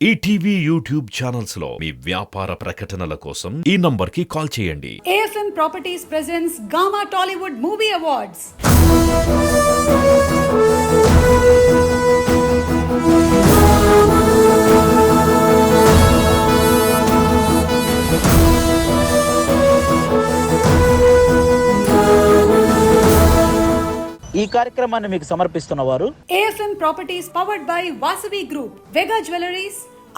ETV YouTube channels లో మీ వ్యాపార ప్రకటనల కోసం ఈ నంబర్కి కాల్ చేయండి. AFM Properties presents Gamma Tollywood Movie Awards. ఈ కార్యక్రమాన్ని మీకు సమర్పిస్తున్న వారు AFM Properties powered by Vasavi Group, Vega Jewelries,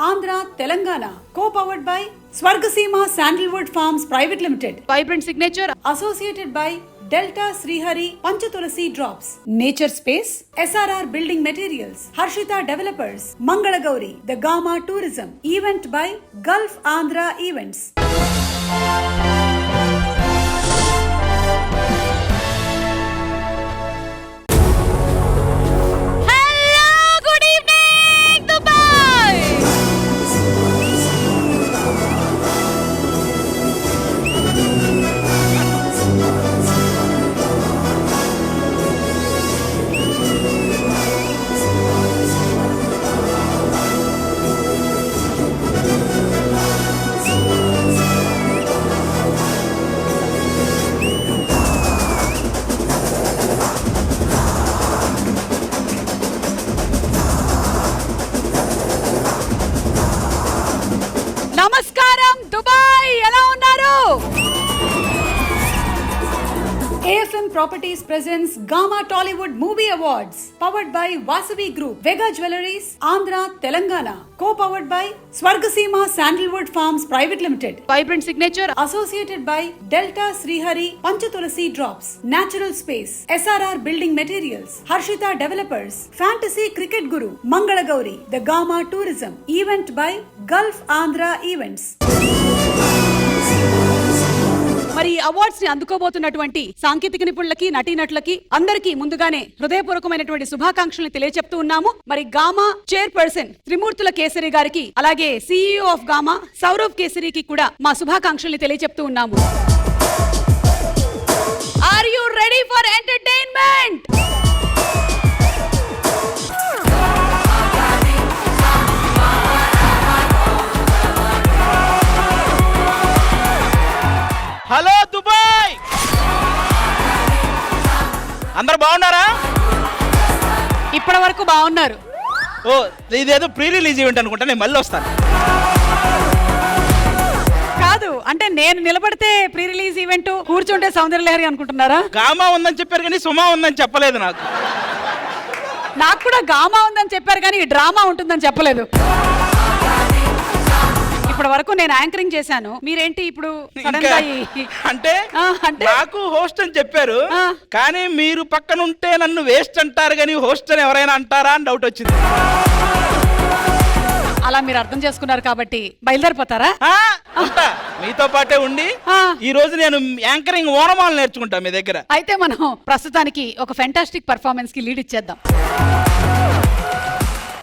Andhra, Telangana, co-powered by Swargasima Sandalwood Farms Private Limited, Vibrant Signature, associated by Delta Srihari Panchatulasi Drops, Nature Space, SRR Building Materials, Harshita Developers, Mangala Gauri, The Gamma Tourism, event by Gulf Andhra Events. నమస్కారం Dubai, ఎలా ఉన్నారు? AFM Properties presents Gamma Tollywood Movie Awards, powered by Vasavi Group, Vega Jewelries, Andhra, Telangana, co-powered by Swargasima Sandalwood Farms Private Limited, Vibrant Signature, associated by Delta Srihari Panchatulasi Drops, Natural Space, SRR Building Materials, Harshita Developers, Fantasy Cricket Guru, Mangala Gauri, The Gamma Tourism, event by Gulf Andhra Events. మరి awards ని అందుకోబోతున్నటువంటి సాంకేతిక నిపుణులకి, నటీనటులకి అందరికీ ముందుగానే హృదయపూర్వకమైనటువంటి శుభాకాంక్షలు తెలియజెప్తూ ఉన్నాము. మరి గామా చైర్పర్సన్ త్రిమూర్తుల కేసరి గారికి, అలాగే CEO ఆఫ్ గామా సౌరవ్ కేసరికి కూడా మా శుభాకాంక్షలు తెలియజెప్తూ ఉన్నాము. Are you ready for entertainment? Hello Dubai, అందరు బాగున్నారా? ఇప్పటి వరకు బాగున్నారు. ఓ, ఇదేదో ప్రీ రిలీజ్ ఈవెంట్ అనుకుంటా, నేను మళ్ళీ వస్తాను. కాదు అంటే నేను నిలబడితే ప్రీ రిలీజ్ ఈవెంట్, కూర్చుంటే సౌందర్యలహరి అనుకుంటున్నారా? గామా ఉందని చెప్పారు కానీ సుమా ఉందని చెప్పలేదు. నాకు కూడా గామా ఉందని చెప్పారు కానీ డ్రామా ఉంటుందని చెప్పలేదు. ఇప్పటి వరకు నేను యాంకరింగ్ చేశాను, మీరేంటి ఇప్పుడు సడన్ గా అంటే నాకు హోస్ట్ అని చెప్పారు కానీ మీరు పక్కన ఉంటే నన్ను వేస్ట్ అంటారు కానీ హోస్ట్ అని ఎవరైనా అంటారా అని డౌట్ వచ్చింది. అలా మీరు అర్థం చేసుకున్నారు కాబట్టి బయలుదేరిపోతారా? మీతో పాటే ఉండి ఈ రోజు నేను యాంకరింగ్ ఓనమాలు నేర్చుకుంటా మీ దగ్గర. అయితే మనం ప్రస్తుతానికి ఒక ఫెంటాస్టిక్ పర్ఫార్మెన్స్ కి లీడ్ ఇచ్చేద్దాం.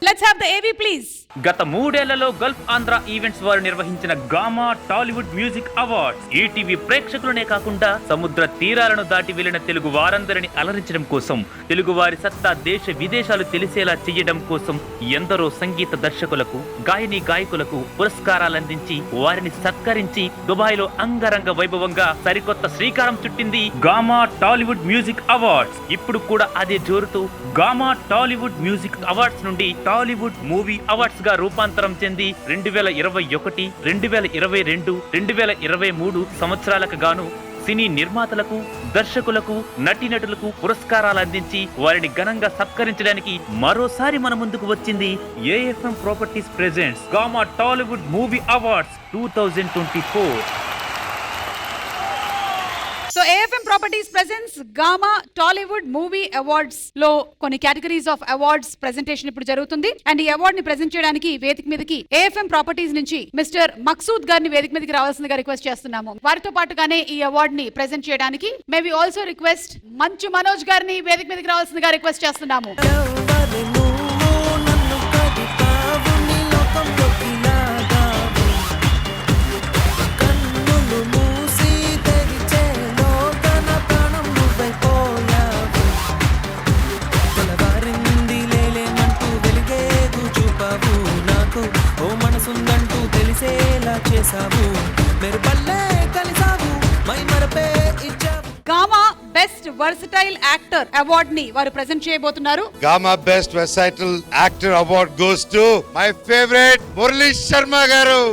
Let's have the AV please. గత 3 ఏళ్లలో గల్ఫ్ ఆంధ్ర ఈవెంట్స్ వారు నిర్వహించిన Gama Tollywood music awards ETV ప్రేక్షకులనే కాకుండా సముద్ర తీరాలను దాటి వెళ్లిన తెలుగు వారందరిని అలరించడం కోసం, తెలుగు వారి సత్తా దేశ విదేశాలు తెలిసేలా చేయడం కోసం ఎందరో సంగీత దర్శకులకు, గాయని గాయకులకు పురస్కారాలు అందించి వారిని సత్కరించి దుబాయ్ లో అంగరంగ వైభవంగా సరికొత్త శ్రీకారం చుట్టింది గామా టాలీవుడ్ మ్యూజిక్ అవార్డ్స్. ఇప్పుడు కూడా అదే జోరుతో గామా టాలీవుడ్ మ్యూజిక్ అవార్డ్స్ నుండి టాలీవుడ్ మూవీ అవార్డ్స్ గా రూపాంతరం చెంది 2021, 2022, 2023 సంవత్సరాలకు గాను సినీ నిర్మాతలకు, దర్శకులకు, నటీనటులకు పురస్కారాలు అందించి వారిని ఘనంగా సత్కరించడానికి మరోసారి మన ముందుకు వచ్చింది AFM properties presents gamma Tollywood movie awards 2024. So AFM Properties presents Gamma Tollywood Movie Awards లో కొన్ని కేటగిరీస్ ఆఫ్ అవార్డ్స్ ప్రెజెంటేషన్ ఇప్పుడు జరుగుతుంది. అండ్ ఈ అవార్డ్ ని ప్రెజెంట్ చేయడానికి వేదిక మీదకి AFM Properties నుంచి మిస్టర్ మక్సూద్ గారిని వేదిక మీదకి రావాల్సిందిగా రిక్వెస్ట్ చేస్తున్నాము. వారితో పాటుగానే ఈ అవార్డ్ ని ప్రెజెంట్ చేయడానికి మే we also request Manchu Manoj గారిని వేదిక మీదకి రావాల్సిందిగా రిక్వెస్ట్ చేస్తున్నాము. నాకు ఓ మనసుందంటూ తెలిసేలా చేసావు మెరుపల్లే కలిసావు మై మరపే ఇచ్చావు gamma best versatile actor award ని వారు ప్రెజెంట్ చేయబోతున్నారు. Gama Best Versatile Actor Award goes to my favorite Murali Sharma garu.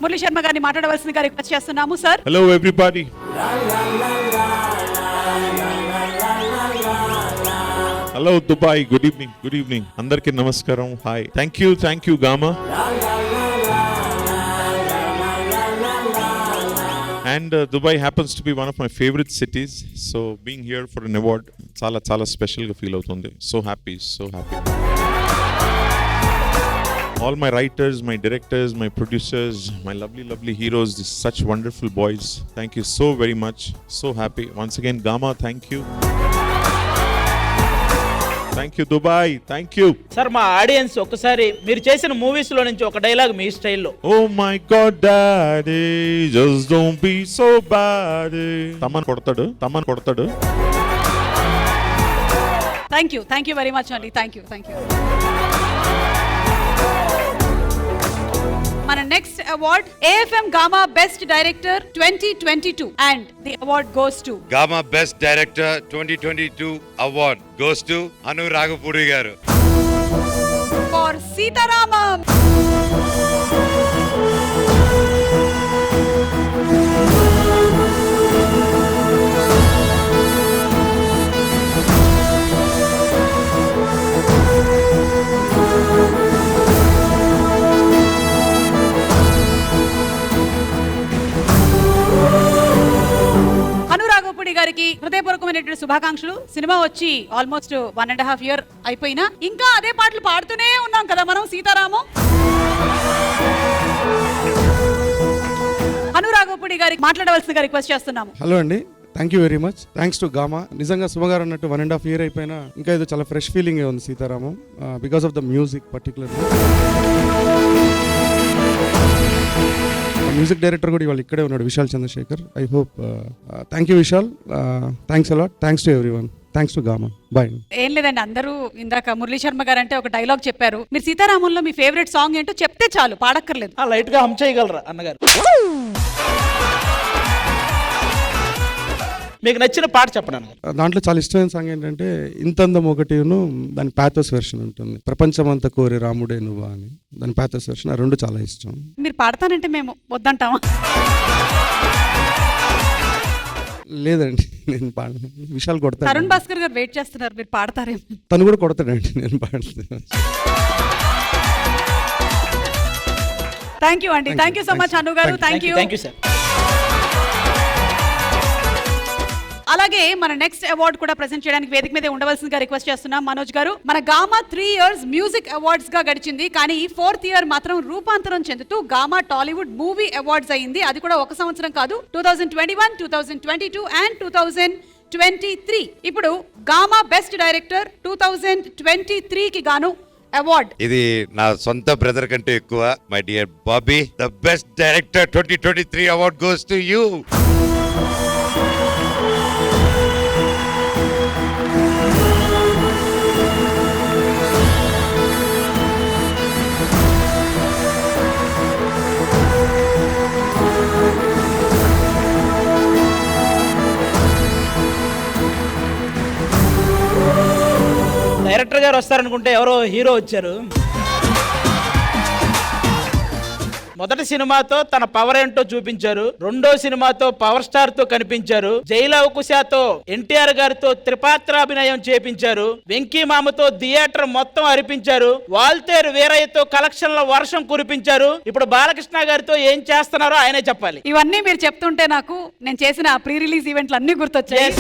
Murali Sharma గారిని మాట్లాడవలసిందిగా రిక్వెస్ట్ చేస్తున్నాము sir. Hello everybody. Hello Dubai. Good evening. Good evening. Andarki namaskaram. Hi. Thank you Gama. And Dubai happens to be one of my favorite cities. So being here for an award, చాలా special గా feel అవుతుంది. So happy. All my writers, my directors, my producers, my lovely heroes, such wonderful boys. Thank you so very much. So happy. Once again, Gama, thank you. Thank you, Dubai. Thank you. Sir మా audience ఒకసారి మీరు చేసిన movies లో నుంచి ఒక dialogue మీ స్టైల్లో. Oh my God, Daddy, just don't be so bad. Thaman కొడతాడు. Thank you very much అండి. Thank you. మన next award AFM Gama Best Director 2022 and the award goes to Gama Best Director 2022 Award goes to Anu Ragapudi garu. for Sitaramam. గారికి హృదయపూర్వకమైనటువంటి శుభాకాంక్షలు. Cinema వచ్చి almost 1.5 year అయిపోయినా ఇంకా అదే పాటలు పాడుతూనే ఉన్నాం కదా మనం. సీతారామం అనురాగపుడి గారికి మాట్లాడవలసిందిగా రిక్వెస్ట్ చేస్తున్నాము. హలో అండి, thank you very much. Thanks to gamma. నిజంగా సుమగారు అన్నట్టు 1.5 year అయిపోయినా ఇంకా ఏదో చాలా ఫ్రెష్ ఫీలింగ్ ఉంది Sitaramam, because of the music particularly. Music director కూడా ఇవాళ ఇక్కడే ఉన్నాడు, Vishal Chandrashekhar. I hope. Thank you Vishal, thanks a lot. Thanks to everyone. Thanks to Gama. Bye. ఏం లేదండి, అందరూ ఇందాక మురళీ శర్మ గారు అంటే ఒక డైలాగ్ చెప్పారు. మీరు సీతారామంలో మీ ఫేవరెట్ సాంగ్ ఏంటో చెప్తే చాలు, పాడక్కర్లేదు. లైట్ గా హమ్ చేయగలరా అన్నగారు? మీకు నచ్చిన పాట చెప్పండి. దాంట్లో చాలా ఇష్టమైన సాంగ్ ఏంటంటే ఇంతందం ఒకటిను, దాని ప్యాథోస్ వెర్షన్ ఉంటుంది. ప్రపంచమంతా కోరి రాముడే నువ్వా అని, దాని ప్యాథోస్ వెర్షన్. ఆ రెండు చాలా ఇష్టం. మీరు పాడతానంటే మేము వద్దంటామా? లేదండి, నేను పాడను. విశాల్ కొడతాడు. తరుణ్ భాస్కర్ గారు వెయిట్ చేస్తున్నారు, మీరు పాడతారేమో. తను కూడా కొడతాడండి నేను పాడితే. థ్యాంక్ యూ అండి. థ్యాంక్ యూ సో మచ్ అను గారు. Thank you sir. అలాగే మన నెక్స్ట్ అవార్డ్ కూడా ప్రెజెంట్ చేయడానికి వేదిక మీద ఉండవలసిందిగా రిక్వెస్ట్ చేస్తున్నాం మనోజ్ గారు. మన గామా 3 years మ్యూజిక్ అవార్డ్స్ గా గడిచింది, కానీ 4th year మాత్రం రూపాంతరం చెందుతూ గామా టాలీవుడ్ మూవీ అవార్డ్స్ అయింది. అది కూడా ఒక సంవత్సరం కాదు, 2021, 2022 and 2023. ఇప్పుడు గామా బెస్ట్ డైరెక్టర్ 2023 కి గాను అవార్డ్. ఇది నా సొంత బ్రదర్ కంటే ఎక్కువ. My dear Bobby, the best director 2023 award goes to you. Director గారు వస్తారనుకుంటే ఎవరో హీరో వచ్చారు. మొదటి సినిమాతో తన పవర్ ఏంటో చూపించారు, రెండో సినిమాతో పవర్ స్టార్ తో కనిపించారు, జైలవకుశతో ఎన్టీఆర్ గారితో త్రిపాత్రాభినయం చేపించారు, వెంకీ మామతో థియేటర్ మొత్తం అరిపించారు, వాల్తేరు వీరయ్యతో కలెక్షన్ల వర్షం కురిపించారు. ఇప్పుడు బాలకృష్ణ గారితో ఏం చేస్తున్నారో ఆయనే చెప్పాలి. ఇవన్నీ మీరు చెప్తుంటే నాకు నేను చేసిన ప్రీ రిలీజ్ ఈవెంట్లు అన్ని గుర్తొచ్చాయి.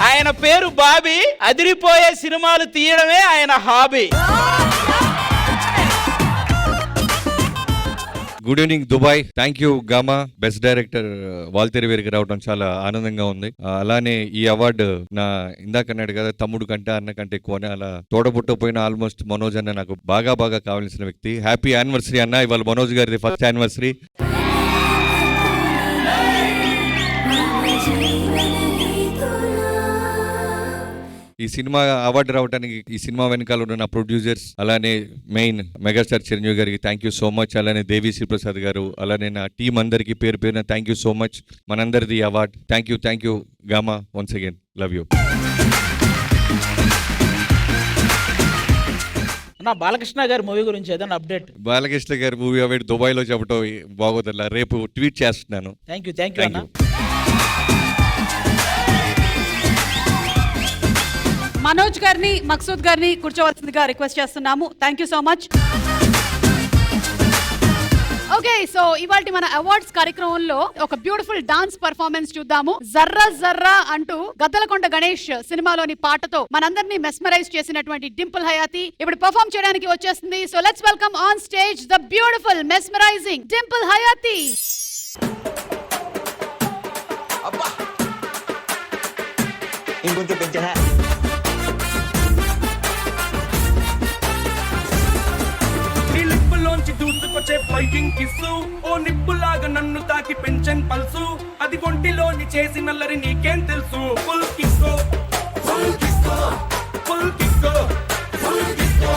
ఆయన పేరు బాబీ, అదిరిపోయే సినిమాలు తీయడమే ఆయన hobby. Good evening Dubai. Thank you gamma. Best director Waltair వీరికి రావడం చాలా ఆనందంగా ఉంది. అలానే ఈ అవార్డు నా ఇందాక అన్నాడు కదా తమ్ముడు కంటే అన్న కంటే ఎక్కువనే, అలా తోడబుట్టపోయిన ఆల్మోస్ట్ మనోజ్ అన్న నాకు బాగా కావాల్సిన వ్యక్తి. హ్యాపీ యానివర్సరీ అన్న. ఇవాళ మనోజ్ గారిది ఫస్ట్ యానివర్సరీ. ఈ సినిమా అవార్డు రావడానికి ఈ సినిమా వెనకాల ఉన్న నా ప్రొడ్యూసర్స్, అలానే మెయిన్ మెగాస్టార్ చిరంజీవి గారికి థ్యాంక్ యూ సో మచ్. అలానే దేవి శ్రీప్రసాద్ గారు, అలానే నా టీం అందరికి పేరు పేరున థ్యాంక్ యూ సో మచ్. మనందరిది award. Thank you Gama. Once again love you. నా బాలకృష్ణ గారి మూవీ గురించి ఏదైనా అప్డేట్? బాలకృష్ణ గారి మూవీ అవార్డు దుబాయ్లో చెప్పడం బాగోదల్లా. రేపు ట్వీట్ చేస్తున్నాను. థ్యాంక్ యూ అన్న. మనోజ్ గారిని, మక్సూద్ గారిని కూర్చోవలసిందిగా రిక్వెస్ట్ చేస్తున్నాము. Thank you so much. Okay, so ఇవాల్టి మన అవార్డ్స్ కార్యక్రమంలో ఒక బ్యూటిఫుల్ డాన్స్ పర్ఫార్మెన్స్ చూద్దాము. జర్రా జర్రా అంటూ గద్దలకొండ గణేష్ సినిమాలోని పాటతో మనందరినీ మెస్మరైజ్ చేసినటువంటి డింపుల్ హయాతి ఇప్పుడు పర్ఫార్మ్ చేయడానికి వచ్చేస్తుంది. So let's welcome on stage the beautiful mesmerising Dimple Hayathi. ఇంకొంచెం పెంచనా? దూసుకొచ్చే ఫ్లైయింగ్ కిస్సు, ఓ నిప్పులాగా నన్ను తాకి పెంచన్ పల్సు, అది ఒంటిలోని చేసి నల్లరి నీకేం తెలుసు. ఫుల్ కిస్కో ఫుల్ కిస్కో ఫుల్ కిస్కో ఫుల్ కిస్కో.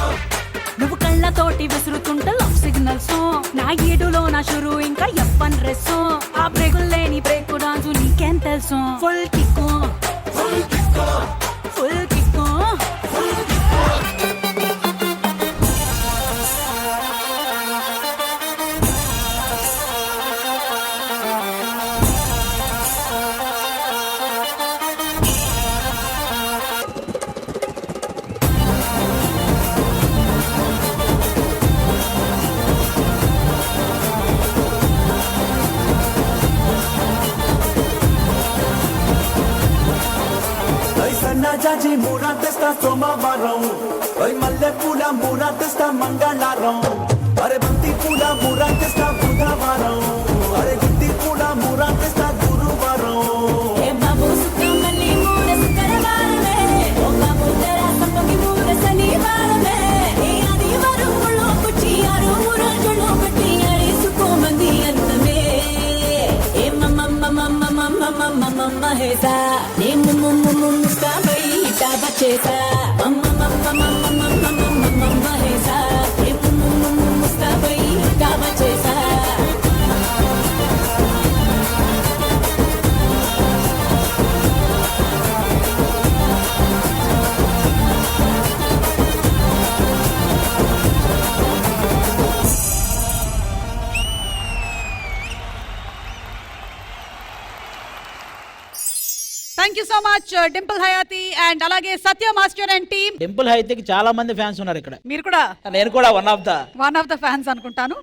నువ్వు కళ్ళతోటి విసురుతుంటే లవ్ సిగ్నల్స్, నా ఈడులో నా షురు ఇంకా ఎప్పన్ డ్రెస్, ఆ బ్రేకులు లేని బ్రేక్ డాన్సు నీకేం తెలుసు. ఫుల్ కిక్కు ఫుల్ కిస్కో ఫుల్ కిస్కో ఫుల్ కిస్కో. జాజి మూరా తెస్తా సోమవారం, మల్లె పూల మూరా తెస్తా మంగళవారం, అరే బంతి పూల మూరా తెస్తా బుధవారం, అరే గుత్తి పూల మూరా తెస్తా గురువారం. Thank you so much Dimple Hayathi and అలాగే సత్య మాస్టర్ అండ్ టీమ్. డింపుల్ హయాతికి చాలా మంది ఫ్యాన్స్ ఉన్నారు ఇక్కడ. మీరు కూడా? నేను కూడా వన్ ఆఫ్ ద ఫ్యాన్స్ అనుకుంటాను.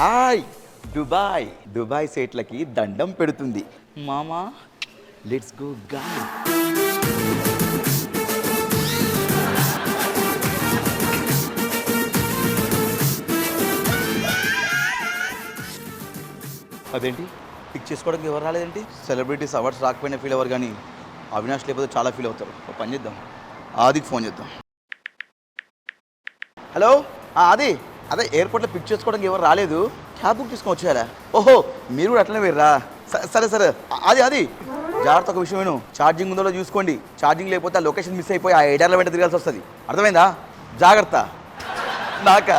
హాయ్ దుబాయ్ సేట్లకి దండం పెడుతుంది మామా. Let's go guy. అదేంటి పిక్ చేసుకోవడానికి ఎవరు రాలేదేంటి? సెలబ్రిటీస్ అవార్డ్స్ రాకపోయినా ఫీల్ అవ్వరు, కానీ అవినాష్ లేకపోతే చాలా ఫీల్ అవుతారు. ఒక పని చేద్దాం, ఆదికి ఫోన్ చేద్దాం. హలో ఆది, అదే ఎయిర్పోర్ట్లో పిక్ చేసుకోవడానికి ఎవరు రాలేదు, క్యాబ్ బుక్ చేసుకొని వచ్చారా? ఓహో మీరు కూడా అట్లనే వేర్రా? సరే అది జాగ్రత్త. ఒక విషయం, ఛార్జింగ్ ఉందో చూసుకోండి. ఛార్జింగ్ లేకపోతే ఆ లొకేషన్ మిస్ అయిపోయి ఆ ఏడార్ల వెంట తిరగాల్సి వస్తుంది. అర్థమైందా? జాగ్రత్త. నాక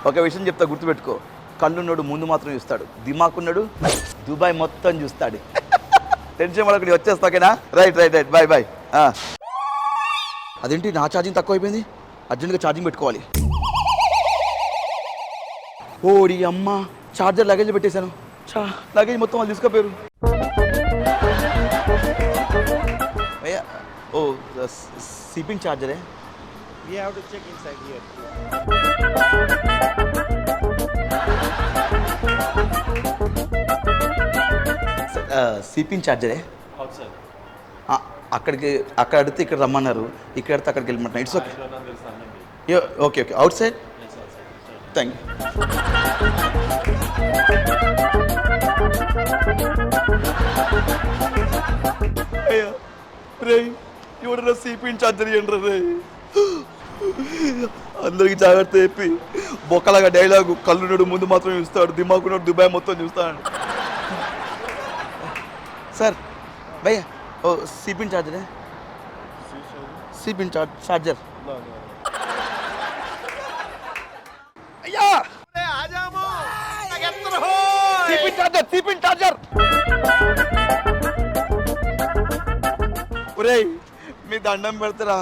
ఒక విషయం చెప్తా, గుర్తుపెట్టుకో. కళ్ళున్నాడు ముందు మాత్రం చూస్తాడు, దిమాకున్నాడు దుబాయ్ మొత్తం చూస్తాడు. టెన్షన్ పడకుండా వచ్చేస్తా, ఓకేనా? Right bye. అదేంటి నా ఛార్జింగ్ తక్కువ అయిపోయింది, అర్జెంట్గా ఛార్జింగ్ పెట్టుకోవాలి. ఓడి అమ్మ, ఛార్జర్ లగేజ్ పెట్టేశాను. లగేజ్ మొత్తం వాళ్ళు తీసుకుపోయారు. ఓ సిపింగ్ ఛార్జరే We have to check inside here. సిపింగ్ ఛార్జరే Outside. అక్కడ అడిగితే ఇక్కడ రమ్మన్నారు, ఇక్కడ అడిగితే అక్కడికి వెళ్ళమంటున్నారు. It's okay. Okay okay outside. Thank you. రే ఎవడన్నా సిపింగ్ ఛార్జర్ ఇవ్వండి రే. అందరికి జాగ్రత్త చెప్పి బొక్కలాగా డైలాగు, కళ్ళున్నాడు ముందు మాత్రం చూస్తాడు, దిమాకున్నాడు దుబాయ్ మొత్తం చూస్తాడు. సార్ భయ్యా ఓ సిపిన్ చార్జరే, సిపిన్ చార్జర్. అయ్యా సిపిన్ చార్జర్. ఒరేయ్ మీ దండం పెడతారా,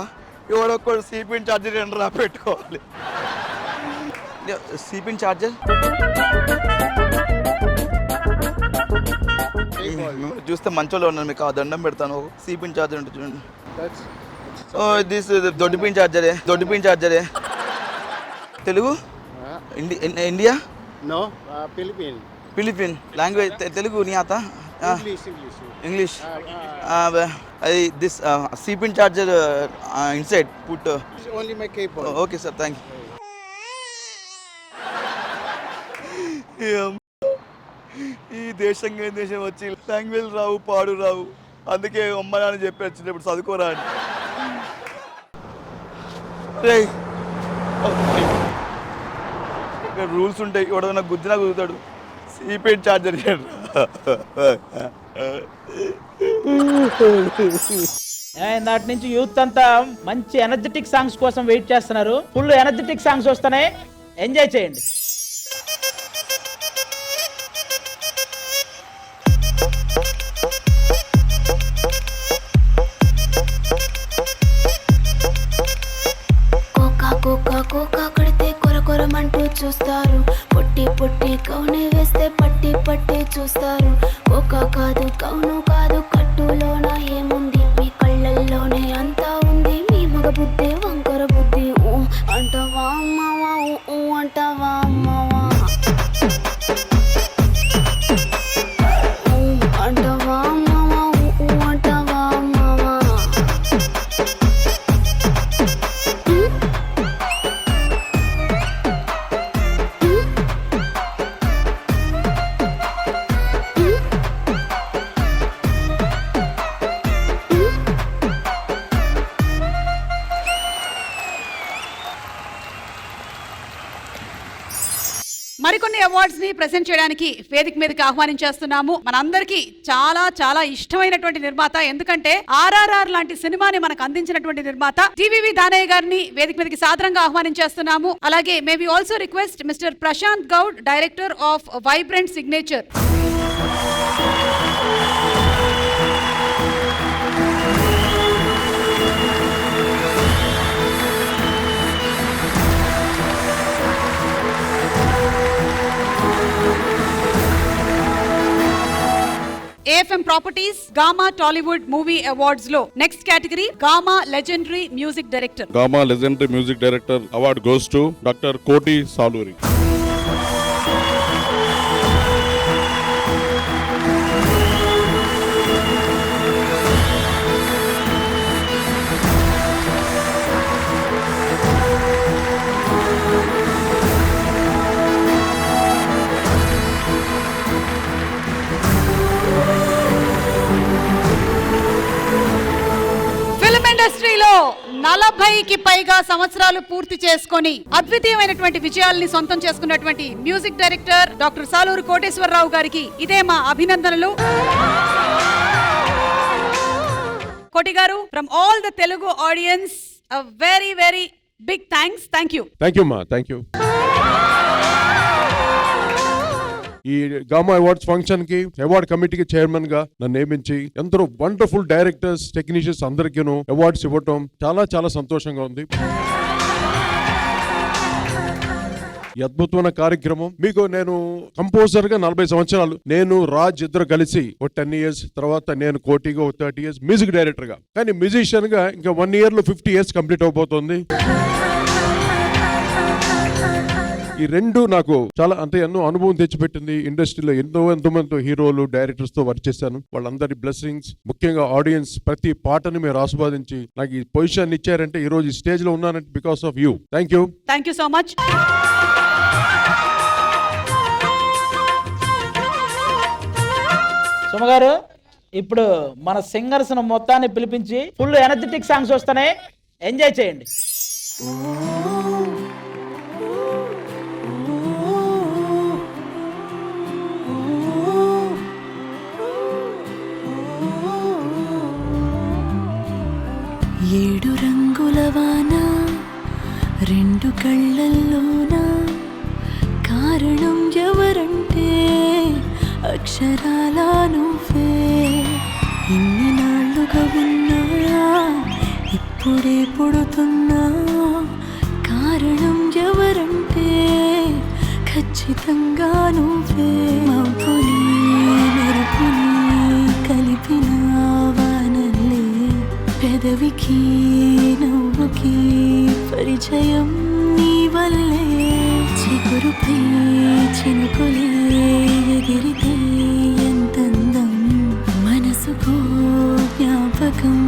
ఎవడొక్కడు సిపిన్ చార్జర్ ఎండ్రా పెట్టుకోవాలి. సిపిన్ చార్జర్ చూస్తే మంచోళ్ళు ఉన్నారు, మీకు ఆ దండం పెడతాను. సిపిన్ చార్జర్ ఉంటుంది చూడండి. దిస్ దొడ్డిపిన్ చార్జరే, దొడ్డిపిన్ చార్జరే. Telugu India No, Philippine. Philippine language Telugu నీ ఆత ఇంగ్లీష్. అది దిస్ సిపిన్ charger inside put. Only my keyboard. Okay sir thank you. ఈ దేశంగా దేశం వచ్చి లాంగ్వేజ్ రావు పాడు రావు, అందుకే అమ్మ నాన్న చెప్పి వచ్చినప్పుడు చదువుకోరా అని. ఇక్కడ రూల్స్ ఉంటాయి, ఎవడన్నా గుద్దినా కుదుతాడు. సిపిన్ చార్జర్ నాటి నుంచి యూత్ అంతా మంచి ఎనర్జెటిక్ సాంగ్స్ కోసం వెయిట్ చేస్తున్నారు. ఫుల్ ఎనర్జెటిక్ సాంగ్స్ వస్తున్నాయి, ఎంజాయ్ చేయండి. కోకా కొడితే కొరకొరమంటూ చూస్తారు, పొట్టి పొట్టి కౌనే వేస్తే పట్టి పట్టి చూస్తారు. కోకా కాదు కౌను కాదు, కట్టులోన ఏముంది, మీ కళ్ళల్లోనే అంతా ఉంది. మీ మగ బుద్ధి వంకర బుద్ధి. అంటవా అమ్మవా, అంటవా అమ్మవా, అంటవా అమ్మవా, అంటవా అమ్మవా. మరికొన్ని అవార్డ్స్ ని ప్రెజెంట్ చేయడానికి వేదిక మీదకి ఆహ్వానించేస్తున్నాము. మనందరికీ చాలా చాలా ఇష్టమైనటువంటి నిర్మాత, ఎందుకంటే RRR లాంటి సినిమాని మనకు అందించినటువంటి నిర్మాత టీవీవి దానయ్య గారిని వేదిక మీదకి సాదరంగా ఆహ్వానించేస్తున్నాము. అలాగే may we also request mister Prashant Goud, director of vibrant signature. AFM Properties Gamma Tollywood Movie Awards లో next category Gamma Legendary Music Director. Gamma Legendary Music Director award goes to Dr. Koti Saluri. ఇండస్ట్రీలో 40కి పైగా సంవత్సరాలు పూర్తి చేసుకొని అద్వితీయమైనటువంటి విజయాల్ని సొంతం చేసుకున్నటువంటి music director doctor Saluru Koteswararao గారికి ఇదే మా అభినందనలు. కోటి గారు, from all the Telugu audience a very very big thanks. Thank you. Thank you ma, thank you. ఈ గామా అవార్డ్స్ ఫంక్షన్ కి అవార్డ్ కమిటీకి చైర్మన్ గా నన్ను నియమించి ఎందరో వండర్ఫుల్ డైరెక్టర్స్, టెక్నీషియన్స్ అందరికీను అవార్డ్స్ ఇవ్వటం చాలా చాలా సంతోషంగా ఉంది. ఈ అద్భుతమైన కార్యక్రమం. మీకు నేను కంపోజర్ గా 40 సంవత్సరాలు, నేను రాజ్ ఇద్దరు కలిసి ఒక 10 years, తర్వాత నేను కోటిగా ఒక 30 years మ్యూజిక్ డైరెక్టర్ గా, కానీ మ్యూజిషియన్ గా ఇంకా 1 year లో 50 years కంప్లీట్ అవబోతోంది. ఈ రెండు నాకు చాలా ఎన్నో అనుభవం తెచ్చిపెట్టింది. ఇండస్ట్రీలో ఎంతోమంది హీరోలు, డైరెక్టర్స్ తో వర్క్ చేశాను. వాళ్ళందరి బ్లెస్సింగ్స్, ముఖ్యంగా ఆడియన్స్ ప్రతి పాటని మీరు ఆస్వాదించి నాకు ఈ పొజిషన్ ఇచ్చారంటే, ఈ రోజు ఈ స్టేజ్ లో ఉన్నానంటే because of you. Thank you. Thank you so much. సుమగారు, ఇప్పుడు మన సింగర్స్ మొత్తాన్ని పిలిపించి ఫుల్ ఎనర్జెటిక్ సాంగ్స్ వస్తున్నాయి, ఎంజాయ్ చేయండి. ఏడు రంగుల వాన రెండు కళ్ళల్లోన, కారణం ఎవరంటే అక్షరాల నువ్వే. ఇన్ని నాళ్ళుగా విన్నా, ఇప్పుడే పుడుతున్నా, కారణం ఎవరంటే ఖచ్చితంగా నువ్వే. మబ్బుని మెరుపుని కలిపిన వానల్లే, పెదవికి నవ్వుకి పరిచయం నీ వల్లే. చిగురుపై చినుకులే ఎగిరితే ఎంతందం, మనసుకు జ్ఞాపకం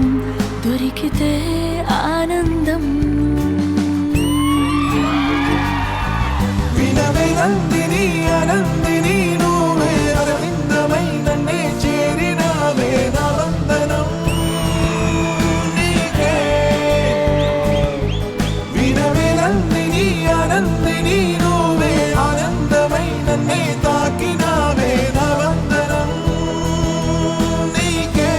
దొరికితే ఆనందం. వినవే నందిని ఆనందిని నువ్వే, అరవిందమై నన్నే చేరినావే, నా వందనం నీకే. వినవే నందిని ఆనందిని నువ్వే, ఆనందమై నన్నే తాకినావే, నా వందనం నీకే.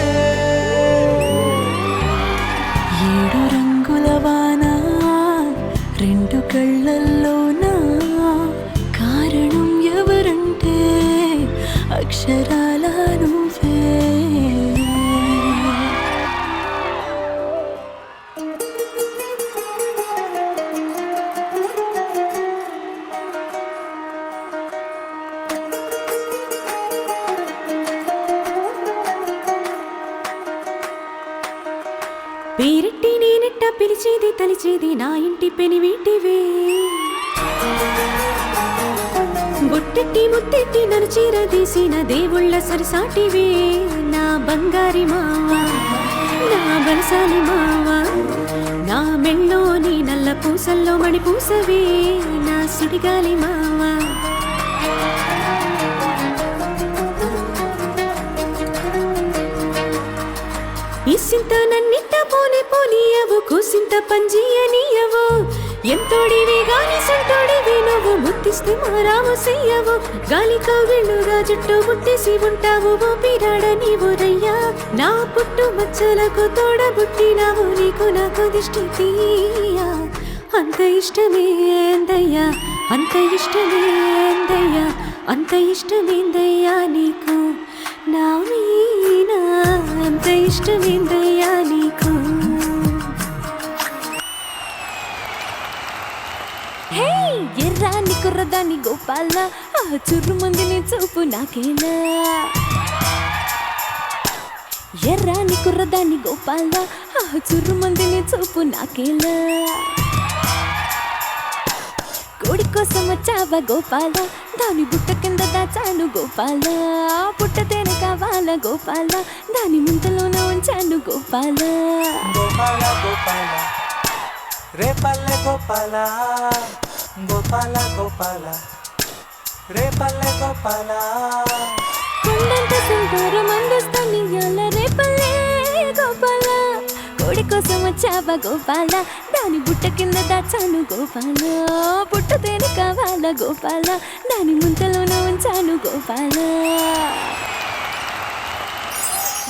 ఏడు రంగుల వాన రెండు కళ్ళల్లోనా, కారణం ఎవరంటే అక్షరాల నువ్వే. పేరెట్టి నేనెట్ట పిలిచేది తలిచేది నా ఇంటి పెనివిటివే. బొట్టెట్టి ముత్తెట్టి నన్ను చీరదీసిన దేవుళ్ళ సరిసాటివే. నా బంగారి మావా, నా బలసాలి మావా, నా మెళ్ళోని నల్ల పూసల్లో మణిపూసవే, నా సుడిగాలి మావా. ఇసింత నన్నిట్ట పోనీయవు, కూసింత పంజీయనీయవు. ఎంతోడివి గాని సొంతోడివి నువ్వు, ముత్తిస్తే మారాము చెయ్యవు. గాలి కౌగిళ్ళుగా జుట్టు ముట్టేసి ఉంటావు, ఓ పిరాడ నీవు రయ్యా. నా పుట్టు మచ్చలకు తోడబుట్టినావు, నీకు నాకు దిష్టి తీయా. అంత ఇష్టమేందయ్యా, అంత ఇష్టమేందయ్యా, అంత ఇష్టమేందయ్యా నీకు నా మీనా, అంత ఇష్టమేందయ్యా నీకు. హే ఎర్రాని కుర్రదాని గోపాల, ఆ చుర్రు మంది నీ చూపు నాకేలా. ఎర్రాని కుర్రదాని గోపాల, ఆ చుర్రు మంది నీ చూపు నాకేలా. కోడి కోసం వచ్చావా గోపాల, దాని బుట్ట కింద దాచాను గోపాల. పుట్టతేనే కావాలా గోపాల, దాని ముంతలోన ఉంచాను గోపాల. గోపాల గోపాల రేపల్లె గోపాల, గోపాల గోపాల రేపల్లె గోపాల. కొండంత సింగారం అందిస్తాను ఇయ్యాల రేపల్లె గోపాల. కోడి కోసం వచ్చావా గోపాల, దాని బుట్ట కింద దాచాను గోపాల. పుట్టతేనే కావాలా గోపాల, దాని ముంతలోన ఉంచాను గోపాల.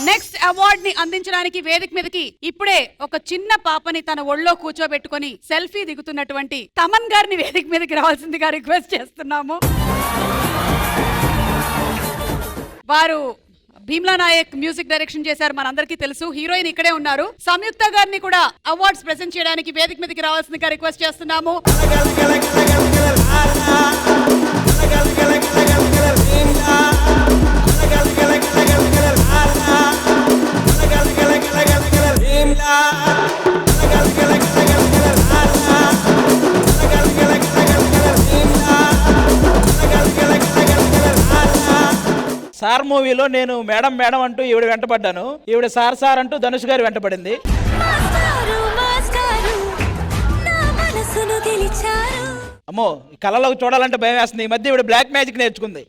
నెక్స్ట్ అవార్డ్ ని అందించడానికి వేదిక మీదకి ఇప్పుడే ఒక చిన్న పాపని తన ఒళ్ళో కూర్చోబెట్టుకొని సెల్ఫీ దిగుతున్నటువంటి తమన్ గారిని వేదిక మీదకి రావాల్సిందిగా రిక్వెస్ట్ చేస్తున్నాము. వారు భీమ్లా నాయక్ మ్యూజిక్ డైరెక్షన్ చేశారు, మనందరికీ తెలుసు. హీరోయిన్ ఇక్కడే ఉన్నారు. సంయుక్త గారిని కూడా అవార్డ్స్ ప్రెజెంట్ చేయడానికి వేదిక మీదకి రావాల్సిందిగా రిక్వెస్ట్ చేస్తున్నాము. సార్ మూవీలో నేను మేడం మేడం అంటూ ఈవిడ వెంటపడ్డాను, ఈవిడ సార్ సార్ అంటూ ధనుష్ గారు వెంటపడింది. అమ్మో, కళలోకి చూడాలంటే భయం వేస్తుంది. ఈ మధ్య ఈవిడ బ్లాక్ మ్యాజిక్ నేర్చుకుంది.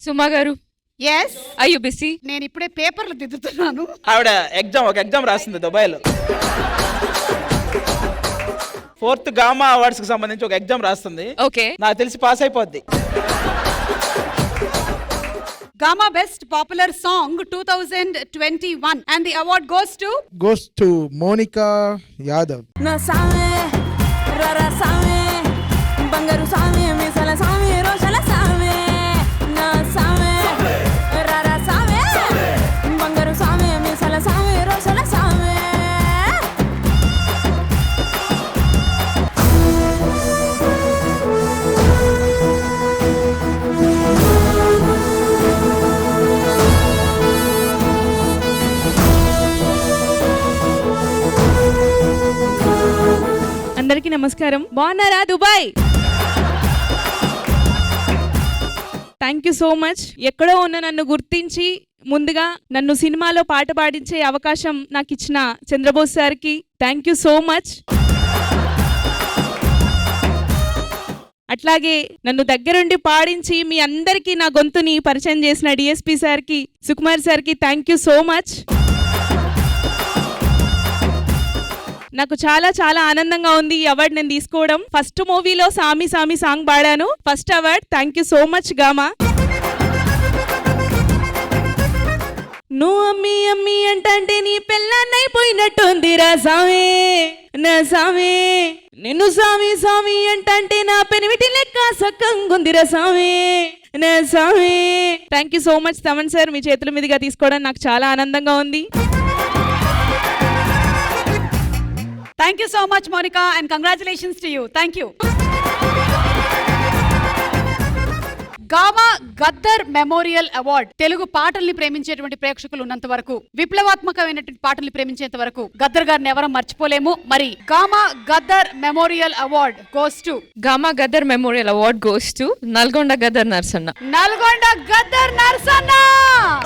సుమా గారు, yes are you busy? నేను ఇప్పుడే పేపర్లు దిద్దుతున్నాను. ఆవిడ ఒక ఎగ్జామ్ రాసింది దుబాయ్లో. 4th గామా అవార్డ్స్ కి సంబంధించి ఒక ఎగ్జామ్ రాస్తుంది. ఓకే, నాకు తెలిసి పాస్ అయిపోద్ది. Gama best popular song 2021 and the award goes to Monika Yadav. నా సామే రరా సామే బంగారు సామే మిసల సామే రోషల సామే నా సామే రరా సామే బంగారు సామే మిసల సామే రోషల సామే. అందరికీ నమస్కారం. బాగున్నారా Dubai? Thank you so much. ఎక్కడో ఉన్న నన్ను గుర్తించి ముందుగా నన్ను సినిమాలో పాట పాడించే అవకాశం నాకు ఇచ్చిన చంద్రబోస్ సార్కి థ్యాంక్ యూ సో మచ్. అట్లాగే నన్ను దగ్గరుండి పాడించి మీ అందరికీ నా గొంతుని పరిచయం చేసిన డిఎస్పి సార్కి, సుకుమార్ సార్కి థ్యాంక్ యూ సో మచ్. నాకు చాలా చాలా ఆనందంగా ఉంది ఈ అవార్డు నేను తీసుకోవడం. ఫస్ట్ మూవీలో సామి సామి సాంగ్ పాడాను, first award. Thank you so much gamma. నువ్వు అమ్మి అమ్మి అంటే నీ పెళ్ళన్నైపోయినట్టుంది రా సామే నా సామే. నిన్ను సామి సామి అంటే నా పెనిమిటి లెక్క సక్కంగుందిరా సామే నా సామే. Thank you so much Thaman sir, మీ చేతుల మీదుగా తీసుకోవడం నాకు చాలా ఆనందంగా ఉంది. Thank you so much Monica and congratulations to you. Thank you. Gamma Gaddar memorial award Telugu పాటల్ని ప్రేమించేటువంటి ప్రేక్షకులు ఉన్నంత వరకు, విప్లవాత్మకమైనటువంటి పాటల్ని ప్రేమించేంత వరకు గద్దర్ గారిని ఎవరం మర్చిపోలేము. మరి gamma Gaddar memorial award goes to gamma Gaddar memorial award goes to Nalgonda Gaddar Narsanna. Nalgonda Gaddar Narsanna.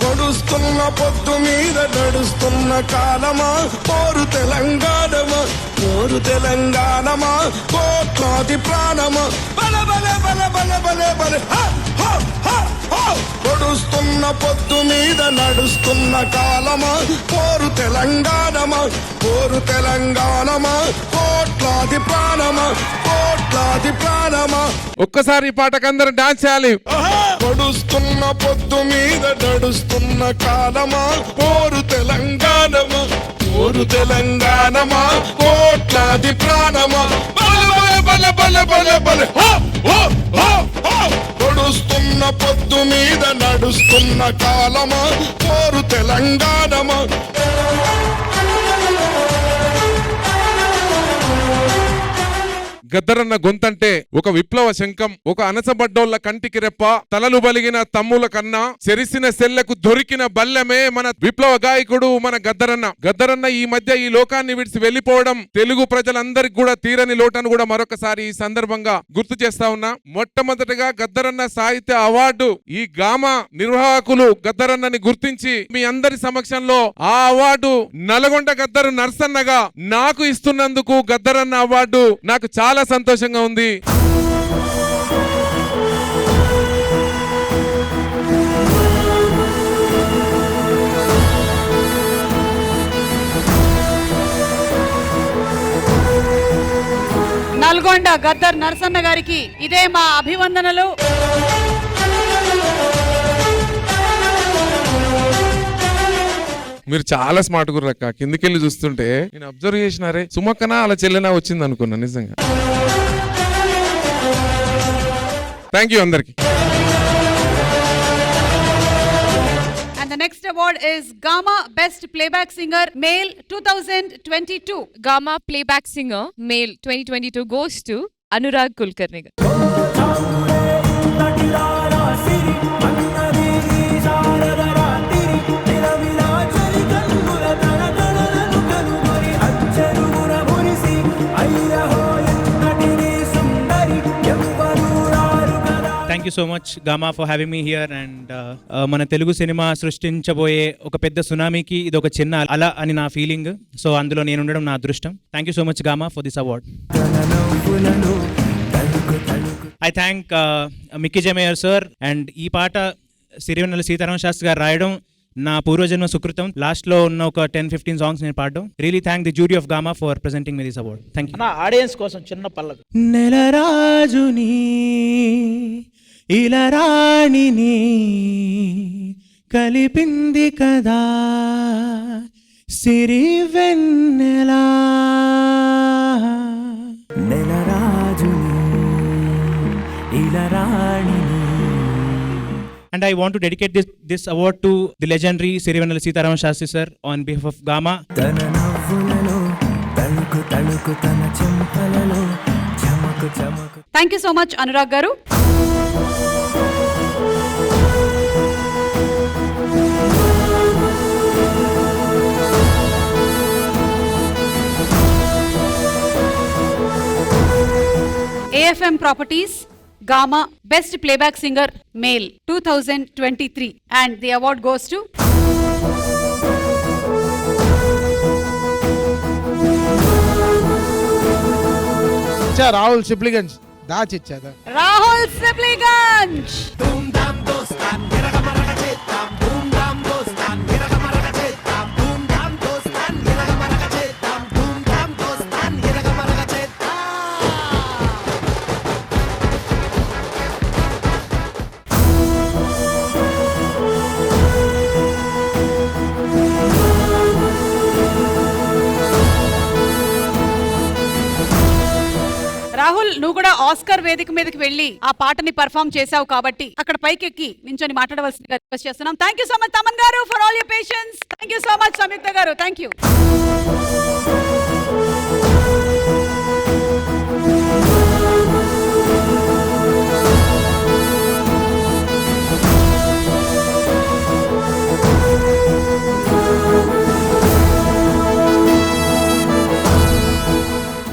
నడుస్తున్న పొద్దు మీద నడుస్తున్న కాలమా పోరు తెలంగాణమా, పోరు తెలంగాణమా, కోట్లాది ప్రాణమా, బల బల బల బల బల బల. నడుస్తున్న పొద్దు మీద నడుస్తున్న కాలమా పోరు తెలంగాణమా, పోరు తెలంగాణమా, కోట్లాది ప్రాణమా, కోట్లాది ప్రాణమా. ఒక్కసారి ఈ పాటకు అందరూ డాన్స్ చేయాలి. నడుస్తున్న పొద్దు మీద నడుస్తున్న కాలమా పోరు తెలంగాణమా, పోరు తెలంగాణమా, కోట్లాది ప్రాణమా, బల బల బల బల బల. నడుస్తున్న పొద్దు మీద నడుస్తున్న కాలమా పోరు తెలంగాణమా. గద్దరన్న గొంతంటే ఒక విప్లవ శంఖం, ఒక అనసబడ్డోళ్ల కంటికి రెప్ప, తలలు బలిగిన తమ్ముల కన్నా చెరిసిన సెల్లకు దొరికిన బల్లెమే మన విప్లవ గాయకుడు మన గద్దరన్న. గద్దరన్న ఈ మధ్య ఈ లోకాన్ని విడిచి వెళ్లిపోవడం తెలుగు ప్రజలందరికీ కూడా తీరని లోటను కూడా మరొకసారి ఈ సందర్భంగా గుర్తు చేస్తా ఉన్నా. మొట్టమొదటిగా గద్దరన్న సాహిత్య అవార్డు ఈ గామా నిర్వాహకులు గద్దరన్నని గుర్తించి మీ అందరి సమక్షంలో ఆ అవార్డు నల్గొండ గద్దరు నర్సన్నగా నాకు ఇస్తున్నందుకు గద్దరన్న అవార్డు నాకు చాలా సంతోషంగా ఉంది. నల్గొండ గద్దర్ నర్సన్న గారికి ఇదే మా అభివందనలు. మీరు చాలా స్మార్ట్ గుర్రక్క. కిందికెళ్ళి చూస్తుంటే నేను అబ్జర్వ్ చేసినారే సుమక్కన అలా చెల్లెనా వచ్చింది అనుకున్నా నిజంగా. థ్యాంక్ యూ అందరికి. And the next award is Gama Best Playback Singer Male 2022. Gama Playback Singer Male 2022 goes to Anurag Kulkarni. Thank you so much Gama for having me here. And మన Telugu cinema సృష్టించబోయే ఒక పెద్ద సునామీకి ఇది ఒక చిన్న అల అని నా ఫీలింగ్. సో అందులో నేను ఉండడం నా అదృష్టం. Thank you so much Gama for this award. I thank Mickey J Meyer sir. And ఈ పాట సిరివెన్నెల సీతారామ శాస్త్రి గారు రాయడం నా పూర్వజన్మ సుకృతం. లాస్ట్ లో ఉన్న ఒక 10-15 సాంగ్స్ నేను పాడడం. Really thank the jury of gamma for presenting me this award. Thank you. నా ఆడియన్స్ కోసం చిన్న పల్లవి. నెలరాజుని ఇలరాణిని కలిపింది కదా సిరివెన్నెలా. నెలరాజుని ఇలరాణిని. And I want to dedicate this award to the legendary Sirivennela Sitaraman Shastri sir on behalf of Gama. తన నవ్వులలో తళుకు తళుకు తన చెంపలలో చమకు చమకు. Thank you so much Anurag garu. AFM Properties Gama Best Playback Singer Male 2023 and the award goes to Rahul Sipliganj. దాచిచ్చాదా Rahul Sipliganj. Rahul నువ్వు కూడా Oscar వేదిక మీదకి వెళ్ళి ఆ పాటని పర్ఫామ్ చేసావు కాబట్టి అక్కడ పైకెక్కి నించొని మాట్లాడవలసిందిగా రిక్వెస్ట్ చేస్తున్నాం. Thank you so much Thaman garu for all your patience. Thank you so much Samyuktha garu. Thank you.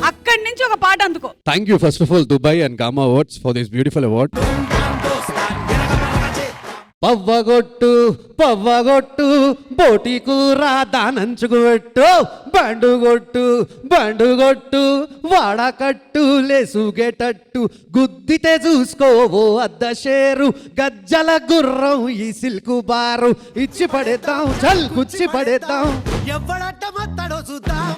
అక్కడి నుంచి ఒక పాట అందుకో. Thank you first of all Dubai and Gama awards for this beautiful award. పవ్వగొట్టు పవ్వగొట్టు బోటి కూర దానంచుకు పెట్టు బండుగొట్టు బండుగొట్టు వాడకట్టు లేసుగేటట్టు గుద్దితే చూసుకోవో అద్ద షేరు గజ్జల గుర్రం ఈ సిల్కు బారు ఇచ్చి పడేద్దాం చల్ కుచ్చి పడేద్దాం ఎవడట్ట మత్తడో చూద్దాం.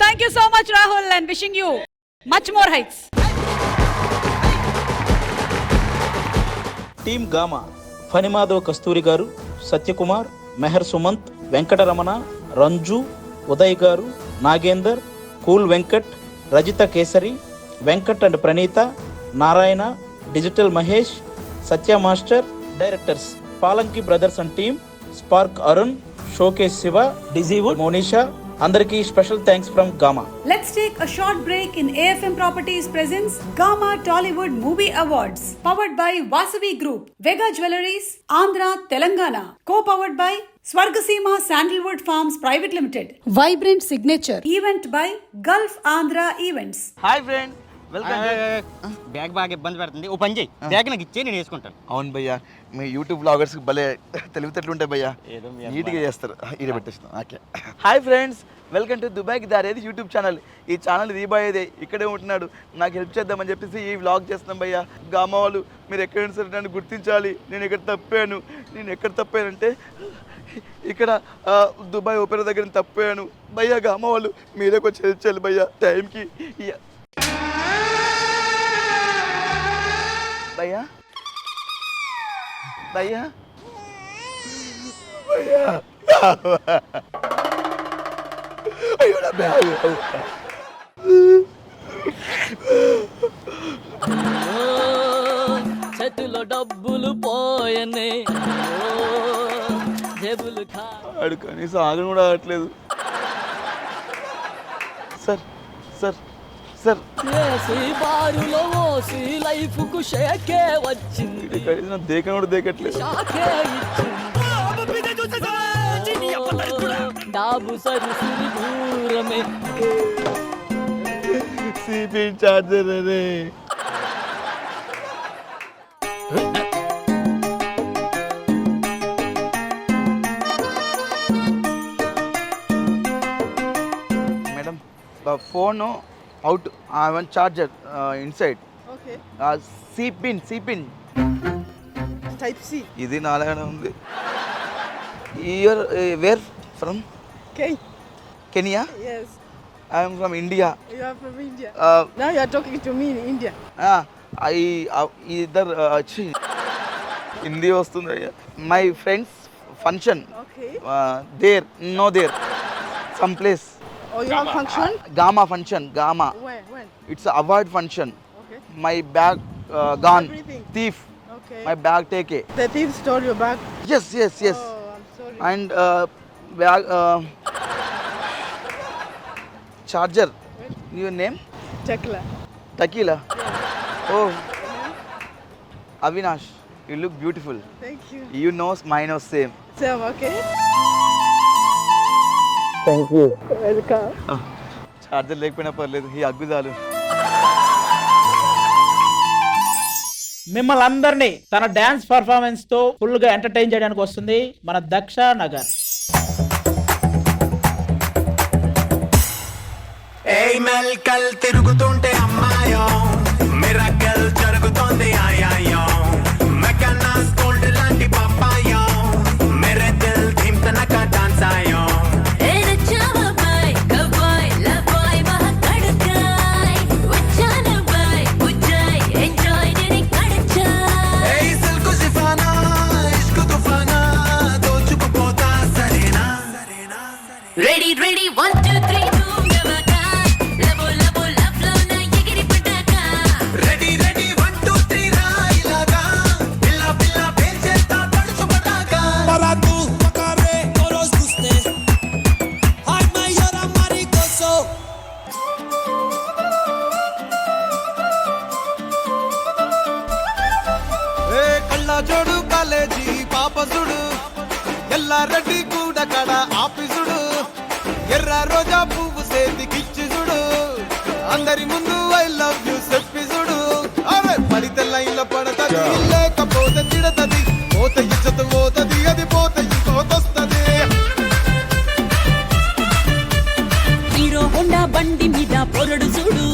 Thank you so much Rahul and wishing you much more heights. Team Gama Phanimadhav Kasturi garu, Satyakumar, Mehar Sumanth, Venkataramana, Ranju, Uday garu, Nagender, cool Venkat, Rajitha Kesari, Venkat and Praneetha, Narayana, digital Mahesh, Satya master, directors Palanki brothers and team, spark Arun, showcase Shiva, Digiwood Monisha, అందరికీ special thanks from Gama. Let's take a short break in AFM Properties presents Gama Tollywood Movie Awards, powered by Vasavi Group, Vega Jewelleries, Andhra, Telangana, co-powered by Swargasima Sandalwood Farms Private Limited, Vibrant Signature, event by Gulf Andhra Events. Hi friend, welcome. Bag బాగా ఇబ్బంది పెడుతుంది. ఓ పని చేయి, bag నాకు ఇచ్చే నేను వేసుకుంటాను. అవును భయ్యా, మీ యూట్యూబ్ బ్లాగర్స్ భలే తెలివితేటలు ఉంటాయి భయ్యా, నీట్గా చేస్తారు. ఈడ పెట్టేస్తాం. Okay. Hi friends, welcome to దుబాయ్కి దారేది యూట్యూబ్ ఛానల్. ఈ ఛానల్ దీబాయేదే, ఇక్కడే ఉంటున్నాడు. నాకు హెల్ప్ చేద్దామని చెప్పేసి ఈ వ్లాగ్ చేస్తున్నాం భయ్యా. గామా వాళ్ళు మీరు ఎక్కడైనా సరే నన్ను గుర్తించాలి. నేను ఎక్కడ తప్పానంటే ఇక్కడ దుబాయ్ ఓపెరా దగ్గర తప్పాను భయ్యా. గామా వాళ్ళు మీరే కొంచెం హెల్ప్ చేయాలి భయ్యా టైంకి. భయ్యా భయ్యా భయ్యా అయ్యో నా బ్యాగ్. చేతిలో డబ్బులు పోయనే జేబులు ఆడు కనీసం ఆగడం కూడా ఆగట్లేదు. సార్ సార్ సార్ బారులో ఓసి లైఫ్ కు షేకే వచ్చింది కనీసం దేకను కూడా దేకట్లేదు. షాకే డాబు సరుసులు దూరమే సిపి చార్జర్ అదే. Madam phone out, one charger inside. Okay. C pin type C. ఇది నాలాగానే ఉంది. You're where from? Kenya. Yes. I am from India. You are from India. Now you are talking to me in India. ఇద్దరు హిందీ వస్తుంది అయ్యా. My friends function there no there some place. Oh, you have function? Gama function, Gama. When? It's a award function. Okay. My bag gone. Everything. Thief. Okay. My bag take. The thief stole your bag? Yes. Oh, I'm sorry. And bag charger. Your name? Tekla. Takila. Oh. Avinash, you look beautiful. Thank you. You know my nose same. Same, okay? Thank you. Welcome. Charger లేకపోయినా పర్లేదు, ఈ అగ్గు చాలు. మిమ్మల్ని అందరినీ తన dance performance తో full గా entertain చేయడానికి వస్తుంది మన దక్ష నగర్. మెల్కల్ తిరుగుతుంటే అమ్మాయో మిరకల్ జరుగుతోంది ఆయాయో మెకనాస్ గోల్డ్ లాంటి పప్పాయో మేరే Dil theme తనక dance ఆయో Ready, 1, 2, 3, boom, namaga. Labo, labo, love, lo na yegiri pataka. Ready, 1, 2, 3 ra ilaga. Billa, billa, pecheta padchu pataka. Paratu, pakare, koros guste. Ay, mayora maricoso. Hey, kalla jodu college papa sudu. Ella ready kuda kada office. ఎర్ర రోజా పువ్వు సేతికిచ్చి చూడు, అందరి ముందు I love you చెప్పి చూడు. అరే పడితే line లో పడతది, లేకపోతే తిడతది, పోతే ఇచ్చత పోతది, అది పోతే ఇంకోతొస్తది. హీరో హోండా బండి మీద పొరడు చూడు,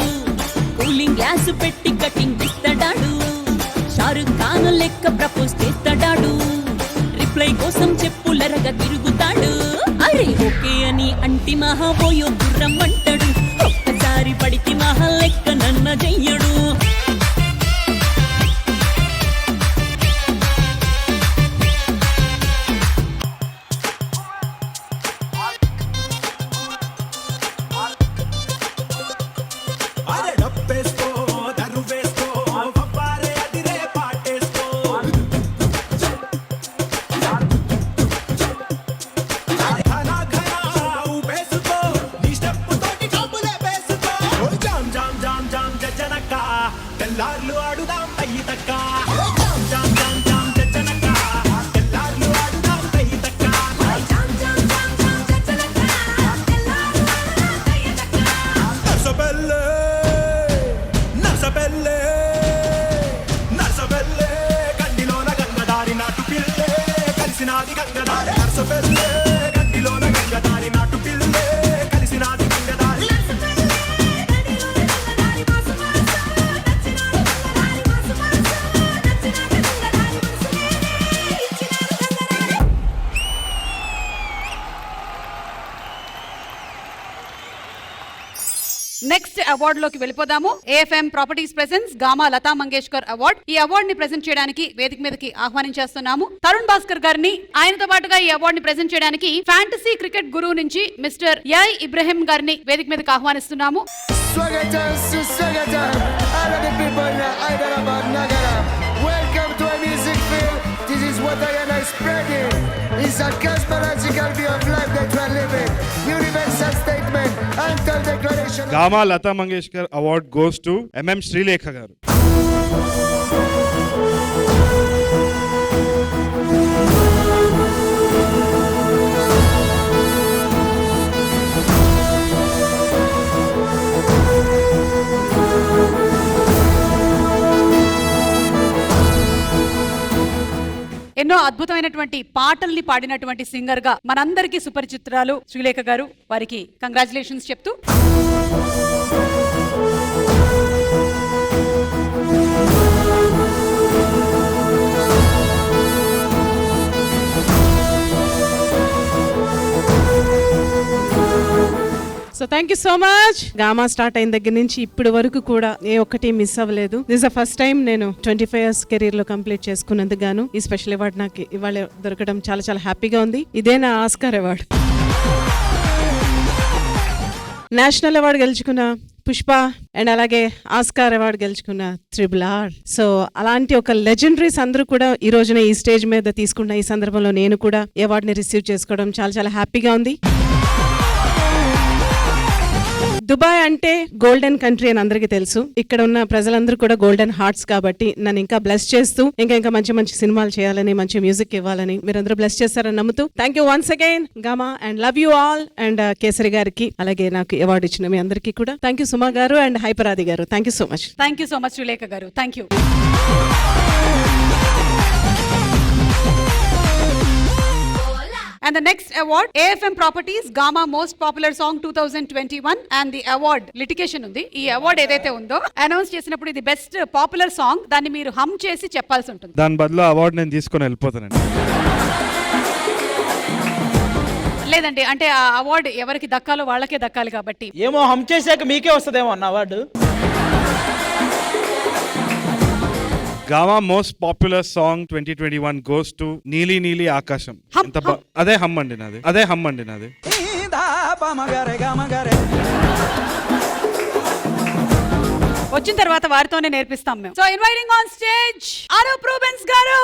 కూలింగ్ గ్లాస్ పెట్టి కటింగ్ ఇస్తాడాడు, షారుఖ్ ఖాన్ లెక్క ప్రపోజ్ చేస్తాడాడు, రిప్లై కోసం చెప్పులరగా తిరుగుతాడు. అరే ఓకే అని అంటి మహా పోయో గుర్రం అంటాడు, ఒక్కసారి పడితే మహా లెక్క నన్న చెయ్యడు. అరే డప్పేసుకో దరువేసుకో పప్పారే అదిరే పాటేసుకో. తెల్లార్లు ఆడుదాం తయ్యి తక్క, జామ్ జామ్ జామ్ జామ్ జనక, తెల్లార్లు ఆడుదాం తయ్యి తక్క. నర్సబెల్లే నర్సబెల్లే నర్సబెల్లే గండిలోన గంగదారి నాటు పిల్లే కలిసినాది గంగదారి. నర్సబెల్లే గండిలోన గంగదారి నాటు పిల్లే కలిసినాది గంగదారి. నెక్స్ట్ అవార్డు లోకి వెళ్ళిపోదాము. AFM properties presents Gama Lata Mangeshkar award. ఈ అవార్డు ని ప్రెజెంట్ చేయడానికి వేదిక మీదకి ఆహ్వానించేస్తున్నాము తరుణ్ భాస్కర్ గారిని. ఆయనతో పాటుగా ఈ అవార్డు ని ప్రెజెంట్ చేయడానికి ఫ్యాంటసీ క్రికెట్ గురువు నుంచి మిస్టర్ యై ఇబ్రహీం గారిని వేదిక మీదకి ఆహ్వానిస్తున్నాము. Welcome to a music film. This is what I am spreading. It's a cosmological view of life that we're living. Universal statement, until declaration. Gama Lata Mangeshkar award goes to M M Sreelekha గారు. ఎన్నో అద్భుతమైనటువంటి పాటల్ని పాడినటువంటి సింగర్ గా మనందరికీ సుపరిచితురాలు శ్రీలేఖ గారు. వారికి కంగ్రాచులేషన్స్ చెప్తూ so thank you so much. Gamma start అయిన దగ్గర నుంచి ఇప్పటి వరకు కూడా ఏ ఒక్కటి మిస్ అవ్వలేదు. దిస్ ద ఫస్ట్ టైం నేను 25 years కెరీర్ లో కంప్లీట్ చేసుకున్నందుకు గాను ఈ స్పెషల్ అవార్డు నాకు ఇవాళ దొరకడం చాలా చాలా హ్యాపీగా ఉంది. ఇదే నా ఆస్కార్ అవార్డు. నేషనల్ అవార్డు గెలుచుకున్న పుష్ప అండ్ అలాగే ఆస్కార్ అవార్డు గెలుచుకున్న RRR. సో అలాంటి ఒక లెజెండరీస్ అందరూ కూడా ఈ రోజున ఈ స్టేజ్ మీద తీసుకున్న ఈ సందర్భంలో నేను కూడా ఈ అవార్డుని రిసీవ్ చేసుకోవడం చాలా చాలా హ్యాపీగా ఉంది. దుబాయ్ అంటే గోల్డెన్ కంట్రీ అని అందరికీ తెలుసు. ఇక్కడ ఉన్న ప్రజలందరూ కూడా గోల్డెన్ హార్ట్స్ కాబట్టి నన్ను ఇంకా బ్లెస్ చేస్తూ ఇంకా మంచి మంచి సినిమాలు చేయాలని మంచి మ్యూజిక్ ఇవ్వాలని మీరందరూ బ్లెస్ చేస్తారని నమ్ముతూ thank you once again gamma and love you all. And kesari గారికి అలాగే నాకు అవార్డు ఇచ్చిన మీ అందరికీ కూడా థ్యాంక్ యూ. సుమా గారు and Hyper Aadi garu thank you so much. Thank you so much Srilekha గారు. Thank you. And the next award, AFM Properties Gama Most Popular Song 2021 and the award litigation ఉంది. ఈ అవార్డ్ ఏదైతే ఉందో అనౌన్స్ చేసినప్పుడు ఇది బెస్ట్ పాపులర్ సాంగ్, దాన్ని మీరు హమ్ చేసి చెప్పాల్సి ఉంటుంది. దాని బదులు అవార్డు నేను తీసుకొని వెళ్ళిపోతానండి. లేదండి, అంటే ఆ అవార్డు ఎవరికి దక్కాలో వాళ్ళకే దక్కాలి కాబట్టి. ఏమో హమ్ చేశాక మీకే వస్తుందేమో అన్న award. Gamma most popular song 2021 goes to నీలి నీలి ఆకాశం. అదే హమ్ అండి నాది. వచ్చిన తర్వాత వారితోనే నేర్పిస్తాం మేము. So inviting on stage Anup Rubens గారు.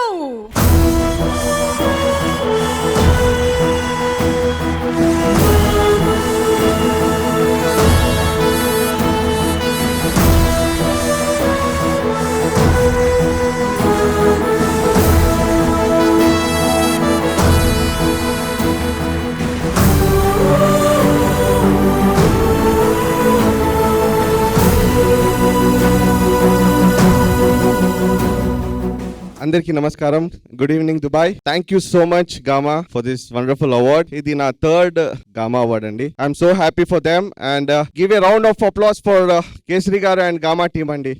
అందరికీ నమస్కారం. Good evening Dubai. Thank you so much Gama for this wonderful award. ఇది నా థర్డ్ గామా అవార్డ్ అండి. I'm so happy for them and give a round of applause for Kesari గారు and gamma team అండి.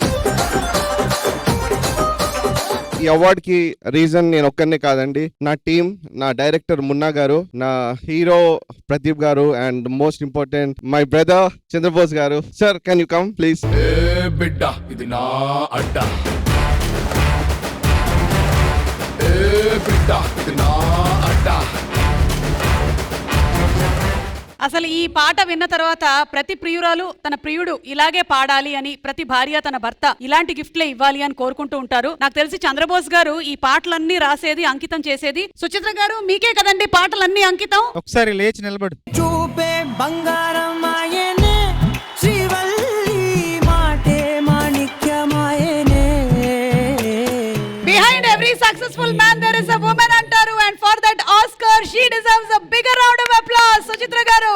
ఈ award కి reason నేను ఒక్కనే కాదండి, నా టీమ్, నా డైరెక్టర్ మున్నా గారు, నా hero Pradeep garu and most important my brother Chandrabose garu. Sir can you come please. బిడ్డ ఇది నా అడ్డ, బిడ్డ ఇది నా అడ్డ. అసలు ఈ పాట విన్న తర్వాత ప్రతి ప్రియురాలు తన ప్రియుడు ఇలాగే పాడాలి అని, ప్రతి భార్య తన భర్త ఇలాంటి గిఫ్ట్లే ఇవ్వాలి అని కోరుకుంటూ ఉంటారు. నాకు తెలిసి చంద్రబోస్ గారు ఈ పాటలన్నీ రాసేది, అంకితం చేసేది. సుచిత్ర గారు మీకే కదండి పాటలన్నీ అంకితం. ఒకసారి లేచి నిలబడు. చూపే బంగారం ఆయనే, శ్రీవల్లి మాటే మాణిక్యమాయనే. Behind every successful man there is a woman అంటారు. And for that Oscar she deserves a bigger round of applause. Suchitra గారు.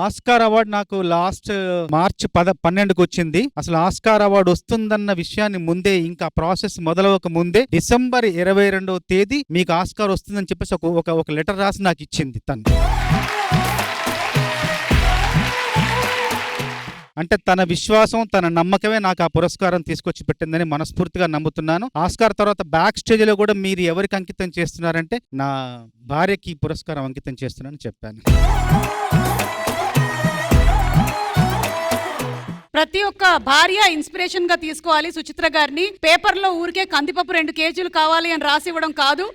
ఆస్కార్ అవార్డు నాకు లాస్ట్ మార్చ్ 12కి వచ్చింది. అసలు ఆస్కార్ అవార్డు వస్తుందన్న విషయాన్ని ముందే, ఇంకా ప్రాసెస్ మొదలవక ముందే డిసెంబర్ 22వ తేదీ మీకు ఆస్కార్ వస్తుందని చెప్పేసి ఒక లెటర్ రాసి నాకు ఇచ్చింది తను. అంటే తన విశ్వాసం, తన నమ్మకమే నాకు ఆ పురస్కారం తీసుకొచ్చి పెట్టిందని మనస్ఫూర్తిగా నమ్ముతున్నాను. ఆస్కార్ తర్వాత బ్యాక్ స్టేజ్ లో కూడా మీరు ఎవరికి అంకితం చేస్తున్నారంటే నా భార్యకి ఈ పురస్కారం అంకితం చేస్తున్నానని చెప్పాను. ప్రతి ఒక్క భార్య ఇన్స్పిరేషన్ గా తీసుకోవాలి సుచిత్ర గారిని. పేపర్ లో ఊరికే కందిపప్పు 2 కేజీలు కావాలి అని రాసి ఇవ్వడం కాదు.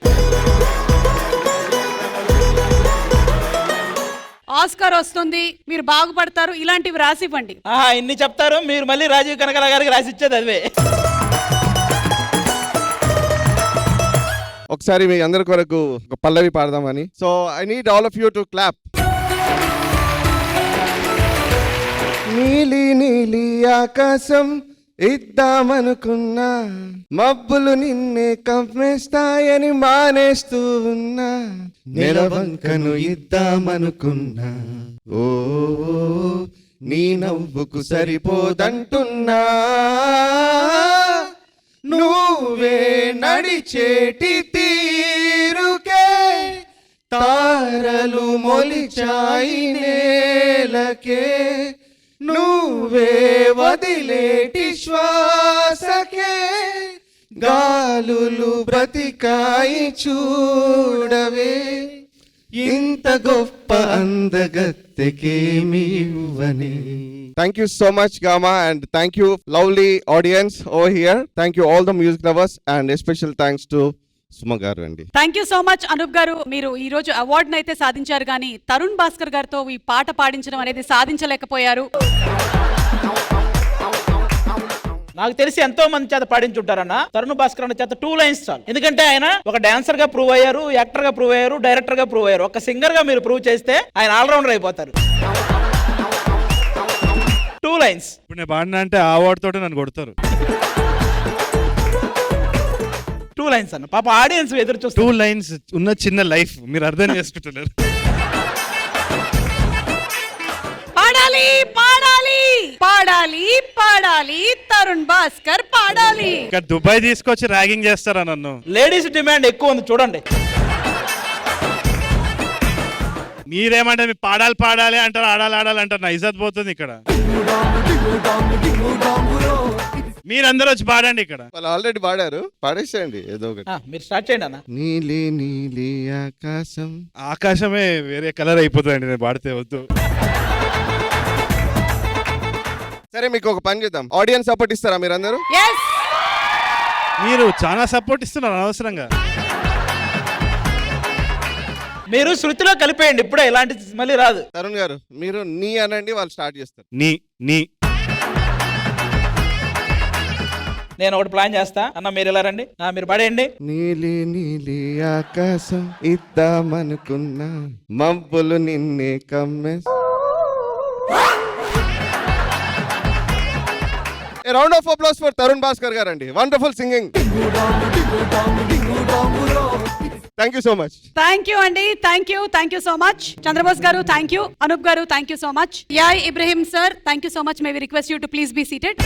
ఆస్కార్ వస్తుంది, మీరు బాగుపడతారు, ఇలాంటివి రాసి ఇవ్వండి. ఇన్ని చెప్తారు మీరు, మళ్ళీ రాజీవ్ కనకాల గారికి రాసి ఇచ్చేది అదే. ఒకసారి మీ అందరి కొరకు ఒక పల్లవి పాడదామని. So I need all of you to clap. నీలి నీలి ఆకాశం ఇద్దామనుకున్నా, మబ్బులు నిన్నే కమ్మేస్తాయని మానేస్తూ ఉన్నా, నెలవంకను ఇద్దామనుకున్నా, ఓ నీ నవ్వుకు సరిపోదంటున్నా, నువ్వే నడిచేటి తీరుకే తారలు మొలిచాయి నేలకే, నువ్వే వదిలేటి శ్వాసకే గాలులు బ్రతికాయి చూడవే, ఇంత గొప్ప అందగత్తెకేమి ఇవ్వని. Thank you so much, Gama, and thank you, lovely audience over here. Thank you, all the music lovers, and a special thanks to Suma గారు అండి. Thank you so much Anup గారు. మీరు ఈ రోజు అవార్డును అయితే సాధించారు, కానీ తరుణ్ భాస్కర్ గారితో ఈ పాట పాడించడం అనేది సాధించలేకపోయారు. నాకు తెలిసి ఎంతో మంది చేత పాడించుంటారన్న. తరుణ్ భాస్కర్ అన్న చేత 2 లైన్స్ చాలు. ఎందుకంటే ఆయన ఒక డాన్సర్ గా ప్రూవ్ అయ్యారు, యాక్టర్ గా ప్రూవ్ అయ్యారు, డైరెక్టర్ గా ప్రూవ్ అయ్యారు. ఒక సింగర్ గా మీరు ప్రూవ్ చేస్తే ఆయన ఆల్రౌండర్ అయిపోతారు. 2 లైన్స్. ఇప్పుడు నేను పాడినా అంటే ఆ అవార్డు తోటి నన్ను కొడతారు. 2 లైన్స్ అన్న. పాప ఆడియన్స్ ఎదురు చూస్తారు. 2 లైన్స్ ఉన్న చిన్న లైఫ్ మీరు అర్థం చేసుకుంటున్నారు. పాడాలి పాడాలి పాడాలి పాడాలి తరుణ్ భాస్కర్ పాడాలి. ఇక్కడ దుబాయ్ తీసుకొచ్చి ర్యాగింగ్ చేస్తారా నన్ను? లేడీస్ డిమాండ్ ఎక్కువ ఉంది చూడండి. మీరేమంటే మీరు పాడాలి పాడాలి అంటారు, ఆడాలి ఆడాలి అంటారు. నా ఇజ్జత్ పోతుంది ఇక్కడ. మీరందరూ వచ్చి పాడండి ఇక్కడ. వాళ్ళు ఆల్రెడీ పాడారు, పాడేసేయండి ఏదో ఒకటి. మీరు స్టార్ట్ చేయండి అన్న. నీలి నీలి ఆకాశం. ఆకాశమే వేరే కలర్ అయిపోతుందండి నేను పాడితే. వద్దు. సరే మీకు ఒక పని చేద్దాం, ఆడియన్స్ సపోర్ట్ ఇస్తారా మీరందరూ? మీరు చాలా సపోర్ట్ ఇస్తున్నారు అనవసరంగా. మీరు శృతిలో కలిపేయండి, ఇప్పుడే ఇలాంటి మళ్ళీ రాదు. తరుణ్ గారు మీరు నీ అనండి, వాళ్ళు స్టార్ట్ చేస్తారు. నీ నీ నేను ఒకటి ప్లాన్ చేస్తా అన్న, మీరు ఇలా రండి, మీరు పడేయండి. నీలి నీలి ఆకాశం ఇద్దామనుకున్నా, మబ్బులు నిన్నే కమ్మే. A round of applause for Tarun Bhaskar గారండి. Wonderful singing. Thank you so much. Thank you అండి. Thank you so much. Chandrabose garu thank you. Anup garu thank you so much. Yay Ibrahim sir thank you so much. May we request you to please be seated.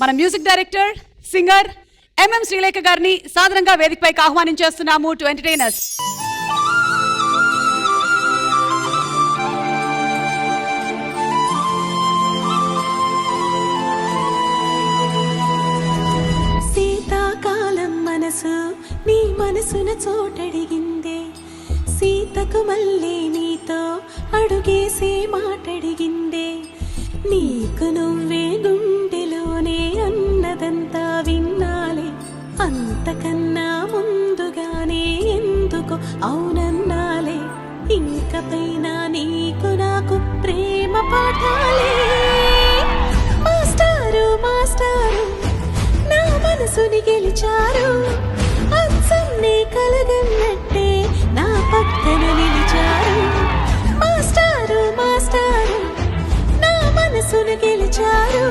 మన music director, singer M M Srilekha గారిని సాధారణంగా వేదికపైకి ఆహ్వానించేస్తున్నాము to entertain us. శీతాకాలం మనసు నీ మనసున చోటడిగిందే, సీతకు మళ్ళీ నీతో అడుగేసే మాటడిగిందే, నీకు నువ్వే గుండెలోనే అన్నదంతా విన్నాలే, అంతకన్నా ముందుగానే ఎందుకు అవునన్నాలే, ఇంకపైన నీకు నాకు ప్రేమ పాఠాలే. మాస్టారు మాస్టారు నా మనసుని గెలిచారు, అచ్చన్నే కలగన్నట్టే నా పక్కన నిలిచారు. మాస్టారు మాస్టారు నా మనసును గెలిచారు,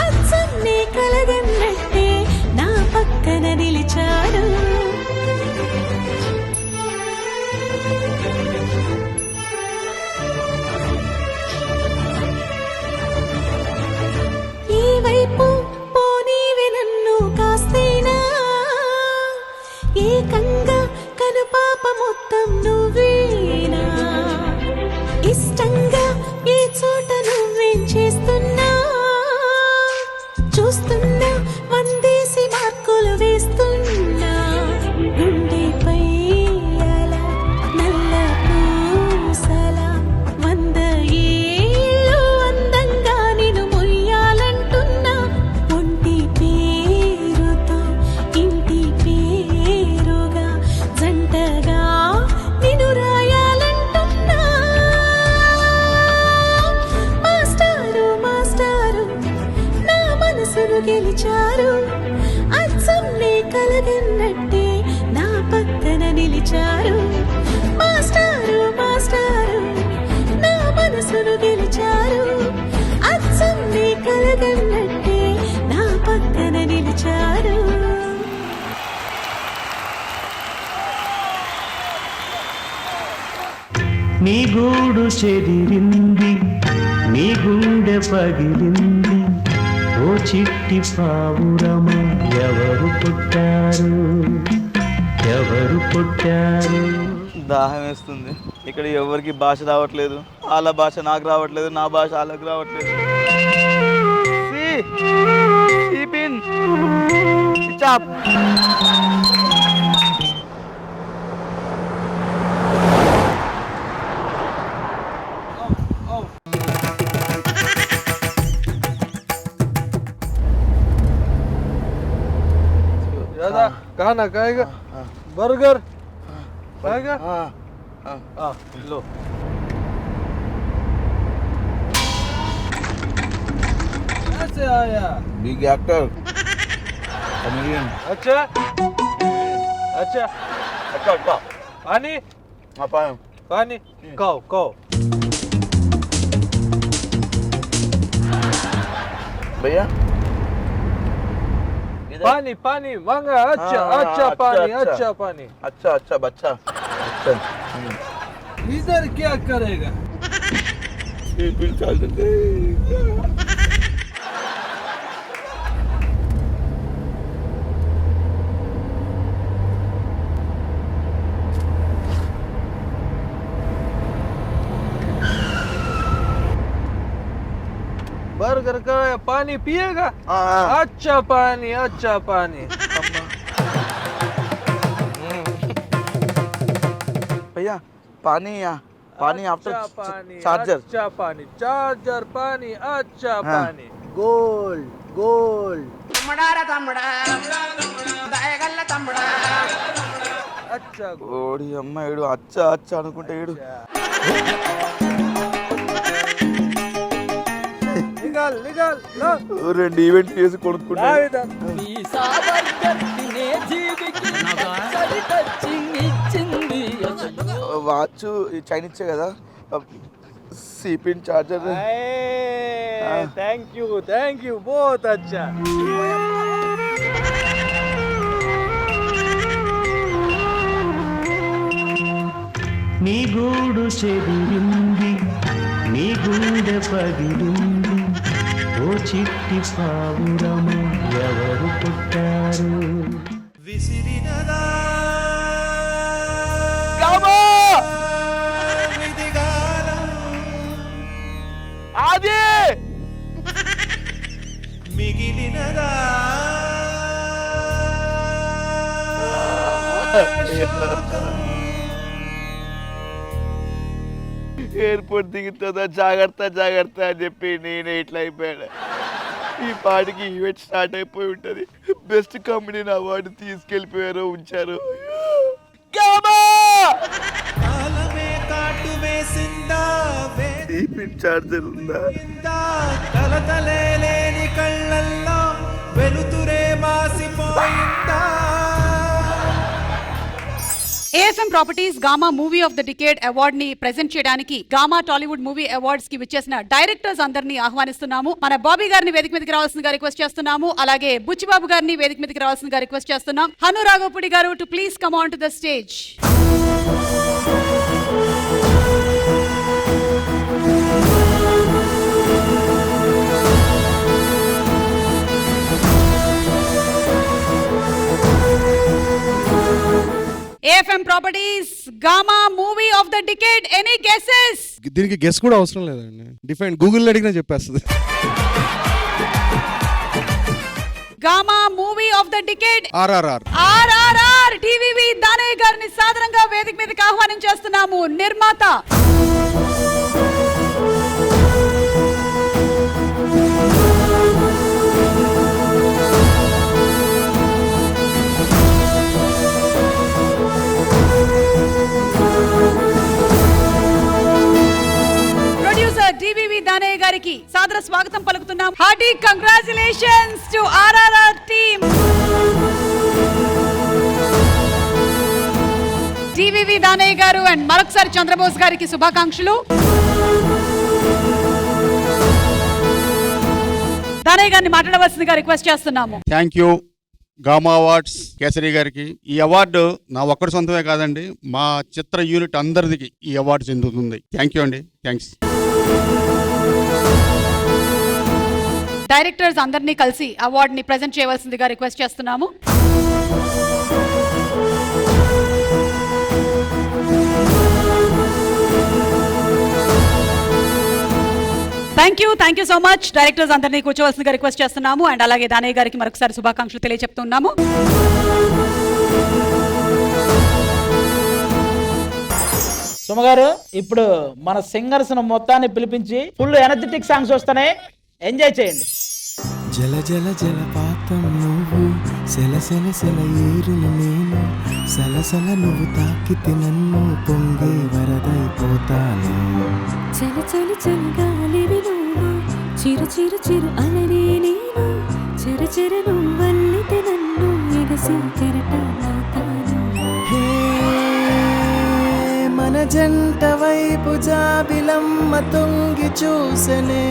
అచ్చన్నే కలగన్నట్టే నా పక్కన నిలిచారు. ఈ వైపు పోనీవి నన్ను కాస్తేనా, పిలిచారు మాస్టారు మాస్టారు నా మనసును గెలిచారు అచ్చం నీ కలగన్నట్టే నా పక్కన నిలిచారు. నీ గూడు చెదిరింది నీ గుండె పగిలింది ఓ చిట్టి పావురమ ఎవరు పుట్టారు ఎవరు పుట్టారు. దాహం వేస్తుంది. ఇక్కడ ఎవరికి భాష రావట్లేదు. వాళ్ళ భాష నాకు రావట్లేదు, నా భాష వాళ్ళకి రావట్లేదు. खाना खाएगा बर्गर खाएगा लो कैसे आया बिग एक्टर कॉमेडियन. अच्छा अच्छा अच्छा पानी पानी खाओ खाओ भैया पानी पानी मांगा. अच्छा अच्छा पानी अच्छा पानी अच्छा अच्छा बच्चा अच्छा. इधर क्या करेगा बर्गर का पानी पिएगा. अच्छा पानी अच्छा पानी. भैया पानी पानी आफ्टर पानी चार्जर. अच्छा पानी चार्जर पानी अच्छा पानी गोल्ड गोल्ड अच्छा ఓడి అమ్మ ఏడు అచ్చా అచ్చా అనుకుంటే ఏడు. निकाल निकाल लो. రెండు ఈవెంట్ చేసి కొనుక్కుంటా. వాచ్ చైనీస్ కదా सीपिन चार्जर. थैंक यू बहुत अच्छा. నీ గూడు చెదిరింది నీ గుండె పగిలింది ఓ చిట్టి పావురమ ఎవరు పుట్టారు. విసిరినదా ఆది మిగిలినదా ఎయిర్పోర్ట్ దిగుతుందా జాగ్రత్త జాగ్రత్త అని చెప్పి నేను ఇట్లా అయిపోయాడు. ఈ పాటికి ఈవెంట్ స్టార్ట్ అయిపోయి ఉంటుంది. బెస్ట్ కమెడియన్ అవార్డు తీసుకెళ్ళిపోయారు ఉంచారు. చార్జర్ ఉందా కలతలేని కళ్ళల్లో వెలుతురే మాసిపోయిందా. AFM properties Gama movie of the decade award ని ప్రెజెంట్ చేయడానికి గామా టాలీవుడ్ మూవీ అవార్డ్స్ కి విచ్చేసిన డైరెక్టర్స్ అందరినీ ఆహ్వానిస్తున్నాము. మన బాబీ గారిని వేదిక మీదకి రావాల్సిందిగా రిక్వెస్ట్ చేస్తున్నాము. అలాగే బుచ్చిబాబు గారిని వేదిక మీదకి రావాల్సిందిగా రిక్వెస్ట్ చేస్తున్నాం. హను రాఘవపూడి గారు to please come on to the stage. AFM Properties Gamma Movie of the Decade. Any guesses? దీనికి గెస్ కూడా అవసరం లేదండి. డిఫైన్ గూగుల్ అడిగినా చెప్పేస్తుంది. Gamma Movie of the Decade. RRR. RRR. TVV Danayya గారిని సాదరంగా వేదిక మీదకి ఆహ్వానించేస్తున్నాము. నిర్మాత టీవీవి దానయ్య గారికి సాదర స్వాగతం పలుకుతున్నాం. Hearty congratulations to RRR team. DVV Danayya garu and మరొకసారి చంద్రబోస్ గారికి శుభాకాంక్షలు. దానయ్య గారిని మాట్లాడవలసిందిగా రిక్వెస్ట్ చేస్తున్నాము. Thank you gamma awards kesari గారికి. ఈ అవార్డు నా ఒక్కడి సొంతమే కాదండి, మా చిత్ర యూనిట్ అందరికీ ఈ అవార్డు చెందుతుంది. థ్యాంక్ యూ అండి, థ్యాంక్స్. డైరెక్టర్స్ అందరినీ కలిసి అవార్డుని ప్రెజెంట్ చేయవలసిందిగా రిక్వెస్ట్ చేస్తున్నాము. Thank you so much. Directors అందరినీ కూర్చోవలసిందిగా రిక్వెస్ట్ చేస్తున్నాము. అండ్ అలాగే దానయ్య గారికి మరొకసారి శుభాకాంక్షలు తెలియజెప్తున్నాము. సుమగారు, ఇప్పుడు మన సింగర్స్ మొత్తాన్ని పిలిపించి ఫుల్ ఎనర్జెటిక్ సాంగ్స్ వస్తానే, ఎంజాయ్ చేయండి. జల జల జలపాతం నువ్వు, సెల సెల సెల ఏరును నేను, సలసల నువ్వు తాకితే నన్ను పొంగే వరదైపోతాను. చలి చలి చలి గాలివి నువ్వు, చిరు చిరు చిరు అలనే నేను, చెరు చెరు నువ్వల్లితే నన్ను ఎగసి కెరటమవుతాను. మన జంట వైపు జాబిలమ్మ తొంగి చూసనే,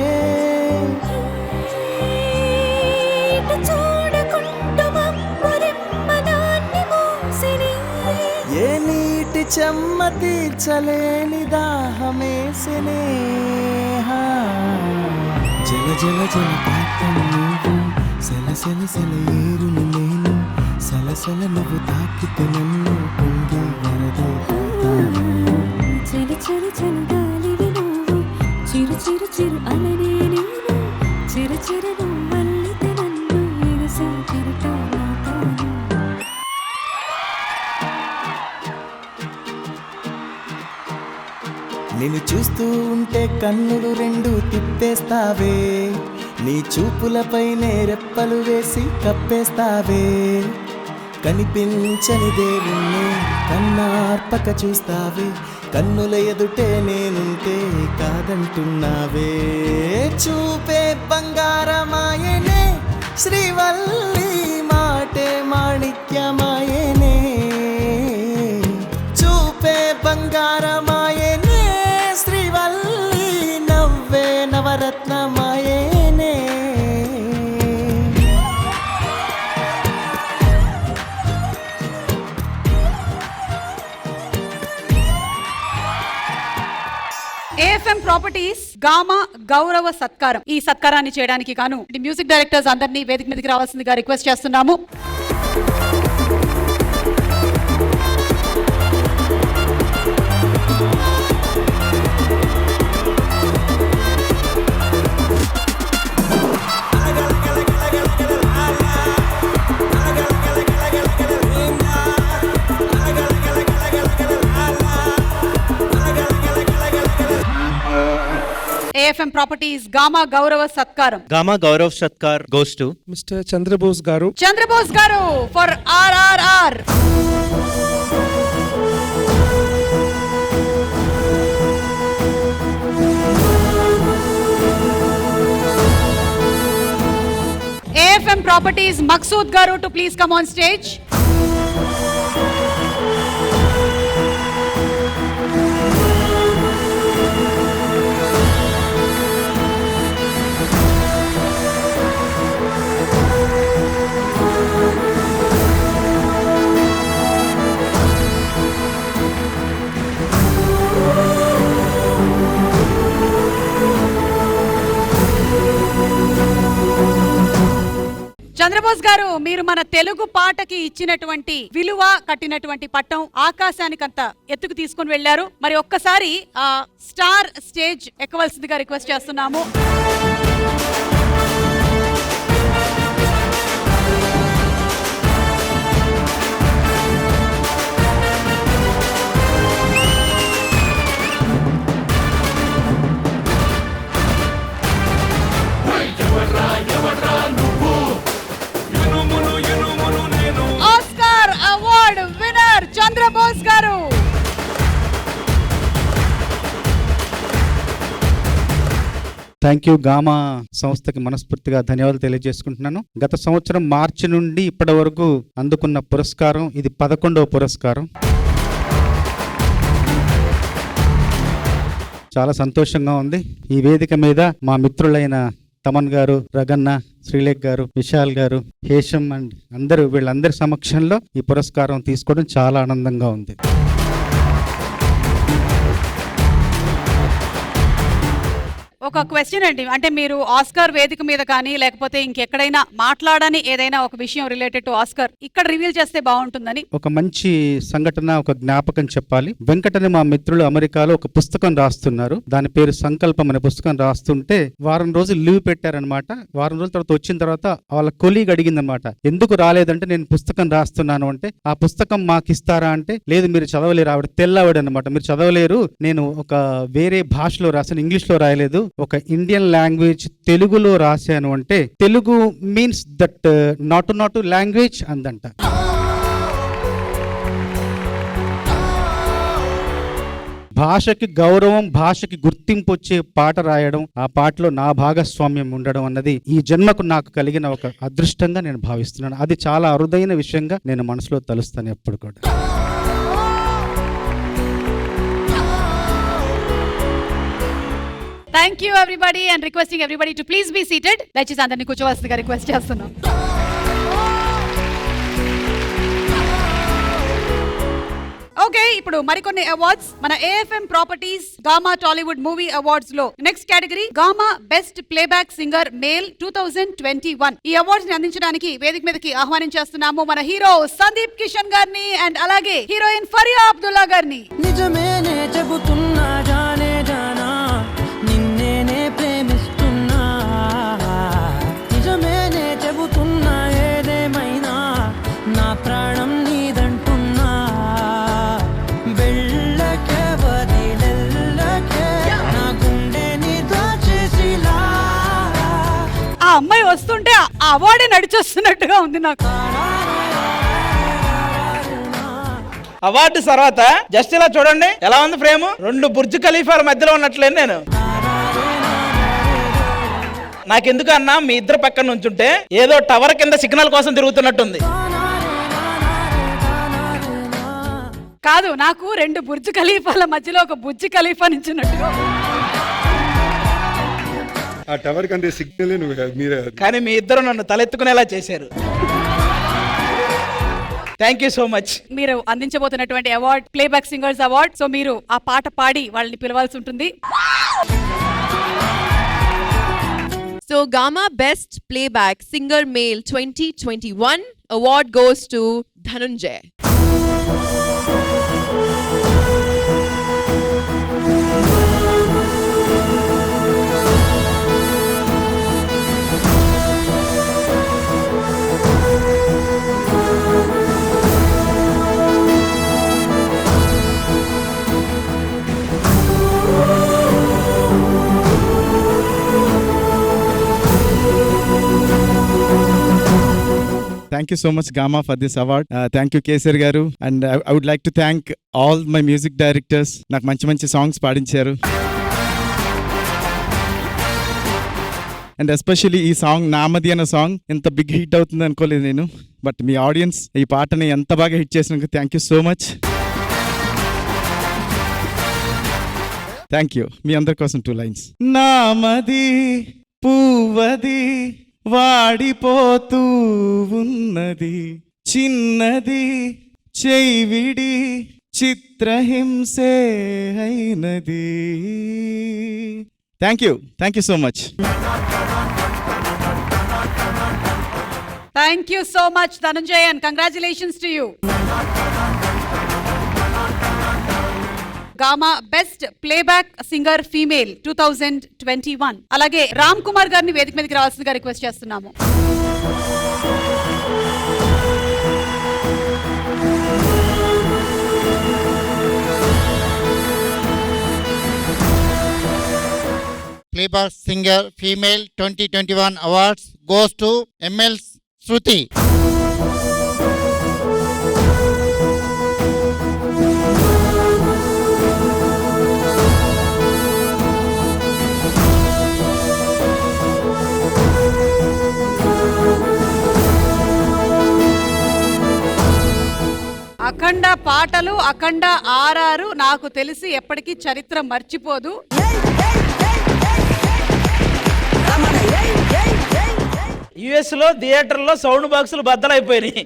ఏ నీటి చెమ్మ తీర్చలేని దాహమేసినే. జల జల జల పాతం నువ్వు, సెల సెల సెల ఏరును నేను, సలసల నువ్వు తాకితే నన్ను పొంగి వరదైపోతాను. చలి చలి చలి గాలివి నువ్వు, చిరు చిరు చిరు అలనే నేను, చెరు చెరు నువ్వల్లితే నన్ను ఎగసి కెరటమవుతాను. నిన్ను చూస్తూ ఉంటే కన్నులు రెండు తిప్పేస్తావే, నీ చూపులపైనే రెప్పలు వేసి కప్పేస్తావే. కనిపించని దేవుణ్ణి కన్నార్పక చూస్తావే, కన్నుల ఎదుటే నేనుంటే కాదంటున్నావే. చూపే బంగారమాయనే శ్రీవల్లి, మాటే మాణిక్యమాయనే. చూపే బంగారమాయనే శ్రీవల్లి, నవ్వే నవరత్నమాయనే. ఏఎఫ్ఎం ప్రాపర్టీస్ గామా గౌరవ సత్కారం. ఈ సత్కారాన్ని చేయడానికి గాను మ్యూజిక్ డైరెక్టర్స్ అందరినీ వేదిక మీదకి రావాల్సిందిగా రిక్వెస్ట్ చేస్తున్నాము. ఏఎఫ్ఎం ప్రాపర్టీస్ గామా గౌరవ సత్కారం. Gama Gaurav Satkar goes to mister Chandrabose గారు. చంద్రబోస్ గారు for RRR. AFM properties Maqsood గారు to please come on stage. Chandrabose గారు, మీరు మన తెలుగు పాటకి ఇచ్చినటువంటి విలువ, కట్టినటువంటి పట్టం ఆకాశానికంత ఎత్తుకు తీసుకుని వెళ్లారు. మరి ఒక్కసారి ఆ స్టార్ స్టేజ్ ఎక్కవలసిందిగా రిక్వెస్ట్ చేస్తున్నాము. Oscar award winner Chandrabose garu. Thank you. Gamma సంస్థకి మనస్ఫూర్తిగా ధన్యవాదాలు తెలియజేసుకుంటున్నాను. గత సంవత్సరం మార్చి నుండి ఇప్పటి వరకు అందుకున్న పురస్కారం ఇది 11వ పురస్కారం. చాలా సంతోషంగా ఉంది. ఈ వేదిక మీద మా మిత్రులైన తమన్ గారు, రగన్న, శ్రీలేఖ్ గారు, విశాల్ గారు, హేషం అండ్ వీళ్ళందరి సమక్షంలో ఈ పురస్కారం తీసుకోవడం చాలా ఆనందంగా ఉంది. ఒక క్వశ్చన్ అండి, అంటే మీరు ఆస్కార్ వేదిక మీద కానీ లేకపోతే ఇంకెక్కడైనా మాట్లాడని ఏదైనా ఒక విషయం రిలేటెడ్ టు ఆస్కార్ ఇక్కడ రివీల్ చేస్తే బాగుంటుందని. ఒక మంచి సంఘటన, ఒక జ్ఞాపకం చెప్పాలి. వెంకటని మా మిత్రులు అమెరికాలో ఒక పుస్తకం రాస్తున్నారు. దాని పేరు సంకల్పం అనే పుస్తకం రాస్తుంటే వారం రోజులు లీవ్ పెట్టారనమాట. వారం రోజుల తర్వాత వచ్చిన తర్వాత వాళ్ళ కొలీగ్ అడిగిందనమాట, ఎందుకు రాలేదంటే నేను పుస్తకం రాస్తున్నాను అంటే, ఆ పుస్తకం మాకు ఇస్తారా అంటే, లేదు మీరు చదవలేరు. ఆవిడ తెల్లవాడు అనమాట, మీరు చదవలేరు, నేను ఒక వేరే భాషలో రాశాను, ఇంగ్లీష్ లో రాయలేదు, ఒక ఇండియన్ లాంగ్వేజ్ తెలుగులో రాశాను అంటే, తెలుగు మీన్స్ దట్ నాటు లాంగ్వేజ్ అందంట. భాషకి గౌరవం, భాషకి గుర్తింపు వచ్చే పాట రాయడం, ఆ పాటలో నా భాగస్వామ్యం ఉండడం అన్నది ఈ జన్మకు నాకు కలిగిన ఒక అదృష్టంగా నేను భావిస్తున్నాను. అది చాలా అరుదైన విషయంగా నేను మనసులో తలుస్తాను ఎప్పుడు కూడా. Thank you everybody and requesting everybody to please be seated. దయచేసి అందరినీ కూర్చోవలసిందిగా రిక్వెస్ట్ చేస్తున్నాం. ఓకే, ఇప్పుడు మరికొన్ని అవార్డ్స్ మన AFM properties Gama Tollywood movie awards లో next category Gama best playback singer male 2021. ఈ అవార్డ్స్ ని అందించడానికి వేదిక మీదకి ఆహ్వానించేస్తున్నాము మన హీరో సందీప్ కిషన్ గారిని అండ్ అలాగే హీరోయిన్ ఫరియా అబ్దుల్లా గారిని. నిజమేనే చెబుతున్నా జానే జానా, నిన్నేనే ప్రేమిస్తున్నా, నిజమేనే చెబుతున్నా, ఏదేమైనా నా ప్రాణం నీదంటున్నా, వెళ్ళకే వదిలెళ్ళకే నా గుండెని దాచేసిలా. ఆ అమ్మాయి వస్తుంటే ఆ అవార్డే నడిచొస్తున్నట్టుగా ఉంది నాకు. అవార్డు తర్వాత జస్ట్ ఇలా చూడండి ఎలా ఉంది ఫ్రేమ్. 2 బుర్జ్ ఖలీఫాల మధ్యలో ఉన్నట్లేదు నేను. నాకెందుకు అన్నా మీ ఇద్దరు పక్కన నుంచుంటే ఏదో టవర్ కింద సిగ్నల్ కోసం తిరుగుతున్నట్టుంది. కాదు, నాకు 2 బుర్జ్ ఖలీఫాల మధ్యలో ఒక బుజ్జి ఖలీఫా నించున్నట్టుగా. ఆ టవర్ కంటే సిగ్నల్ మీరే. కానీ మీ ఇద్దరు నన్ను తలెత్తుకునేలా చేశారు. Thank you so much. మీరు అందించబోతున్నటువంటి award playback singers award. So మీరు ఆ పాట పాడి వాళ్ళని పిలవాల్సి ఉంటుంది. So Gama Best Playback Singer Male 2021 award goes to Dhananjay. Thank you so much Gama for this award. Thank you Kesar garu, and I would like to thank all my music directors. నాకు మంచి మంచి songs పాడించారు. And especially ఈ song నామది అనే song ఎంత big hit అవుతుంది అనుకోలేదు నేను. బట్ మీ ఆడియన్స్ ఈ పాటని ఎంత బాగా హిట్ చేసినందుకు thank you so much. Thank you. మీ అందరి కోసం 2 లైన్స్. నామది పువ్వది వాడిపోతూ ఉన్నది, చిన్నది చెయ్విడి చిత్రహింసే అయినది. Thank you so much. Thank you so much Dhananjay and congratulations to you. Gamma best playback singer female 2021. అలాగే రామ్ కుమార్ గారిని వేదిక మీదకి రావాల్సిందిగా రిక్వెస్ట్ చేస్తున్నాము. Playback Singer Female 2021 awards goes to ML Shruti. అఖండ పాట పాటలు అఖండ ఆర్ఆర్ నాకు తెలిసి ఎప్పటికీ చరిత్ర మర్చిపోదు. యుఎస్ లో థియేటర్లో సౌండ్ బాక్సులు బద్దలైపోయినాయి.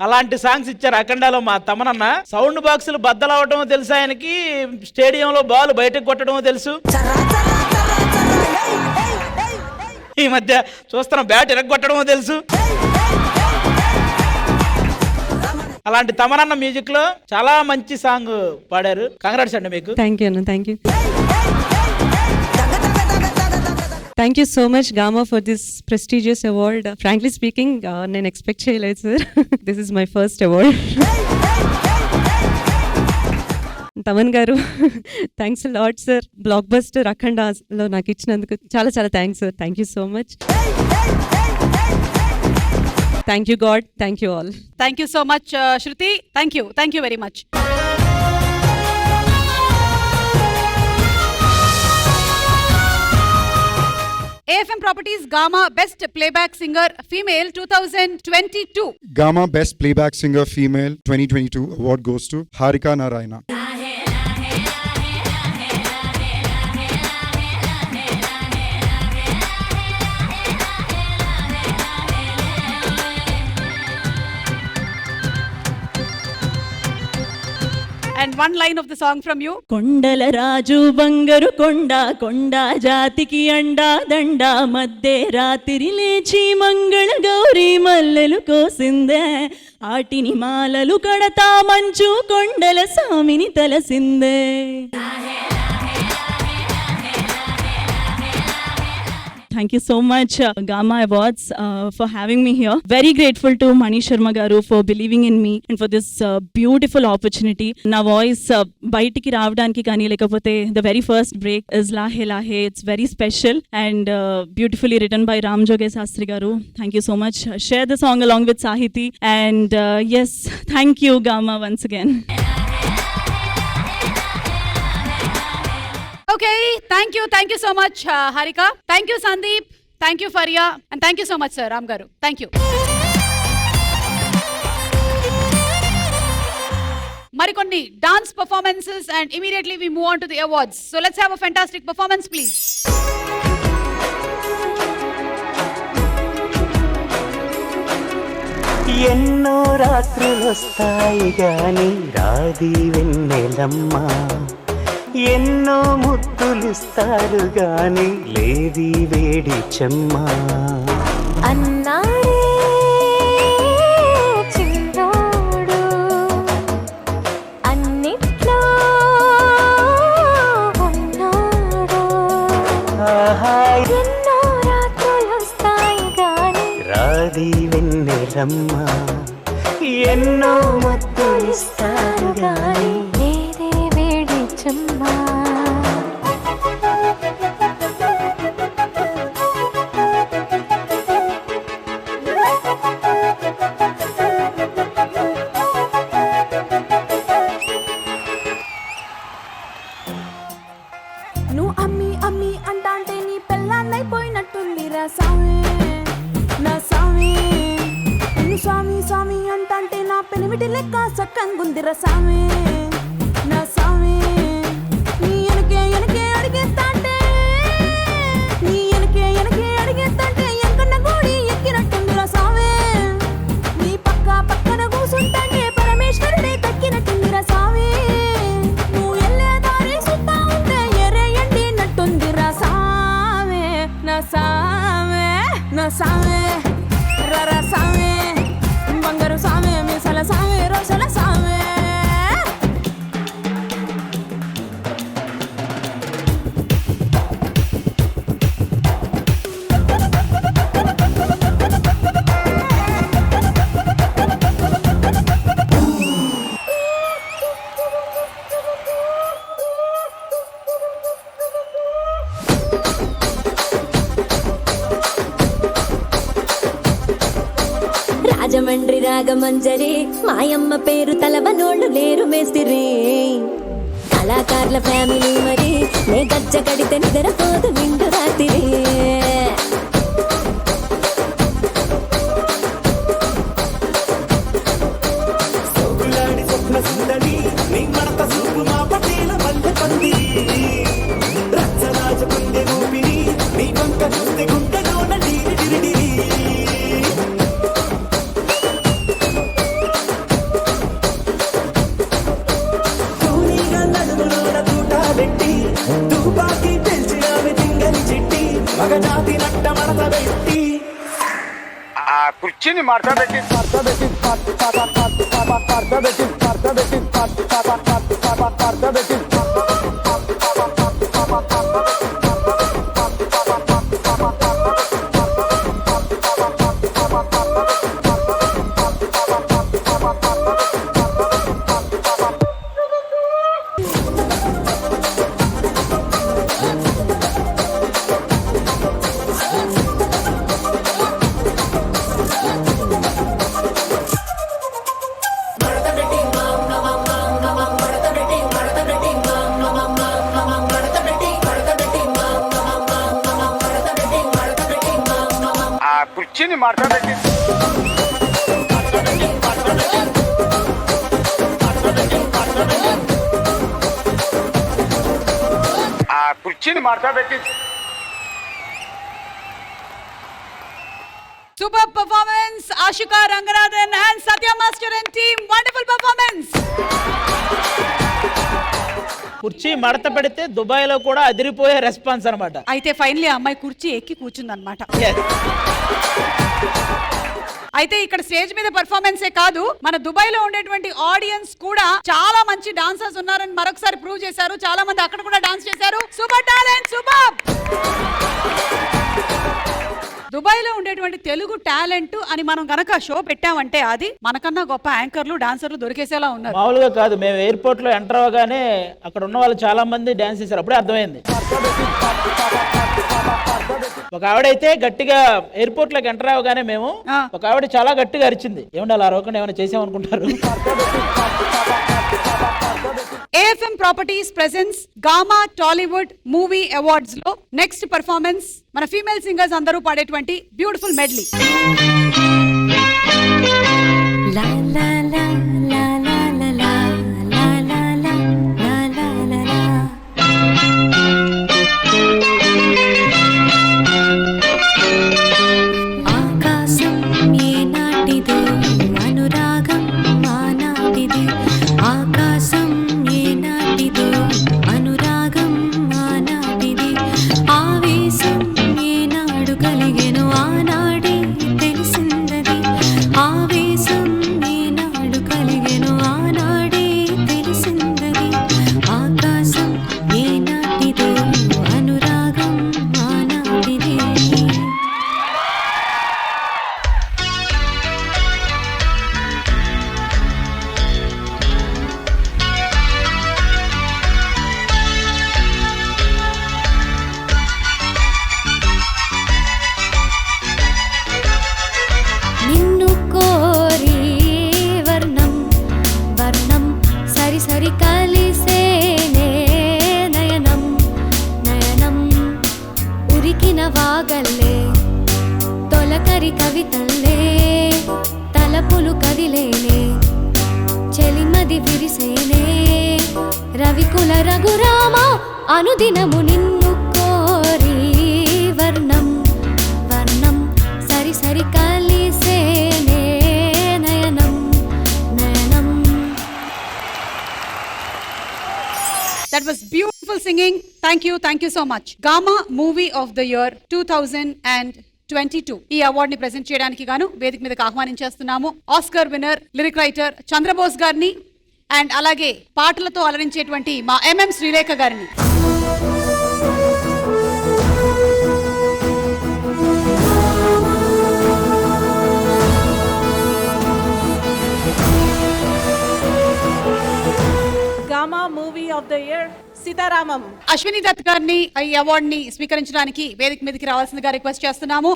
అలాంటి సాంగ్స్ ఇచ్చారు అఖండాలో మా తమనన్న. సౌండ్ బాక్సులు బద్దలవటమో తెలుసు ఆయనకి, స్టేడియంలో బాల్ బయటకు కొట్టడమో తెలుసు. ఈ మధ్య చూస్తున్న బ్యాట్ ఇరగొట్టడమో తెలుసు. అలాంటి తమనన్న మ్యూజిక్ లో చాలా మంచి సాంగ్ పాడారు. కంగ్రాట్స్ అండి మీకు. థ్యాంక్ యూ అన్న, thank you. Thank you so much Gama for this prestigious award. Frankly speaking నేను ఎక్స్పెక్ట్ చేయలేదు సార్. This is my first award. Thaman garu thanks lot sir. Blockbuster అఖండాలో నాకు ఇచ్చినందుకు చాలా చాలా thanks sir. Thank you so much. Thank you God, thank you all. Thank you so much Shruti. Thank you very much. AFM Properties Gamma Best Playback Singer Female 2022. Gamma Best Playback Singer Female 2022 award goes to Harika Narayana. And one line of the song from you. కొండల రాజు బంగారు కొండ, కొండ జాతికి అండా దండ, మధ్య రాత్రి లేచి మంగళ గౌరీ మల్లెలు కోసిందే, ఆటిని మాలలు కడతా మంచు కొండల స్వామిని తలసిందే. Thank you so much Gamma Awards for having me here. Very grateful to Mani Sharma garu for believing in me and for this beautiful opportunity. Na voice baitiki raavadaniki kani lekapothe the very first break is Lahe Lahe. It's very special and beautifully written by Ram Joge Sastri garu. Thank you so much. Share the song along with Sahiti and yes, thank you Gamma once again. Okay, thank you so much Harika. Thank you Sandeep. Thank you Faria. And thank you so much sir Ram garu. Thank you. Marikonni dance performances and immediately we move on to the awards. So let's have a fantastic performance please. ఎన్నో రాత్రులొస్తాయి గాని రాది వెన్నెలమ్మ, ఎన్నో ముద్దులిస్తారు గాని లేది వేడి చెమ్మ. అన్నాడే చిన్నోడు అన్నిట్లో ఉన్నాడు, ఎన్నో రాత్రులొస్తాయి గాని రాది వెన్నెలమ్మ, ఎన్నో ముద్దులిస్తారు గాని లేదే వేడి చెమ్మ. నువ్వు అమ్మి అమ్మి అంటాంటే నీ పెళ్ళాన్నైపోయినట్టుంది రా సామి, నా సామి. నువ్వు స్వామి స్వామి అంటాంటే నా పెనిమిటి లెక్క సక్కంగుంది రా సామి, నా సామి. నీ ఎనకే ఎనకే అడిగేస్తాంటే, నీ ఎనకే ఎనకే అడిగేస్తాంటే ఎంకన్న గోడి ఎక్కినట్టుంది రా సామి. నీ పక్క పక్కన కూసుంటాంటే పరమేశ్వరుడే తక్కినట్టుంది రా సామి. నువ్వు ఎల్లే దారి సుత్తా ఉంటే ఎర్రయండి నట్టుంది రా సామి, నా సామి, నా సామి. రరా సామి, బంగారు సామి, మీసాల సామి, రోషల సామి. రాజమండ్రి రాగమంజరి మాయమ్మ పేరు తలవనోళ్ళు లేరు మేస్తిరి, కళాకారుల ఫ్యామిలీ మరి నే గజ్జ కడితే నిద్రపోదు నిండు రాత్రి. నువ్వు మా పటేల మల్లె పందిరి రచ్చరాజ పందె ఊపిరి నీ వంక చూస్తే గుండెలోన డీరి డిరిడిరి తూనీగా నడుములోన తూటాలెట్టి తుపాకి పెంచినావి తింగని చిట్టి మగజాతి నట్ట మడత పెట్టి ఆ కుర్చీని మార్చబెట్టి కుర్చీని మార్చబెట్టి ఆ కుర్చీని మార్చబెట్టి Super performance, Ashika Ranganathan and Satya Master and team. Wonderful performance. కుర్చీ మడత పెడితే దుబాయ్ లో కూడా అదిరిపోయే రెస్పాన్స్ అన్నమాట. అయితే ఫైనలీ అమ్మాయి కుర్చీ ఎక్కి కూర్చుందన్నమాట. అయితే ఇక్కడ స్టేజ్ మీద పర్ఫార్మెన్సే కాదు, మన దుబాయ్ లో ఉండేటువంటి ఆడియన్స్ కూడా చాలా మంచి డాన్సర్స్ ఉన్నారని మరొకసారి ప్రూవ్ చేశారు. చాలా మంది అక్కడ కూడా డాన్స్ చేశారు. Super talent, super. దుబాయ్ లో ఉండేటువంటి తెలుగు టాలెంట్ అని మనం గనక షో పెట్టామంటే అది మనకన్నా గొప్ప యాంకర్లు డాన్సర్లు దొరికేసేలా ఉన్నారు. మామూలుగా కాదు, మేము ఎయిర్పోర్ట్ లో ఎంటర్ అవగానే అక్కడ ఉన్న వాళ్ళు చాలా మంది డాన్స్ చేశారు. అప్పుడే అర్థమైంది. ఒక ఆవిడైతే గట్టిగా ఎయిర్పోర్ట్ లోకి ఎంటర్ అవగానే మేము ఒక ఆవిడ చాలా గట్టిగా అరిచింది. ఏమన్నా అలా అరవకుండా ఏమైనా చేసామనుకుంటారు. AFM Properties presents Gama Tollywood Movie Awards లో నెక్స్ట్ పర్ఫార్మెన్స్ మన ఫీమేల్ సింగర్స్ అందరూ పాడేటువంటి బ్యూటిఫుల్ మెడ్లీ. ఆకాశం ఏనాటిదో అనురాగం ఆనాటిది ఆకాశం ఏనాటిదో అనురాగం ఆనాటిది ఆవేశం ఏనాడు కలిగెను ఆనాడే తెలిసిందది ఆవేశం ఏనాడు కలిగెను ఆనాడే తెలిసిందది ఆకాశం ఏనాటిదో అనురాగం ఆనాటిది. నిన్ను కోరి వర్ణం వర్ణం సరి సరి కలిసేనే నయనం నయనం ఉరికిన వాగల్లే తొలకరి కవితల్లే తలపులు కదిలేనే చెలిమది విరిసేనే రవికుల రఘురామ అనుదినము నిన్ను కోరి వర్ణం వర్ణం సరి సరి కలిసేనే నయనం నయనం. That was beautiful singing. Thank you so much. Gama Movie of the Year 2022 ఈ అవార్డ్ ని ప్రెజెంట్ చేయడానికి గాను వేదిక మీదకి ఆహ్వానించేస్తున్నాము Oscar winner lyric writer Chandrabose గారిని అండ్ అలాగే పాటలతో అలరించేటువంటి మా MM శ్రీలేఖ గారిని. Gama Movie of the Year Sitaramam. Ashwini Dutt గారిని ఈ అవార్డ్ ని స్వీకరించడానికి వేదిక మీదకి రావాల్సిందిగా రిక్వెస్ట్ చేస్తున్నాము.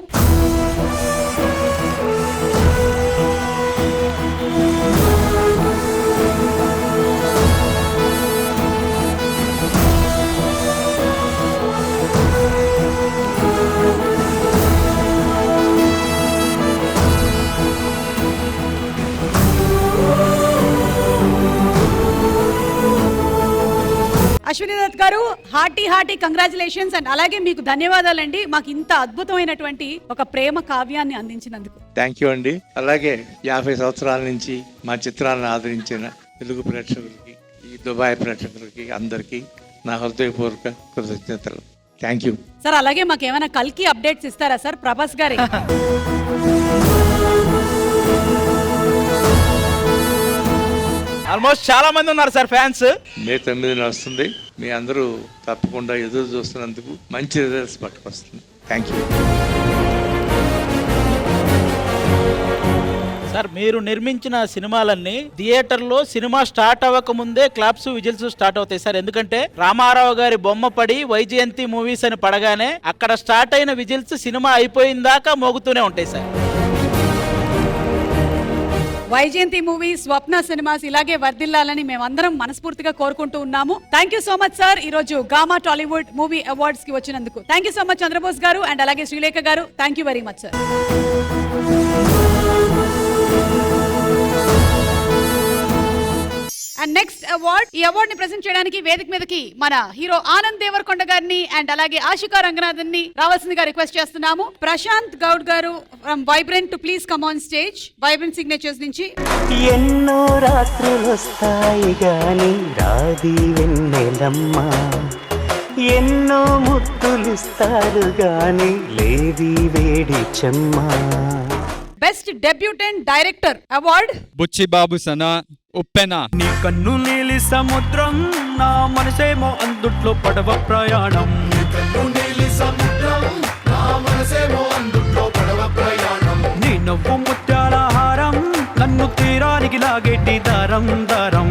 అశ్విని దత్ గారు హార్టీ కంగ్రాచులేషన్స్ అండ్ అలాగే మీకు ధన్యవాదాలండి మాకు ఇంత అద్భుతమైనటువంటి ఒక ప్రేమ కావ్యాన్ని అందించినందుకు. థ్యాంక్ యూ అండి. అలాగే 50 సంవత్సరాల నుంచి మా చిత్రాలను ఆదరించిన తెలుగు ప్రేక్షకులకి, ఈ దుబాయ్ ప్రేక్షకులకి అందరికీ నా హృదయపూర్వక కృతజ్ఞతలు. Thank you sir. అలాగే మాకు ఏమైనా కల్కి అప్డేట్స్ ఇస్తారా సార్ ప్రభాస్ గారి? ఆల్మోస్ట్ చాలా మంది ఉన్నారు సార్ ఫ్యాన్స్. మే 9న వస్తుంది. మీ అందరూ తప్పకుండా ఎదురు చూస్తున్నందుకు మంచి రిజల్ట్స్ పట్టుకొస్తుంది. Thank you sir. మీరు నిర్మించిన సినిమాలన్నీ థియేటర్లో సినిమా స్టార్ట్ అవ్వక ముందే క్లాప్స్ విజిల్స్ స్టార్ట్ అవుతాయి సార్. ఎందుకంటే రామారావు గారి బొమ్మ పడి వైజయంతి మూవీస్ అని పడగానే అక్కడ స్టార్ట్ అయిన విజిల్స్ సినిమా అయిపోయిన దాకా మోగుతూనే ఉంటాయి sir. Vyjayanthi movies, Swapna cinemas ఇలాగే వర్ధిల్లాలని మేమందరం మనస్ఫూర్తిగా కోరుకుంటూ ఉన్నాము. Thank you so much sir ఈ రోజు గామా టాలీవుడ్ మూవీ అవార్డ్స్ కి వచ్చినందుకు. Thank you so much Chandrabose గారు అండ్ అలాగే శ్రీలేఖ గారు. Thank you very much sir. And next award, ఈ అవార్డ్ ని ప్రెజెంట్ చేయడానికి వేదిక మీదకి మన హీరో ఆనంద్ దేవరకొండ గారిని అండ్ అలాగే ఆశికా రంగనాథన్ ని రావాల్సిందిగా రిక్వెస్ట్ చేస్తున్నాము. ప్రశాంత్ గౌడ్ గారు from vibrant to please come on stage. Vibrant signatures నుంచి. ఎన్నో రాత్రులు వస్తాయి గాని రాది వెన్నెలమ్మ, ఎన్నో ముద్దులిస్తారు గాని లేది వేడి చెమ్మ. బెస్ట్ డెబ్యూటెంట్ డైరెక్టర్ అవార్డ్ బుచ్చి బాబు సనా ఉప్పెన. నీ కన్ను నీలి సముద్రం, నా మనసేమో అందుట్లో పడవ ప్రయాణం. నీ నవ్వు ముత్యాల హారం, నన్ను తీరానికి లాగేటి దారం దారం.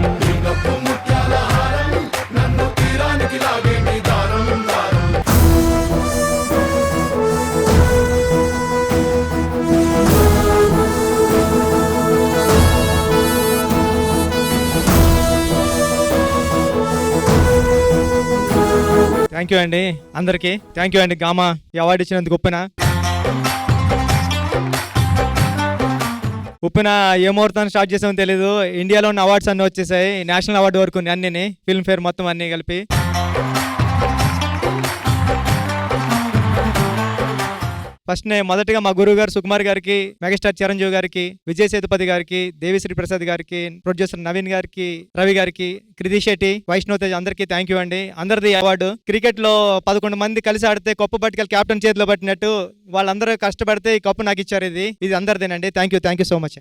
థ్యాంక్ యూ అండి అందరికి. థ్యాంక్ యూ అండి గామా ఈ అవార్డు ఇచ్చినందుకు. ఉప్పెన ఏ ముహూర్తాన్ని స్టార్ట్ చేసామో తెలీదు. ఇండియాలో ఉన్న అవార్డ్స్ అన్నీ వచ్చేసాయి, నేషనల్ అవార్డు వరకు అన్నీ, ఫిల్మ్ ఫేర్ మొత్తం అన్నీ కలిపి. ఫస్ట్ మొదటిగా మా గురువు గారు సుకుమార్ గారికి, మెగాస్టార్ చిరంజీవి గారికి, విజయ్ సేతుపతి గారికి, దేవిశ్రీ ప్రసాద్ గారికి, ప్రొడ్యూసర్ నవీన్ గారికి, రవి గారికి, కృతి శెట్టి, వైష్ణవ్ తేజ్ అందరికీ థ్యాంక్ యూ అండి. అందరిది అవార్డు. క్రికెట్ లో 11 మంది కలిసి ఆడితే కప్పు పట్టుకెళ్ళి కెప్టెన్ చేతిలో పట్టినట్టు వాళ్ళందరూ కష్టపడితే ఈ కప్పు నాకు ఇచ్చారు. ఇది అందరిదేనండి. Thank you so much.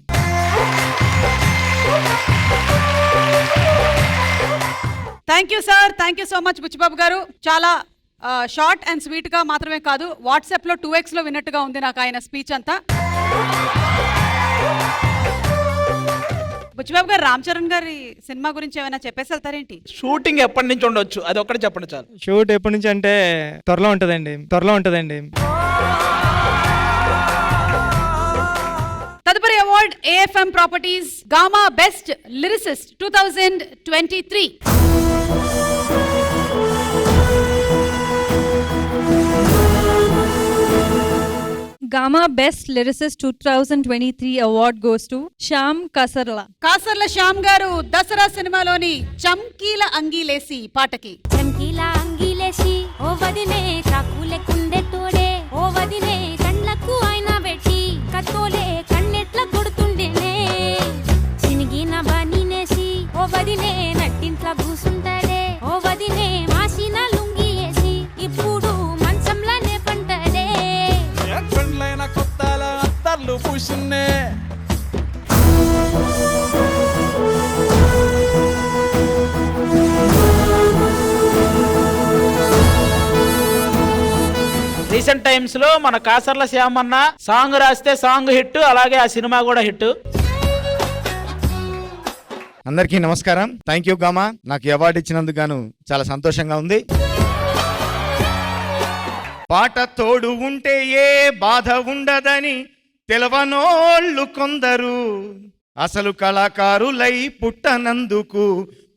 Thank you sir. Thank you so much Buchibabu గారు. చాలా షార్ట్ అండ్ స్వీట్ గా మాత్రమే కాదు, వాట్సాప్ లో 2x లో విన్నట్టుగా ఉంది నాకు ఆయన స్పీచ్ అంతా. బుచ్చిబాబు గారు, రామ్ చరణ్ గారి సినిమా గురించి ఏమైనా చెప్పేసి వెళ్తారేంటి? షూటింగ్ ఎప్పటి నుంచి ఉండొచ్చు అది ఒక్కటి చెప్పండి చాలు. షూట్ ఎప్పటి నుంచి అంటే త్వరలో ఉంటదండి. తదుపరి award AFM properties Gama best lyricist 2023. Gamma Best Lyricist 2023 award goes to Shyam Kasarla. Kasarla Shyam గారు దసరా సినిమాలోని చమ్కీల అంగీలేసి పాటకి. చమ్కీల అంగీలేసి ఓ వదినే చాకులే కుండే తోడే, ఓ వదినే కళ్ళకు అయినా పెట్టి కత్తోలే కన్నెట్ల కొడుతుండేనే. చినిగిన బనీనేసి ఓ వదినే నట్టింట్ల కూసుంటాడే, ఓ వదినే మాసిన లుంగి వేసి ఇప్పుడు మంచంలానే పంటాడే. కొత్తల అత్తర్లు పూసున్నే. రీసెంట్ టైమ్స్ లో మన కాసర్ల శ్యామన్న సాంగ్ రాస్తే సాంగ్ హిట్, అలాగే ఆ సినిమా కూడా హిట్. అందరికీ నమస్కారం. థ్యాంక్ యూ గామా, నాకు ఈ అవార్డు ఇచ్చినందుకు గాను చాలా సంతోషంగా ఉంది. పాట తోడు ఉంటే ఏ బాధ ఉండదని తెలవనోళ్ళు కొందరు, అసలు కళాకారులై పుట్టనందుకు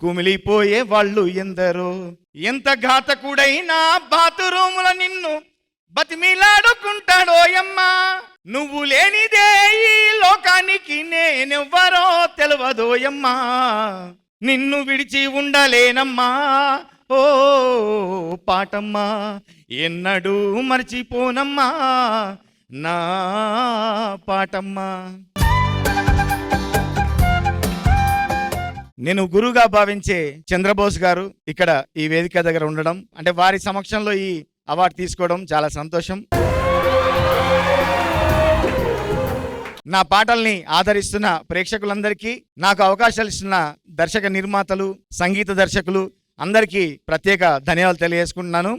కుమిలిపోయే వాళ్ళు ఎందరో. ఎంత ఘాతకుడైనా బాతురూముల నిన్ను బతిమిలాడుకుంటాడోయమ్మా, నువ్వు లేనిదే ఈ లోకానికి నేనెవ్వరో తెలవదోయమ్మా. నిన్ను విడిచి ఉండలేనమ్మా, ఓ పాటమ్మా ఎన్నడూ మర్చిపోనమ్మా నా పాటమ్మా. నేను గురువుగా భావించే చంద్రబోస్ గారు ఇక్కడ ఈ వేదిక దగ్గర ఉండడం, అంటే వారి సమక్షంలో ఈ అవార్డు తీసుకోవడం చాలా సంతోషం. నా పాటల్ని ఆదరిస్తున్న ప్రేక్షకులందరికీ, నాకు అవకాశాలు ఇస్తున్న దర్శక నిర్మాతలు, సంగీత దర్శకులు అందరికీ ప్రత్యేక ధన్యవాదాలు తెలియజేసుకుంటున్నాను.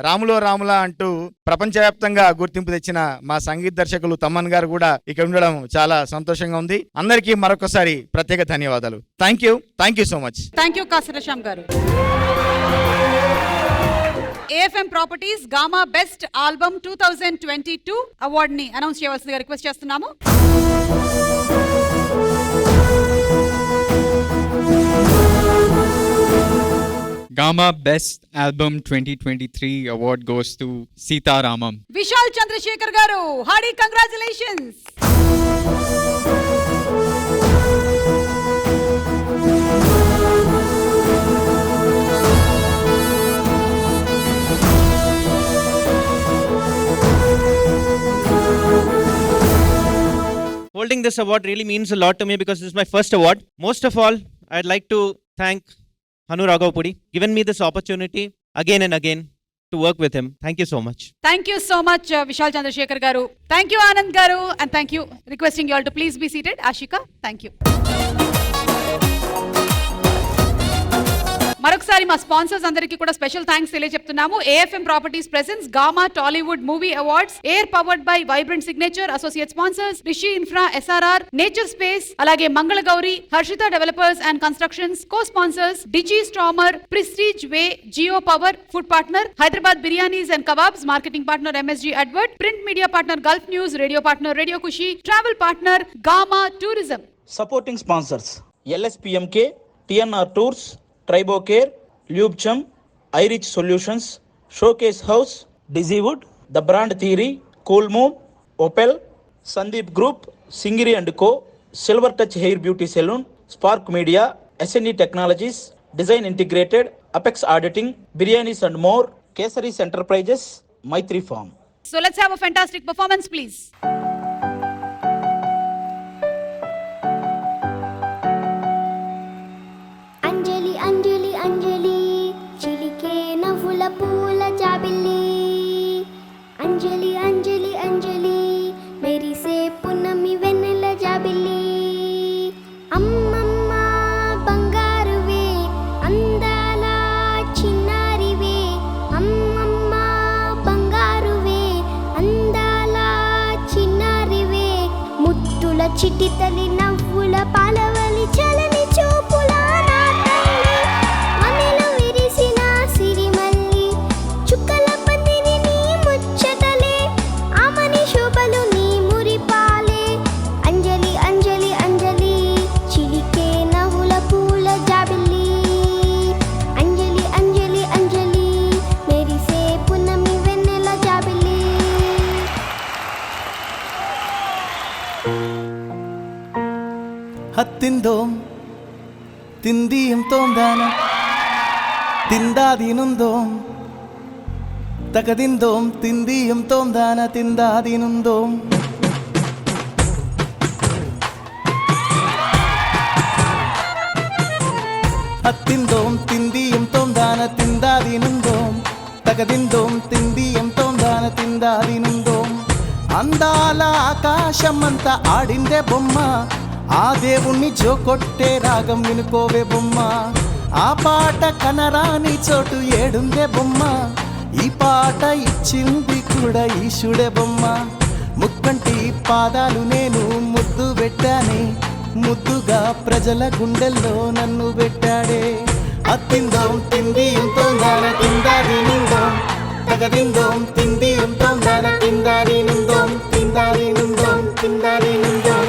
రాములో రాములా అంటూ ప్రపంచవ్యాప్తంగా గుర్తింపు తెచ్చిన మా సంగీత దర్శకులు తమ్మన్ గారు కూడా ఇక్కడ ఉండడం చాలా సంతోషంగా ఉంది. అందరికీ మరొకసారి ప్రత్యేక ధన్యవాదాలు. Thank you so much. Thank you Kasarla Shyam గారు. AFM properties Gama best album 2022 award ని అనౌన్స్ చేయవలసిందిగా రిక్వెస్ట్ చేస్తున్నాము. Gama Best Album 2023 award goes to Sita Ramam. Vishal Chandrashekhar గారు, hearty congratulations. Holding this award really means a lot to me because this is my first award. Most of all, I'd like to thank Hanu Raghavpudi, given me this opportunity again and again to work with him. Thank you so much. Thank you so much, Vishal Chandrasekhar garu. Thank you, Anand garu, and thank you. Requesting you all to please be seated. Ashika, thank you. మరొకసారి మా sponsors అందరికీ కూడా special thanks తెలియజెప్తున్నాము. AFM properties presents Gama Tollywood movie awards, air powered by vibrant signature, associate sponsors Rishi infra, SRR, nature space, అలాగే Mangalagowri, Harshitha developers and constructions, co sponsors digi strummer, prestige way, Jio power, food partner Hyderabad biryanis and kebabs, marketing partner MSG advert, print media partner Gulf News, radio partner radio Khushi, travel partner Gama tourism. Supporting sponsors LSPMK, TNR tours, tribocare, ల్యూబ్చమ్, ఐరిచ్ solutions, showcase house, digiwood, the brand theory, cool move, Opel, Sandeep group, Singiri and co, silver touch hair beauty salon, spark media, SNE technologies, design integrated, apex auditing, biryanis and more, Kesaris enterprises, Maithri farm. So let's have a fantastic performance, please. Anjali Anjali Anjali చిలికే నవ్వుల పూల జాబిల్లి, అంజలి అంజలి అంజలి మెరిసే పున్నమి వెన్నెల జాబిల్లి, అమ్మమ్మ బంగారువే అందాల చిన్నారివే, అమ్మమ్మ బంగారువే అందాల చిన్నారివే, ముద్దుల చిట్టి తల్లి నవ్వుల పాలవలి చలని చూపుల నా తల్లి, మనిలో విరిసిన సిరిమల్లి చుక్కల పందిరి నీ ముచ్చటలే, ఆమని శోభలు నీ మురిపాలే, అంజలి అంజలి అంజలి చిలికే నవ్వుల పూల జాబిల్లి, అంజలి అంజలి అంజలి మెరిసే పున్నమి వెన్నెల జాబిల్లి. ಹತ್ತಿಂದೋಂ ತಿಂದಿಯಂ ತೋಂದಾನ ತಿಂದಾದಿನುಂದೋಂ ತಕದಿಂದೋಂ ತಿಂದಿಯಂ ತೋಂದಾನ ತಿಂದಾದಿನುಂದೋಂ ಹತ್ತಿಂದೋಂ ತಿಂದಿಯಂ ತೋಂದಾನ ತಿಂದಾದಿನುಂದೋಂ ತಕದಿಂದೋಂ ತಿಂದಿಯಂ ತೋಂದಾನ ತಿಂದಾದಿನುಂದೋಂ. అందాల ఆకాశమంతా ఆడిందే బొమ్మ, ఆ దేవుణ్ణి జోకొట్టే రాగం వినుకోవే బొమ్మ, ఆ పాట కనరాని చోటు ఏడుందే బొమ్మ, ఈ పాట ఇచ్చింది కూడా ఈశుడే బొమ్మ, ముక్కంటి పాదాలు నేను ముద్దు పెట్టానే, ముద్దుగా ప్రజల గుండెల్లో నన్ను పెట్టాడే, అత్తిందోం తింది ఎంతోందాన తిందాది నిందోం, తగదిందోం తింది ఎంతోందాన తిందాది నిందోం, తిందాది నిందోం, తిందాది నిందోం.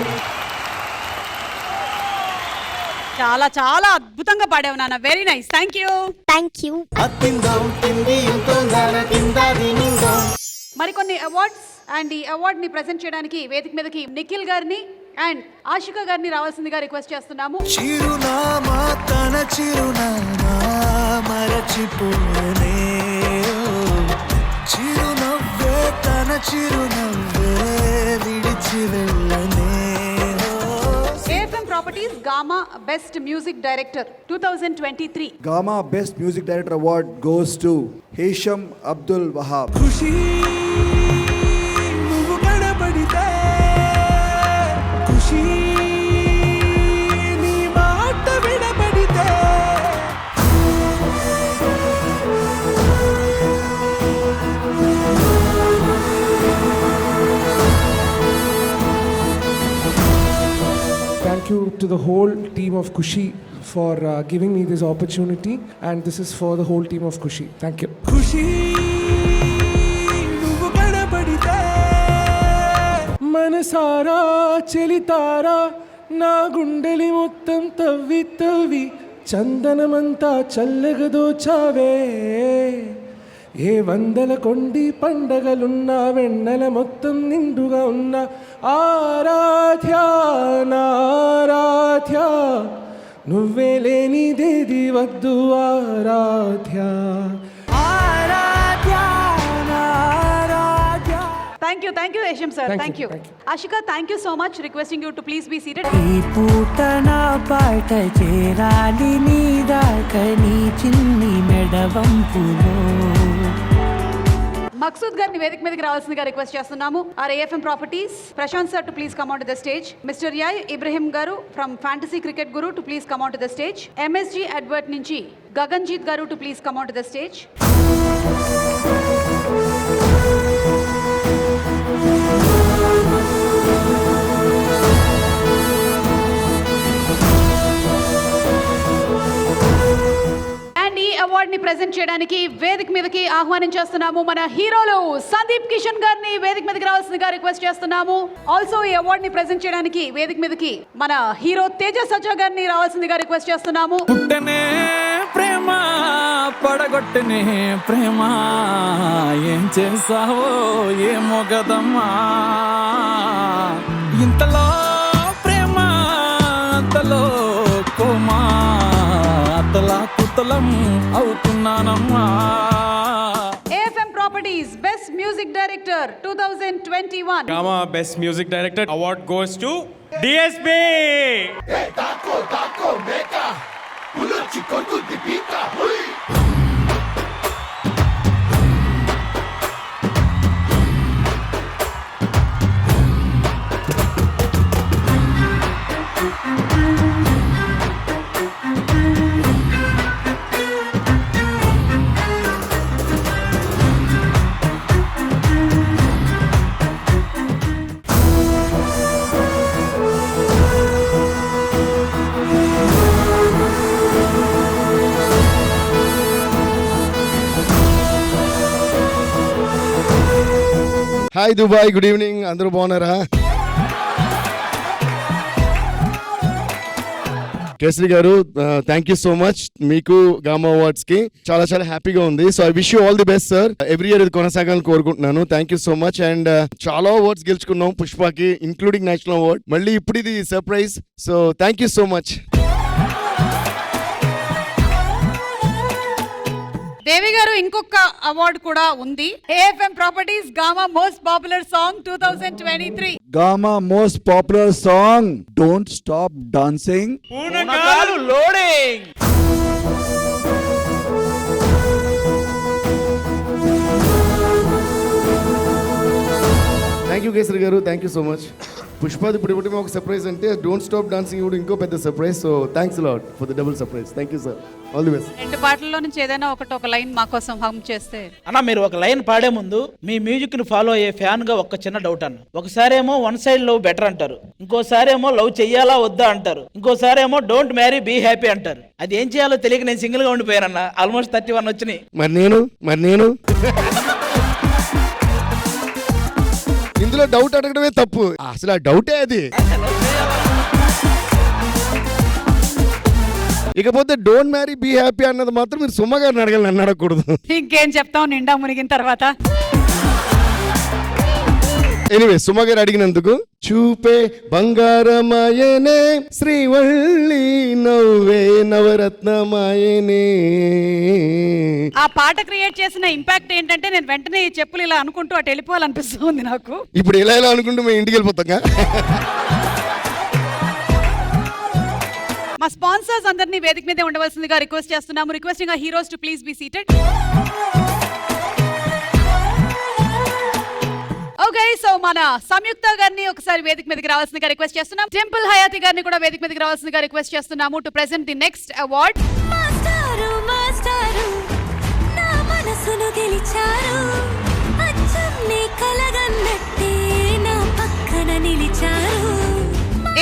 చాలా చాలా అద్భుతంగా పాడావు నాన్న. Very nice. Thank you. మరికొన్ని అవార్డ్స్ అండ్ ఈ అవార్డ్ ని ప్రెజెంట్ చేయడానికి వేదిక మీదకి నిఖిల్ గారిని అండ్ ఆషికా గారిని రావాల్సిందిగా రిక్వెస్ట్ చేస్తున్నాము. చిరునామా తన వెళ్ళిపోనే చిరునవ్వే తన చిరునవ్వే విడిచి వెళ్ళనే AFM properties Gama best music director 2023. Gama Best Music Director Award goes to Hisham Abdul Wahab. ఖుషి నువ్వు కనబడితే ఖుషి నీ మాట వినబడితే Thank you to the whole team of Kushi for giving me this opportunity, and this is for the whole team of Kushi. Thank you. ఖుషి నువ్వు కనబడితే మనసారా చెలితారా నా గుండెలి మొత్తం తవ్వి తవ్వి చందనమంతా చల్లగా దోచావే ఏ వందల కొండి పండగలున్నా వెన్నెల మొత్తం నిండుగా ఉన్న ఆరాధ్య నారాధ్య నువ్వే లేనిదేది వద్దు ఆరాధ్య Thank you, Hesham sir. Thank you. Ashika, thank you so much. Requesting you to please be seated. ఈ పూట నా పాట చేరాలి నీ దాకా నీ చిన్ని మెడవంపులో మక్సూద్ గారిని వేదిక మీదకి రావాల్సిందిగా రిక్వెస్ట్ చేస్తున్నాము. Our AFM properties Prashant sir to please come on to the stage. Mister యాయ్ ఇబ్రహీం గారు from fantasy cricket guru to please come on to the stage. MSG advert నుంచి గగన్జీత్ గారు to please come on to the stage. And ఈ award ని present చేయడానికి వేదిక మీదకి ఆహ్వానించేస్తున్నాము మన హీరోలు సందీప్ కిషన్ గారిని వేదిక మీదకి రావాల్సిందిగా రిక్వెస్ట్ చేస్తున్నాము. ఆల్సో ఈ అవార్డ్ ని ప్రెజెంట్ చేయడానికి వేదిక మీదకి మన హీరో తేజ సజ్జా గారిని రావాల్సిందిగా రిక్వెస్ట్ చేస్తున్నాము. పుట్టనే ప్రేమ పడగొట్టనే ప్రేమ ఏం చేసావో ఏమో గదమ్మా ఇంతలో ప్రేమ అంతలో కోమా అతలా కుతలం అవుతున్నానమ్మా. AFM properties best music director 2021. Gama Best Music Director Award goes to DSP. Hi Dubai, good evening, అందరూ బాగున్నారా? కేసరి గారు, థ్యాంక్ యూ సో మచ్. మీకు గామా అవార్డ్స్ కి చాలా చాలా హ్యాపీగా ఉంది. So I wish you all the best sir. Every year ఇది కొనసాగాలని కోరుకుంటున్నాను. Thank you so much. And చాలా అవార్డ్స్ గెలుచుకున్నాం పుష్పకి, ఇంక్లూడింగ్ నేషనల్ అవార్డ్. మళ్ళీ ఇప్పుడు ఇది surprise. So thank you so much. Devi గారు, ఇంకొక అవార్డు కూడా ఉంది. AFM properties Gama most popular song 2023. Gama Most Popular Song, Don't Stop Dancing. పూనకాలు లోడింగ్. థ్యాంక్ యూ కేసరి గారు, థ్యాంక్ యూ సో మచ్. పుష్పది ఇప్పుడు ఇప్పటికే ఒక సర్ప్రైజ్ అంటే డోంట్ స్టాప్ డాన్సింగ్ కూడా ఇంకో పెద్ద surprise. So thanks lot for the double surprise. Thank you sir, all the best. రెండు పాటల్లో నుంచి ఏదైనా ఒక లైన్ మా కోసం హమ్ చేస్తే. అన్న, మీరు ఒక లైన్ పాడే ముందు మీ మ్యూజిక్ ని ఫాలో అయ్యే ఫ్యాన్ గా ఒక చిన్న డౌట్ అన్న. ఒకసారేమో వన్ సైడ్ లవ్ బెటర్ అంటారు, ఇంకోసారేమో లవ్ చెయ్యాలా వద్దా అంటారు, ఇంకోసారేమో డోంట్ మ్యారీ బీ హ్యాపీ అంటారు. అది ఏం చేయాలో తెలియక నేను సింగిల్ గా ఉండిపోయానన్న. ఆల్మోస్ట్ 31 వచ్చినాయి. మరి నేను ఇందులో డౌట్ అడగడమే తప్పు. అసలు ఆ డౌటే అది. ఇకపోతే డోంట్ మ్యారీ బీ హ్యాపీ అన్నది మాత్రం మీరు సుమ్మ గారిని అడగాలి, నన్ను అడగకూడదు. ఇంకేం చెప్తాం నిండా మునిగిన తర్వాత. ఎనీవే సుమ గారు అడిగినందుకు చూపే బంగారమాయనే శ్రీవల్లి నవ్వే నవరత్నమాయనే. ఆ పాట క్రియేట్ చేసిన ఇంపాక్ట్ ఏంటంటే నేను వెంటనే ఈ చెప్పులు ఇలా అనుకుంటూ అటు వెళ్ళిపోవాలనిపిస్తుంది నాకు. ఇప్పుడు ఎలా అనుకుంటూ మేము ఇంటికి వెళ్ళిపోతాం. మా స్పాన్సర్స్ అందరినీ వేదిక మీదే ఉండవలసిందిగా రిక్వెస్ట్ చేస్తున్నాము. రిక్వెస్టింగ్ ఆ heroes to please be seated. Okay, so మన సంయుక్త గారిని ఒకసారి వేదిక మీదకి రావాల్సిందిగా రిక్వెస్ట్ చేస్తున్నాం. టెంపుల్ హయాతి గారిని కూడా వేదిక మీదకి రావాల్సిందిగా రిక్వెస్ట్ చేస్తున్నాము to present the next award. మాస్టారు మాస్టారు నా మనసును గెలిచారు, అచ్చం నీ కలగన్నట్టే నా పక్కన నిలిచారు.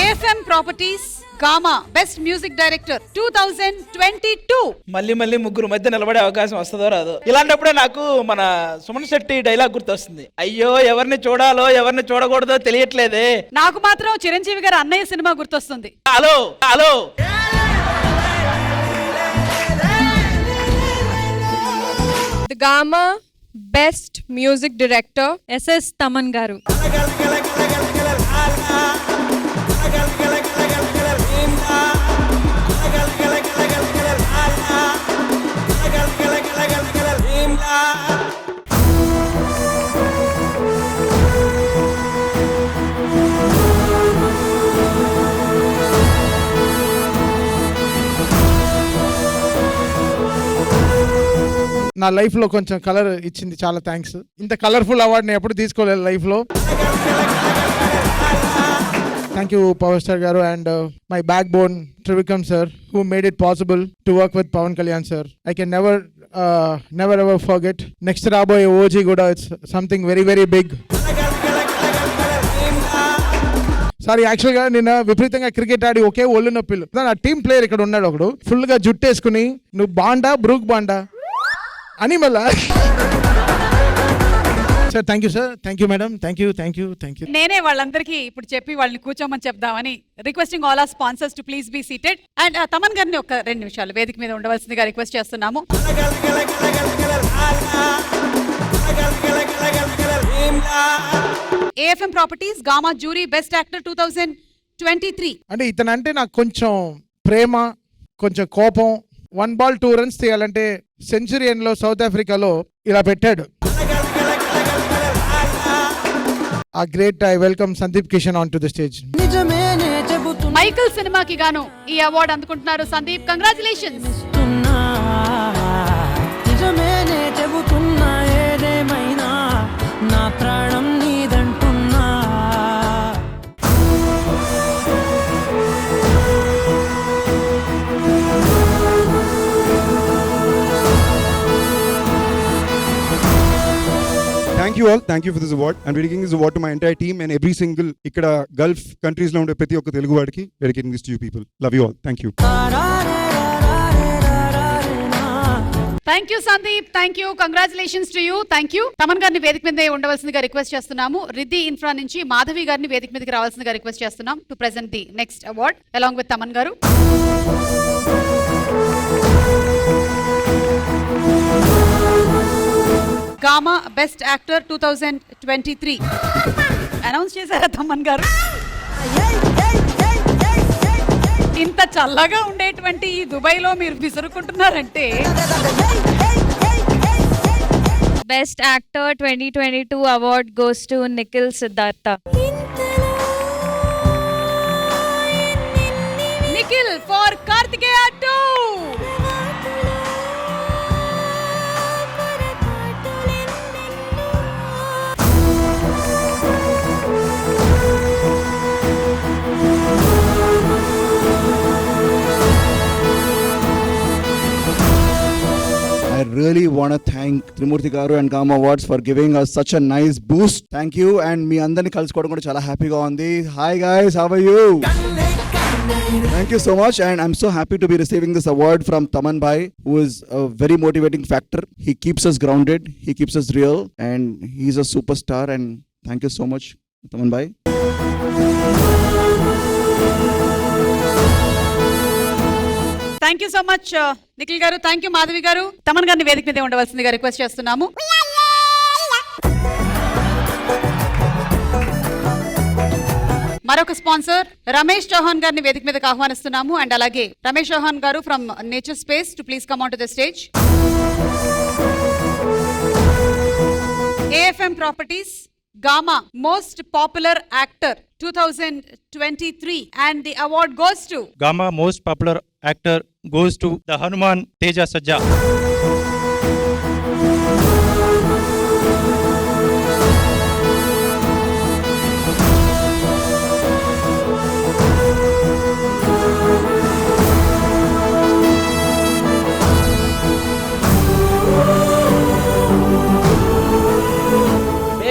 AFM properties Gama best music director 2022. మళ్ళీ ముగ్గురు మధ్య నిలబడే అవకాశం వస్తుందో రాదో. ఇలాంటప్పుడే నాకు మన సుమన్ శెట్టి డైలాగ్ గుర్తొస్తుంది. అయ్యో ఎవరిని చూడాలో ఎవరిని చూడకూడదో తెలియట్లేదే. నాకు మాత్రం చిరంజీవి గారు అన్నయ్య సినిమా గుర్తొస్తుంది. Hello hello the Gama best music director S S Thaman గారు. నా లైఫ్లో కొంచెం కలర్ ఇచ్చింది, చాలా థ్యాంక్స్. ఇంత కలర్ఫుల్ అవార్డు నేను ఎప్పుడు తీసుకోలేదు లైఫ్లో. థ్యాంక్ యూ పవర్ స్టార్ గారు and my back bone Trivikram sir, who made it possible to work with Pawan Kalyan sir. I can never ever forget. Next Raboye OG Goda, it's something very big. Sorry, యాక్చువల్గా నేను విపరీతంగా cricket ఆడి ఒకే ఒళ్ళు నొప్పిలు. నా team player ఇక్కడ ఉన్నాడు ఒకడు, ఫుల్గా జుట్టేసుకుని నువ్వు బాండా బ్రూక్ బాండా అని మళ్ళా. Sir thank you sir, thank you madam, thank you. నేనే వాళ్ళందరికీ ఇప్పుడు చెప్పి వాళ్ళని కూర్చోమని చెప్దామని requesting all our sponsors to please be seated. And Thaman గారిని ఒక 2 నిమిషాలు వేదిక మీద ఉండవలసిందిగా రిక్వెస్ట్ చేస్తున్నాము. AFM properties Gama jury best actor 2023. అంటే ఇతనంటే నాకు కొంచెం ప్రేమ, కొంచెం కోపం. 1 బాల్ 2 రన్స్ తీయాలంటే సెంచురియన్లో సౌత్ ఆఫ్రికాలో ఇలా పెట్టాడు. ఆ great I welcome Sandeep Kishan on to the stage. Michael సినిమాకి గాను ఈ అవార్డు అందుకుంటున్నారు సందీప్. కంగ్రాచులేషన్స్. నిజమేనే చెబుతున్నా, ఏదేమైనా నా ప్రాణం నీదంటున్నా. Thank you all. Thank you for this award. I'm dedicating this award to my entire team and every single ikkada Gulf countries lo unde prati okka Telugu vaadiki dedicating this to you people. Love you all. Thank you. Thank you Sandeep, thank you, congratulations to you. Thank you. Thaman గారిని వేదిక మీద ఉండవలసిందిగా request చేస్తున్నాము. Riddhi infra నుంచి మాధవి గారిని వేదిక మీదకి రావాల్సిందిగా రిక్వెస్ట్ చేస్తున్నాం to present the next award along with Thaman గారు. గామా బెస్ట్ యాక్టర్ 2023 అనౌన్స్ చేశారా తమన్ గారు? ఇంత చల్లగా ఉండేటువంటి ఈ దుబాయ్లో మీరు విసురుకుంటున్నారంటే. Best actor 2022 award goes to Nikhil Siddhartha. Nikhil for Karthikeya 2. I really want to thank Trimurti Garu and Gamma Awards for giving us such a nice boost. Thank you, and me andarni kalusukovam kuda chala happy ga undi. Hi guys, how are you? Thank you so much, and I'm so happy to be receiving this award from Taman Bhai, who is a very motivating factor. He keeps us grounded, he keeps us real, and he's a superstar. And thank you so much, Taman Bhai. Thank you so much Nikhil గారు. Thank you Madhavi గారు. తమన్ గారిని వేదిక మీద ఉండవలసిందిగా request చేస్తున్నాము. మరొక sponsor Ramesh Chauhan గారిని వేదిక మీదకి ఆహ్వానిస్తున్నాము. అండ్ అలాగే రమేష్ చౌహాన్ గారు from nature space to please come on to the stage. AFM Properties Gama Most Popular Actor 2023 and the award goes to Gama Most Popular Actor goes to the Hanuman Teja Sajja.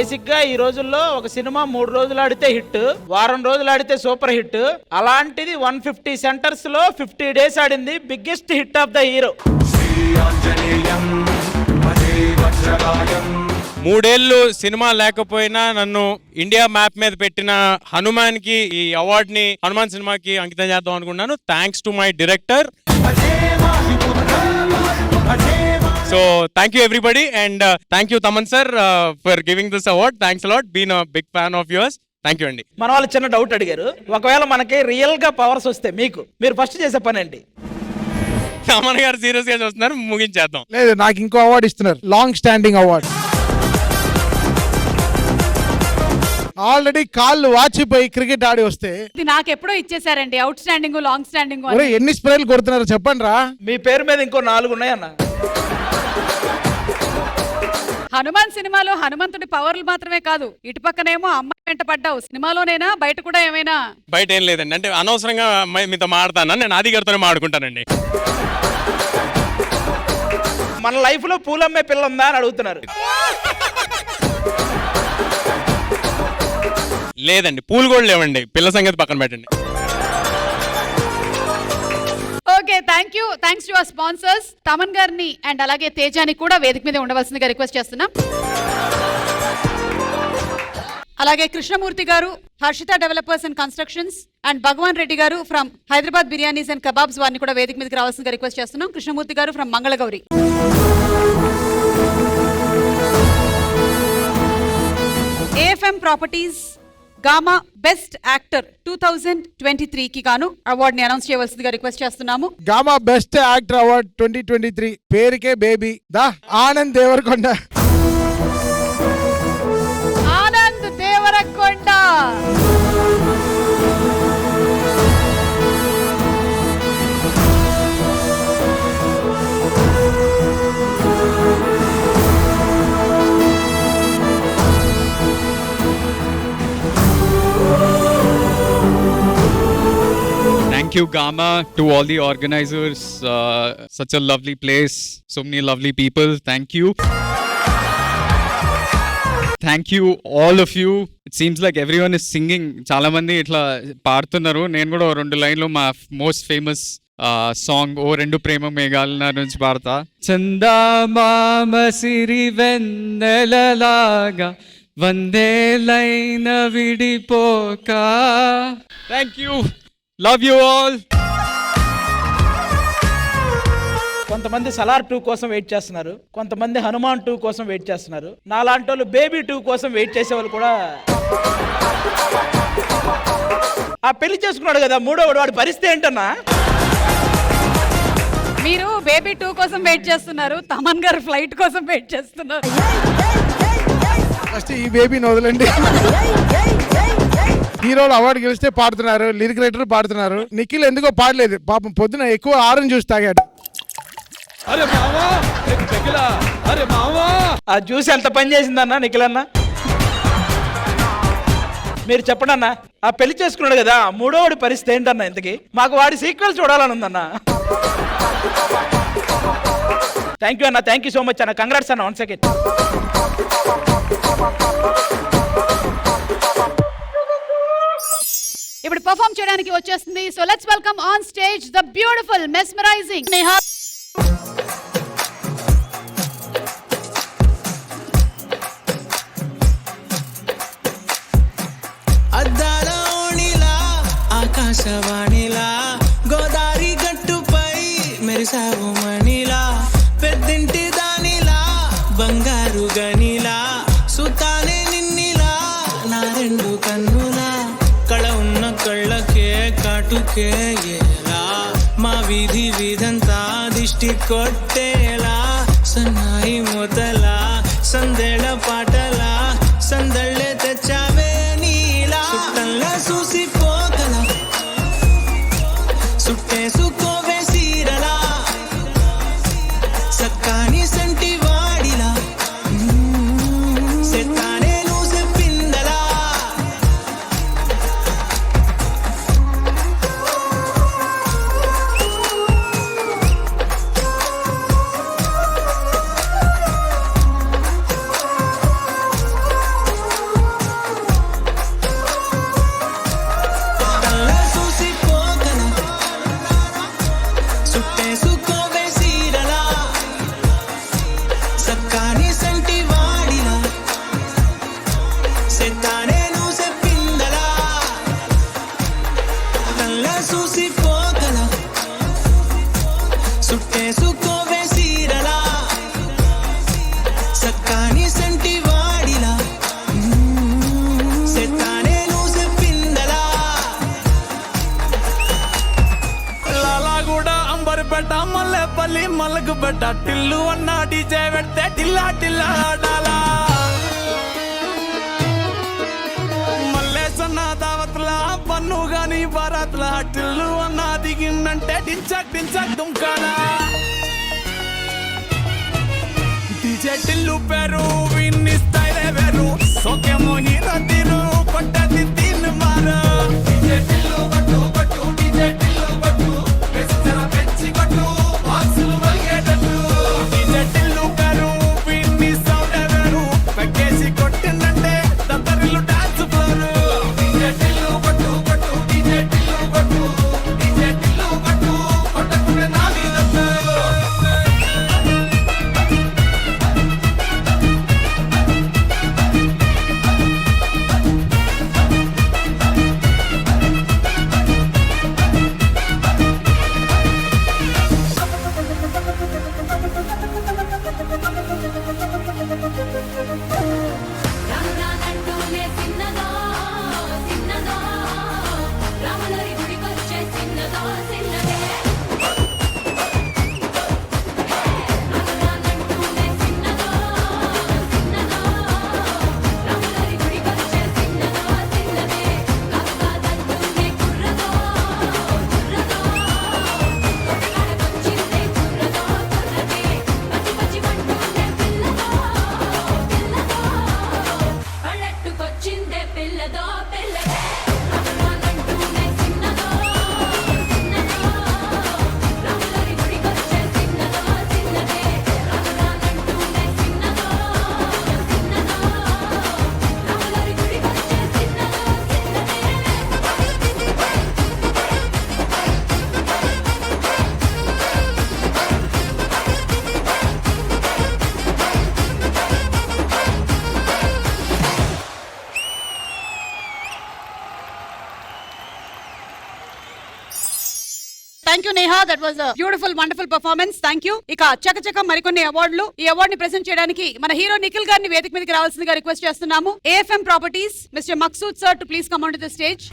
Basic గా ఈ రోజుల్లో ఒక cinema 3 రోజులు ఆడితే hit, వారం రోజులు ఆడితే super hit. అలాంటిది 150 సెంటర్స్ లో 50 డేస్ ఆడింది. Biggest hit of the hero. 3 ఏళ్ళు సినిమా లేకపోయినా నన్ను ఇండియా మ్యాప్ మీద పెట్టిన హనుమాన్ కి ఈ అవార్డ్ ని హనుమాన్ సినిమాకి అంకితం చేద్దాం అనుకున్నాను. Thanks to my director. So thank you everybody and thank you Taman sir for giving this award. Thanks a lot. Been a big fan of yours. Thank you అండి. మన వాళ్ళు చిన్న డౌట్ అడిగారు, ఒకవేళ మనకి రియల్ గా పవర్స్ వస్తే మీరు ఫస్ట్ చేసే పని ఏంటి? తమన్ గారు సీరియస్ గా చూస్తున్నారు, ముగించేద్దాం. లేదు, నాకు ఇంకో అవార్డు ఇస్తున్నారు, లాంగ్ స్టాండింగ్ అవార్డు. ఆల్రెడీ కాళ్ళు వాచిపోయి క్రికెట్ ఆడి వస్తే ఇది నాకు ఎప్పుడో ఇచ్చేసారండి. Outstanding, long standing. ఎన్ని స్ప్రేలు కొడుతున్నారు చెప్పండి రా. మీ పేరు మీద ఇంకో 4 ఉన్నాయన్న. హనుమాన్ సినిమాలో హనుమంతుడి పవర్లు మాత్రమే కాదు, ఇటు పక్కనేమో అమ్మాయి వెంట పడ్డావు. సినిమాలోనేనా బయట కూడా ఏమైనా? బయట ఏం లేదండి, అంటే అనవసరంగా మీతో మాడతాను, నేను ఆది గారితోనే మాడుకుంటానండి. మన లైఫ్ లో పూలమ్మే పిల్ల ఉందా అని అడుగుతున్నారు. లేదండి, పూలు కూడా లేవండి, పిల్ల సంగతి పక్కన పెట్టండి. Okay, thanks to our sponsors Thaman గారిని అండ్ అలాగే తేజాని కూడా వేదిక మీద ఉండవలసిందిగా రిక్వెస్ట్ చేస్తున్నాం. అలాగే కృష్ణమూర్తి గారు, Harshitha developers and constructions and Bhagavan Reddy గారు from Hyderabad biryanis and kebabs వారిని కూడా వేదిక మీదకి రావాల్సిందిగా రిక్వెస్ట్ చేస్తున్నాం. కృష్ణమూర్తి గారు from Mangalagowri. AFM Properties Gama best actor 2023 కి గాను అవార్డ్ ని అనౌన్స్ చేయవలసిందిగా రిక్వెస్ట్ చేస్తున్నాము. గామా బెస్ట్ యాక్టర్ అవార్డ్ 2023 పేరుకే బేబీ దా Anand Deverakonda. Anand Deverakonda. Thank you, Gama, to all the organizers. Such a lovely place, so many lovely people. Thank you. Thank you, all of you. It seems like everyone is singing. Chala mandi itla paartunnaru. Nenu kuda 2 లైన్లు మా most famous song ఓ 2 ప్రేమ మేఘాల నుంచి పాడతా. చందమామ సిరి వెన్నెలలాగా వందేలైన విడిపోక. Thank you. Love you all. కొంతమంది సలార్ 2 కోసం wait చేస్తున్నారు, కొంతమంది హనుమాన్ 2 కోసం వెయిట్ చేస్తున్నారు. నాలాంటి వాళ్ళు బేబీ 2 కోసం వెయిట్ చేసే వాళ్ళు కూడా. ఆ పెళ్లి చేసుకున్నాడు కదా మూడోవాడు, వాడి పరిస్థితి ఏంటన్నా? మీరు బేబీ 2 కోసం వెయిట్ చేస్తున్నారు, తమన్ గారు ఫ్లైట్ కోసం వెయిట్ చేస్తున్నారు. ఫస్ట్ ఈ బేబీని వదలండి. హీరోలు అవార్డు గెలిస్తే పాడుతున్నారు, లిరిక్ రైటర్ పాడుతున్నారు. నిఖిల్ ఎందుకో పాడలేదు పాపం, పొద్దున ఎక్కువ ఆరెంజ్ జ్యూస్ తాగాడు. ఆ జ్యూస్ ఎంత పని చేసిందన్నా నిఖిల్ అన్న? మీరు చెప్పండి అన్న, ఆ పెళ్లి చేసుకున్నాడు కదా మూడోవాడి పరిస్థితి ఏంటన్నా? ఇంతకి మాకు వాడి సీక్వెల్ చూడాలని ఉందన్న. థ్యాంక్ యూ అన్న, థ్యాంక్ యూ సో మచ్ అన్న. కంగ్రాట్స్ అన్న, 1 సెకండ్. ఇప్పుడు పర్ఫామ్ చేయడానికి వచ్చేస్తుంది. So let's welcome on stage the beautiful mesmerising Neha. అద్దాల ఓణిలా ఆకాశవాణిలా గోదారి గట్టుపై మెరిసావు మణిలా పెద్దింటి దానిలా బంగారు గనిలా సుతానే నిన్నిలా నా 2 కన్నులా కళ ఉన్న దూకేలా మా వీధి వీధంతా దిష్టి కొట్టేలా సన్నాయి మూతలా సందేళ పాటలా సందళ్ళే తెచ్చావే నీలా చుట్టంలా చూసిపోగల సుట్టేసుకోవే సీరలా సక్కాని సంటి వాడిలా సెత్తానే నువ్వు చెప్పిందలా కళ్ళ చూసిపోగల సుట్టేసుకోవే సీరలా సక్కాని సంటి వాడిలా సెత్తానే నువ్వు చెప్పిందలా కళ్ళ చూసిపోగల సుట్టేసుకోవే సీరలా సక్కాని సంటి వాడిలా సెత్తానే నువ్వు చెప్పిందలా లాలాగూడ అంబర్పేట మల్లెపల్లి మల్లకుపేట టిల్లు అన్న డీజే పెడితే టిల్లా టిల్లా ఆడాలా మల్లేసన్న దావత్ల పన్ను గాని బారాత్ల టిల్లు అన్న దిగిందంటే డించక్ డించక్ దుంకాలా డీజే టిల్లు పేరు విన్ని స్టైలే వేరు సోకేమో హీరో తీరు కొట్టది తీన్ మారు డీజే టిల్లు కొట్టు కొట్టు డీజే టిల్లు కొట్టు వెచ్చన పెంచి కొట్టు బాక్సులు మలిగేటట్టు డీజే టిల్లు పేరు విన్ని సౌండ్ వేరు పెక్కేసి కొట్టిందంటే దద్దరిల్లు డాన్స్ ఫ్లోర్ డీజే టిల్లు కొట్టు కొట్టు డీజే టిల్లు కొట్టు డీజే టిల్లు కొట్టు కొట్టకుండా నా మీద రానంటూనే చిన్నదో చిన్నదో రాములరి గుడికొచ్చే చిన్నదో చిన్నదే రానంటూనే చిన్నదో చిన్నదో రాములరి గుడికొచ్చే చిన్నదో చిన్నదే కాదంటూనే కుర్రదో కుర్రదో కొట్టగాడకొచ్చిందే కుర్రదో కుర్రదే పచ్చి పచ్చి వంటూనే పిల్లదో పల్లెట్టుకొచ్చిందే పిల్లదో పిల్లదే రానంటూనే చిన్నదో చిన్నదో రాములరి గుడికొచ్చే చిన్నదో చిన్నదే రానంటూనే చిన్నదో చిన్నదో రాములరి గుడికొచ్చే చిన్నదో thank you Neha, that was beautiful wonderful performance. Thank you. ఇక చకచక మరికొన్ని అవార్డులు. ఈ అవార్డు ని ప్రెజెంట్ చేయడానికి మన హీరో నిఖిల్ గారిని వేదిక మీదకి రావాల్సిందిగా రిక్వెస్ట్ చేస్తున్నాము. AFM properties mister Maqsood sir to please come on to the stage.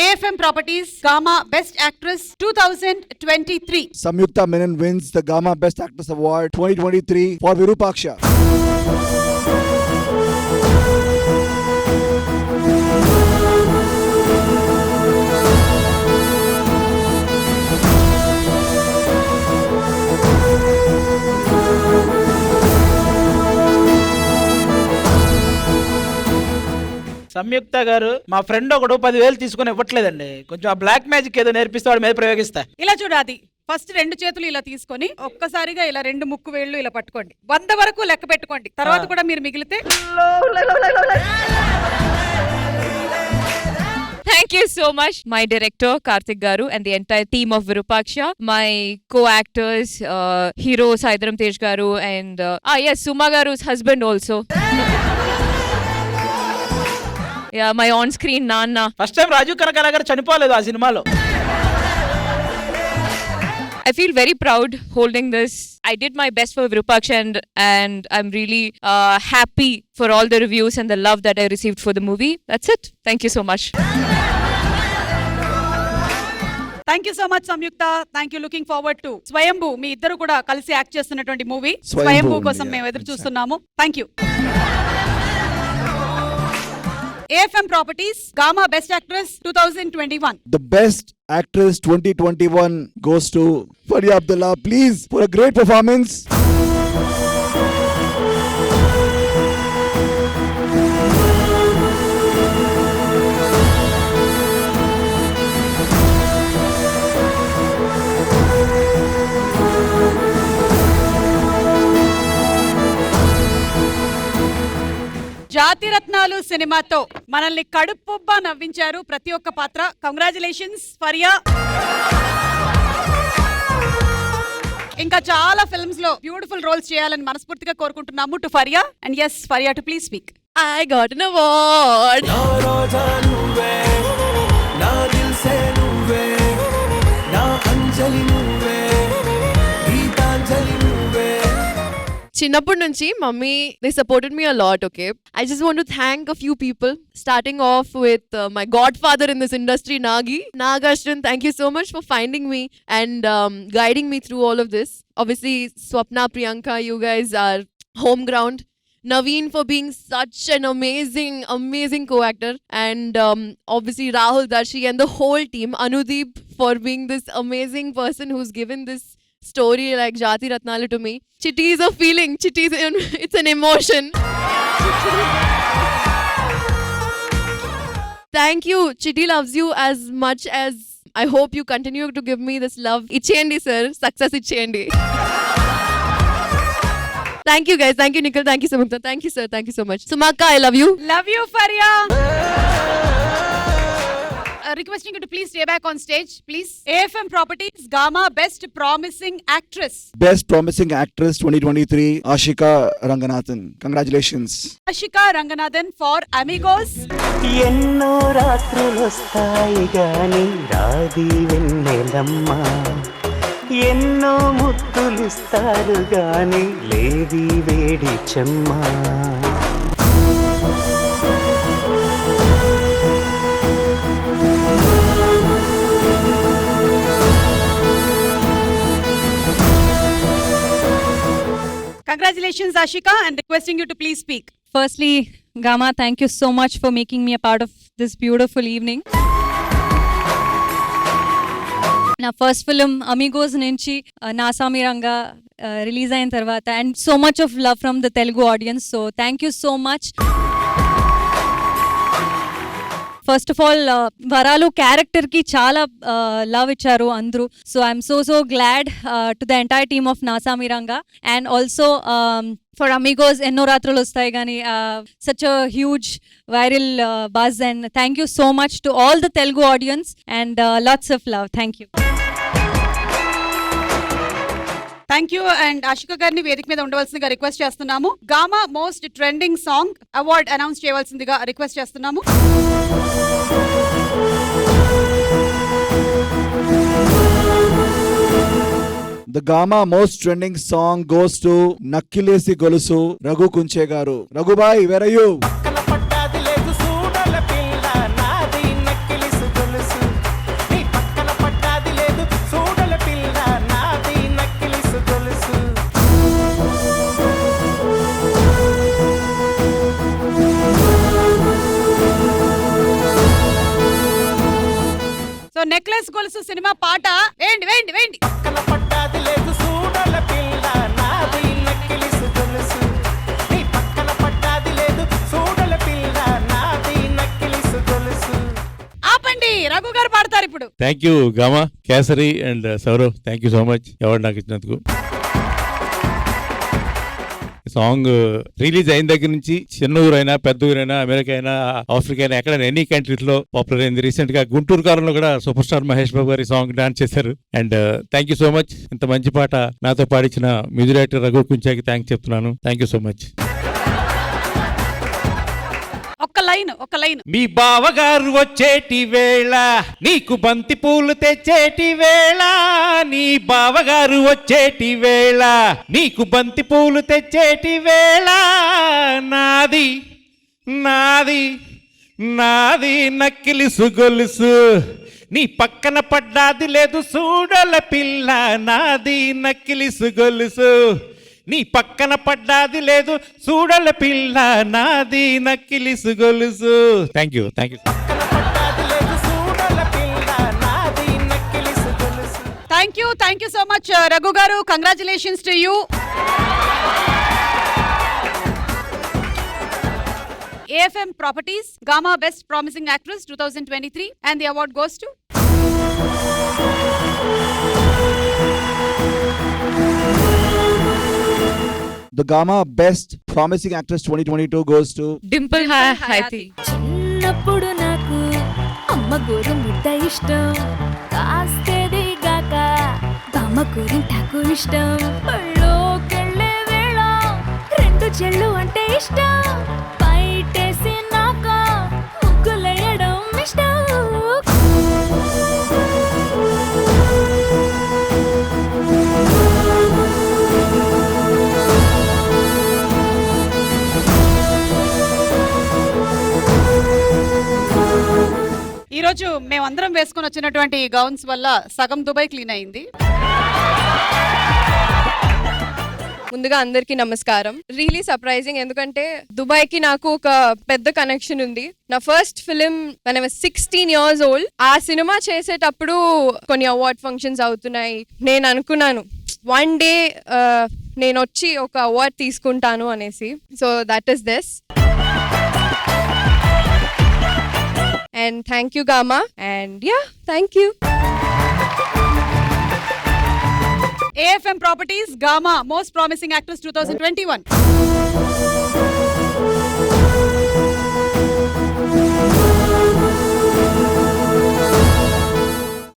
AFM Properties Gama Best Actress 2023. Samyukta Menon wins the Gama Best Actress Award 2023 for Virupaksha. సంయుక్త గారు, మా ఫ్రెండ్ ఒకడు 10,000 తీసుకుని ఇవ్వట్లేదండి. కొంచెం ఆ బ్లాక్ మ్యాజిక్ ఏదో నేర్పిస్తే వాడి మీద ప్రయోగిస్తా. ఇలా చూడాది. ఫస్ట్ 2 చేతులు ఇలా తీసుకొని ఒక్కసారిగా ఇలా 2 ముక్కు వేళ్ళు ఇలా పట్టుకోండి. 100 వరకు లెక్క పెట్టుకోండి. తర్వాత కూడా మీరు మిగిలితే Thank you so much, my director Karthik Garu and the entire team of Virupaksha, my co-actors, hero Saidaram Tej Garu and yes, Suma Garu's husband also. Yeah, my on-screen Nana. First time Raju Kanakala గారు చనిపోలేదు ఆ సినిమాలో. I feel very proud holding this. I did my best for Virupaksha and I'm really happy for all the reviews and the love that I received for the movie. That's it. Thank you so much. Thank you so much Samyuktha. Thank you. Looking forward to Swayambhu. మీ ఇద్దరు కూడా కలిసి act చేస్తున్నటువంటి movie స్వయంభూ కోసం మేము ఎదురు చూస్తున్నాము. Thank you. AFM Properties Gama Best Actress 2021. The Best Actress 2021 goes to Faria Abdullah, please, for a great performance. జాతిరత్నాలు సినిమాతో మనల్ని కడుపుబ్బా నవ్వించారు ప్రతి ఒక్క పాత్ర. కంగ్రాచులేషన్స్ ఫరియా. ఇంకా చాలా ఫిల్మ్స్ లో బ్యూటిఫుల్ రోల్స్ చేయాలని మనస్ఫూర్తిగా కోరుకుంటున్నాము. To Faria and yes Faria to please speak. I got an award. నా రోజా నువ్వే, నా దిల్సే నువ్వే, నా అంజలి నువ్వే, గీతాంజలి నువ్వే. చిన్నప్పటి నుంచి mummy they supported me a lot. Okay, I just want to thank a few people starting of with my God father in this industry Nagarjun. Thank you so much for finding me and guiding me through all of this. Obviously Swapna, Priyanka, you guys are home ground. Naveen for being such an amazing co-actor, and obviously Rahul, Darshi and the whole team. Anudeep for being this amazing person who's given this story like Jati Ratnalu to me. Chitti is a feeling. Chitti is it's an emotion. Thank you. Chitti loves you as much as I hope you continue to give me this love. Ichchendi sir, success ichchendi. Thank you guys. Thank you Nikhil. Thank you Samantha. Thank you sir. Thank you so much. Sumaka, I love you. Love you Faria. Requesting you to please stay back on stage, please. AFM Properties Gama Best Promising Actress. Best Promising Actress 2023, Ashika Ranganathan. Congratulations. Ashika Ranganathan for Amigos. ఎన్నో రాత్రులొస్తాయి గాని రాది వెన్నెలమ్మ, ఎన్నో ముద్దులిస్తారు గాని లేది వేడి చెమ్మ. Congratulations Ashika, and requesting you to please speak. Firstly, Gama, thank you so much for making me a part of this beautiful evening. నా ఫస్ట్ ఫిల్మ్ అమిగోస్ నుంచి నాసామిరంగా రిలీజ్ అయిన తర్వాత and so much of love from the Telugu audience, so thank you so much. First of all వరాలు క్యారెక్టర్కి చాలా love ఇచ్చారు అందరూ. So I'm so glad to the entire team of Naa Saami Ranga and also for Amigos ఎన్నో రాత్రులు వస్తాయి కానీ such a huge viral buzz and thank you so much to all the Telugu audience and lots of love. Thank you. Thank you. And Ashika గారిని వేదిక మీద ఉండవలసిందిగా request చేస్తున్నాము. Gamma most trending song award announce చేయవలసిందిగా రిక్వెస్ట్ చేస్తున్నాము. The Gama most trending song goes to Nakkilesi Golusu, Raghu Kunche garu. Raghu bhai, where are you? So necklace గొలుసు సినిమా పాట వేయండి వేయండి వేయండి. ఆపండి, రఘు గారు పాడతారు ఇప్పుడు. Thank you Gama, Kesari and Sourav, thank you so much award నాకు ఇచ్చినందుకు. సాంగ్ రిలీజ్ అయిన దగ్గర నుంచి చిన్న ఊరైనా పెద్ద ఊరైనా అమెరికా అయినా ఆఫ్రికా అయినా ఎక్కడైనా ఎనీ కంట్రీస్ లో పాపులర్ అయింది. రీసెంట్ గా గుంటూరు కాలంలో కూడా సూపర్ స్టార్ మహేష్ బాబు గారి సాంగ్ డాన్స్ చేశారు. And thank you so much. ఇంత మంచి పాట నాతో పాడించిన మ్యూజిక్ డైరెక్టర్ రఘు కుంచాకి థ్యాంక్స్ చెప్తున్నాను. Thank you so much. ఒక్క ఒక లైన్. మీ బావగారు వచ్చేటి వేళ నీకు బంతి పూలు తెచ్చేటి వేళ, నీ బావగారు వచ్చేటి వేళ నీకు బంతి పూలు తెచ్చేటి వేళ, నాది నాది నాది నక్కిలిసు గొలుసు నీ పక్కన పడ్డాది లేదు చూడల పిల్ల, నాది నక్కిలిసు గొలుసు నీ పక్కన పడ్డాది లేదు చూడల పిల్ల, నాది నక్కిలిసు గొలుసు. Thank you. Thank you so much Raghu గారు. Congratulations to you. AFM Properties Gama Best Promising Actress 2023 and the award goes to The Gama Best Promising Actress 2022 goes to Dimple Hayati. చిన్నప్పుడు నాకు అమ్మ గోరు ముద్ద ఇష్టం, కాస్తేది గాక బామ్మ గోరింటాకు ఇష్టం, పళ్ళోకెళ్ళే వేళ రెండు చెళ్ళు అంటే ఇష్టం, బయటేసి నాక ముగ్గులేయడం ఇష్టం. ఈరోజు మేమందరం వేసుకొని వచ్చినటువంటి ఈ గౌన్స్ వల్ల సగం దుబాయ్ క్లీన్ అయింది. ముందుగా అందరికీ నమస్కారం. రియలీ సర్ప్రైజింగ్, ఎందుకంటే దుబాయ్కి నాకు ఒక పెద్ద కనెక్షన్ ఉంది. నా first film when I was 16 years old. ఆ సినిమా చేసేటప్పుడు కొన్ని అవార్డ్ ఫంక్షన్స్ అవుతున్నాయి. నేను అనుకున్నాను వన్ డే నేను వచ్చి ఒక అవార్డ్ తీసుకుంటాను అనేసి. So that is this. And thank you Gama, and yeah, thank you. AFM Properties Gama Most Promising Actress 2021.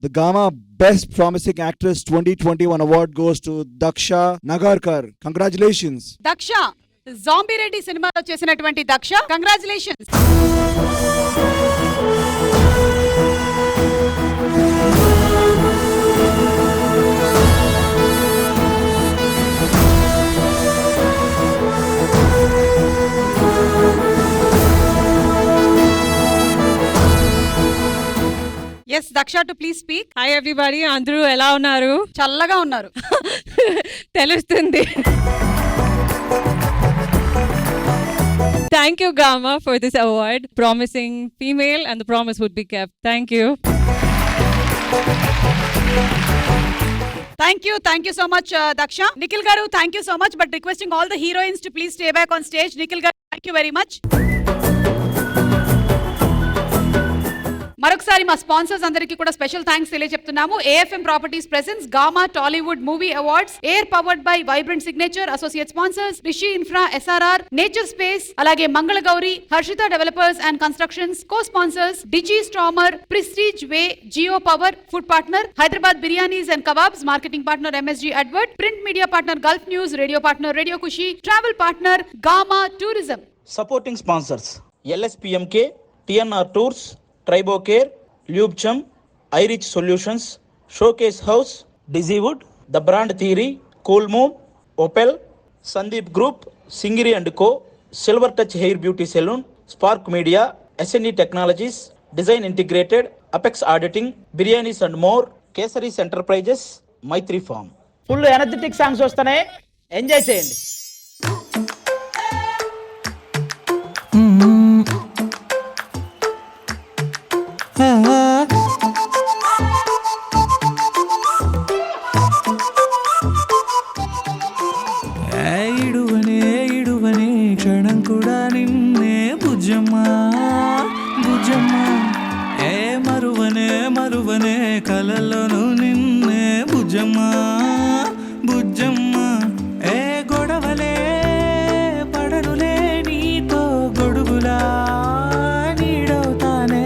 The Gama Best Promising Actress 2021 award goes to Daksha Nagarkar. Congratulations. Daksha zombie Reddy సినిమాలో చేసినటువంటి Daksha, congratulations. Yes Daksha to please speak. Hi everybody, అందరూ ఎలా ఉన్నారు? చల్లగా ఉన్నారు. తెలుస్తుంది. Thank you Gama for this award. Promising female and the promise would be kept. Thank you. Thank you so much Daksha. Nikhil garu, thank you so much, but requesting all the heroines to please stay back on stage. Nikhil garu, thank you very much. మరొకసారి మా sponsors అందరికీ కూడా special thanks తెలియజెప్తున్నాము. AFM Properties presents Gama Tollywood Movie Awards, air powered by Vibrant Signature, associate sponsors Rishi Infra, SRR, Nature Space, అలాగే Mangala Gowri, Harshitha developers and constructions, co-sponsors Digi Stromer, Prestige Way, Geo Power, food partner Hyderabad Biryanis and Kebabs, marketing partner MSG Advert, print media partner Gulf News, radio partner Radio Kushi, travel partner Gama Tourism. Supporting sponsors LSPMK, TNR Tours, Tribocare, Lubecham, iRich Solutions, Showcase House, Dizzywood, The Brand Theory, Cool Moon, Opel, Sandeep Group, Singiri & Co, Silver Touch Hair Beauty Salon, Spark Media, SNE Technologies, Design Integrated, Apex Auditing, Biryanis and more, Kesaris Enterprises, Maitri Farm. Full energetic songs వస్తానే, enjoy చేయండి. ఇడువనే క్షణం కూడా నిన్నే భుజమ్మా భుజమ్మా, మరువనే కలలోను నిన్నే భుజమ్మా భుజమ్మా, గొడవలే పడనులే నీతో గొడుగులా నీడవుతానే,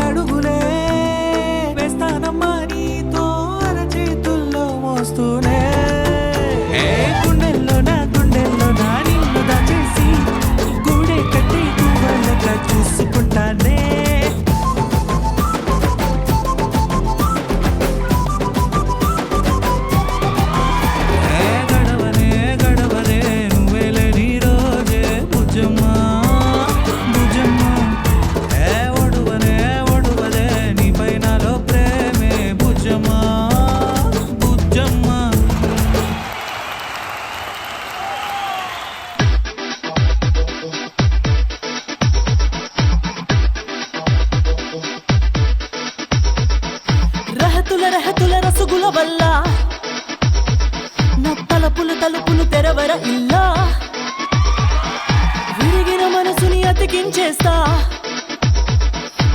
అడుగులే వేస్తానమ్మా నీతో అరచేతుల్లో మోస్తూనే, గుండెల్లో నా నిన్ను దాచేసి గూడే కట్టి గువ్వలక తలుపును తెరవర ఇల్లా విరిగిన మనసుని అతికించేస్తా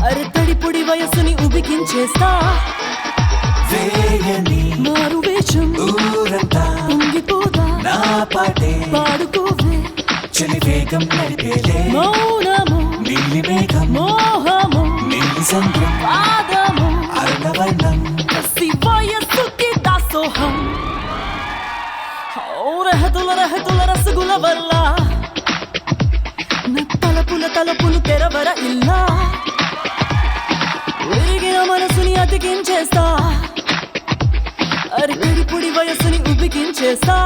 అరే తడిపుడి వయసుని ఉబికించేస్తా వేయని మారు వేషం ఊరంతా పొంగిపోదా నా పాటే పాడుకోవే చలి వేగం నడిపేలే మౌనము నీలి మేఘం మోహము నీలి సంద్రం పాదము అరుణవర్ణం కసి వయస్సుకి దాసోహం రెహతుల రెహతుల రసగుల వల్ల నా తలుపులు తెరవర ఇల్లా విరిగిన మనసుని అతికించేస్తా అరి తడిపుడి వయసుని ఉబికించేస్తా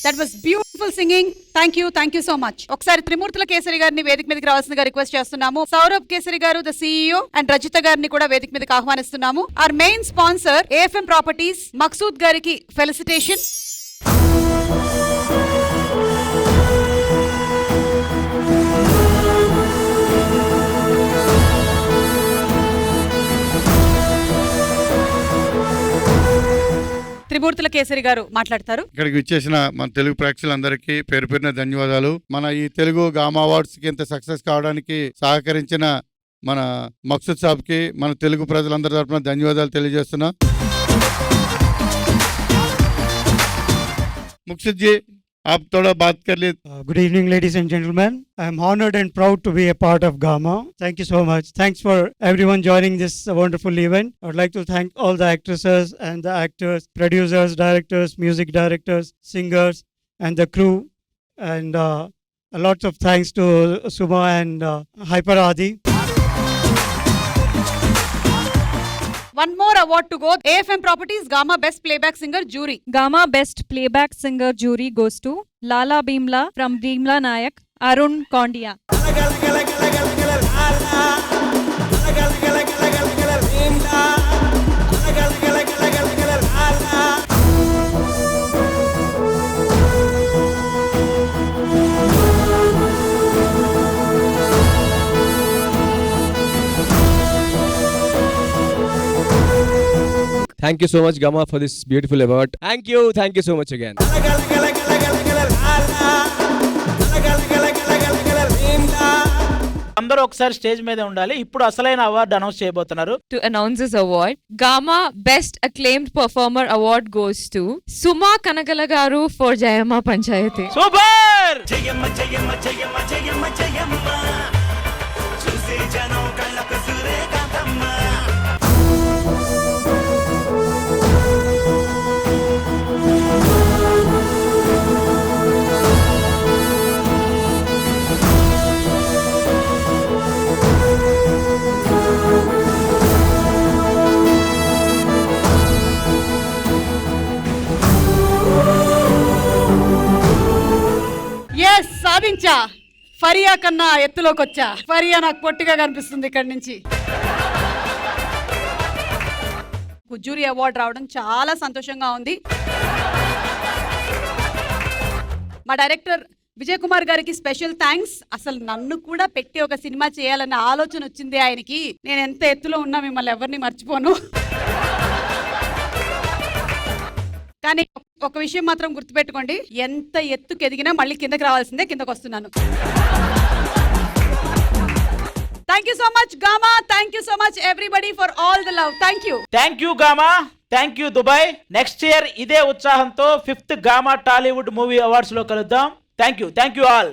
that was beautiful singing. Thank you so much. ఒకసారి త్రిమూర్తుల కేసరి గారిని వేదిక మీదకి రావాల్సిందిగా రిక్వెస్ట్ చేస్తున్నాము. సౌరభ్ కేసరి గారు ద CEO అండ్ రజిత గారిని కూడా వేదిక మీదకి ఆహ్వానిస్తున్నాము. Our main sponsor AFM properties Maqsood గారికి ఫెలిసిటేషన్. త్రిమూర్తుల కేసరి గారు మాట్లాడతారు. ఇక్కడికి విచ్చేసిన మన తెలుగు ప్రేక్షకులందరికీ పేరు పేరున ధన్యవాదాలు. మన ఈ తెలుగు గామా అవార్డ్స్ కి ఇంత సక్సెస్ కావడానికి సహకరించిన మన మక్సూద్ సాబ్ కి మన తెలుగు ప్రజలందరి తరపున ధన్యవాదాలు తెలియజేస్తున్నా. ముక్సిద్ జీ आप थोड़ा बात कर लिए. Good evening, ladies and gentlemen. I am honored and proud to be a part of Gamma. Thank you so much. Thanks for everyone joining this wonderful event. I would like to thank all the actresses and the actors, producers, directors, music directors, singers, and the crew. And lots of thanks to Suma and Hyper Adi. One more award to go. AFM Properties Gamma Best Playback Singer Jury. Gamma Best Playback Singer Jury goes to Lala Bhimla from Bhimla Nayak, Arun Kondia. Thank you so much, Gamma, for this beautiful award. Thank you so much again. అందరూ ఒకసారి stage మీద ఉండాలి. ఇప్పుడు అసలైన award announce చేయబోతున్నారు. To announce this award, Gamma Best Acclaimed Performer Award goes to Suma Kanagala garu for Jayama Panchayati. Super. Jayamma Jayamma Jayamma Jayamma Jayamma చూసే జనం కళ్ళకు సూర్యకాంతమ్మ. ఎస్, సాధించా. ఫరియా కన్నా ఎత్తులోకి వచ్చా. ఫరియా నాకు పొట్టిగా కనిపిస్తుంది ఇక్కడి నుంచి. జ్యూరీ అవార్డు రావడం చాలా సంతోషంగా ఉంది. మా డైరెక్టర్ విజయ్ కుమార్ గారికి స్పెషల్ థ్యాంక్స్. అసలు నన్ను కూడా పెట్టి ఒక సినిమా చేయాలన్న ఆలోచన వచ్చింది ఆయనకి. నేను ఎంత ఎత్తులో ఉన్నా మిమ్మల్ని ఎవరిని మర్చిపోను. కానీ ఒక విషయం మాత్రం గుర్తుపెట్టుకోండి, ఎంత ఎత్తుకు ఎదిగినా మళ్ళీ కిందకి రావాల్సిందే. కిందకు వస్తున్నాను. Thank you so much gamma. Thank you so much everybody for all the love. Thank you. Thank you gamma. Thank you Dubai. Next year ఇదే ఉత్సాహంతో 5th gamma Tollywood movie awards లో కలుద్దాం. Thank you all.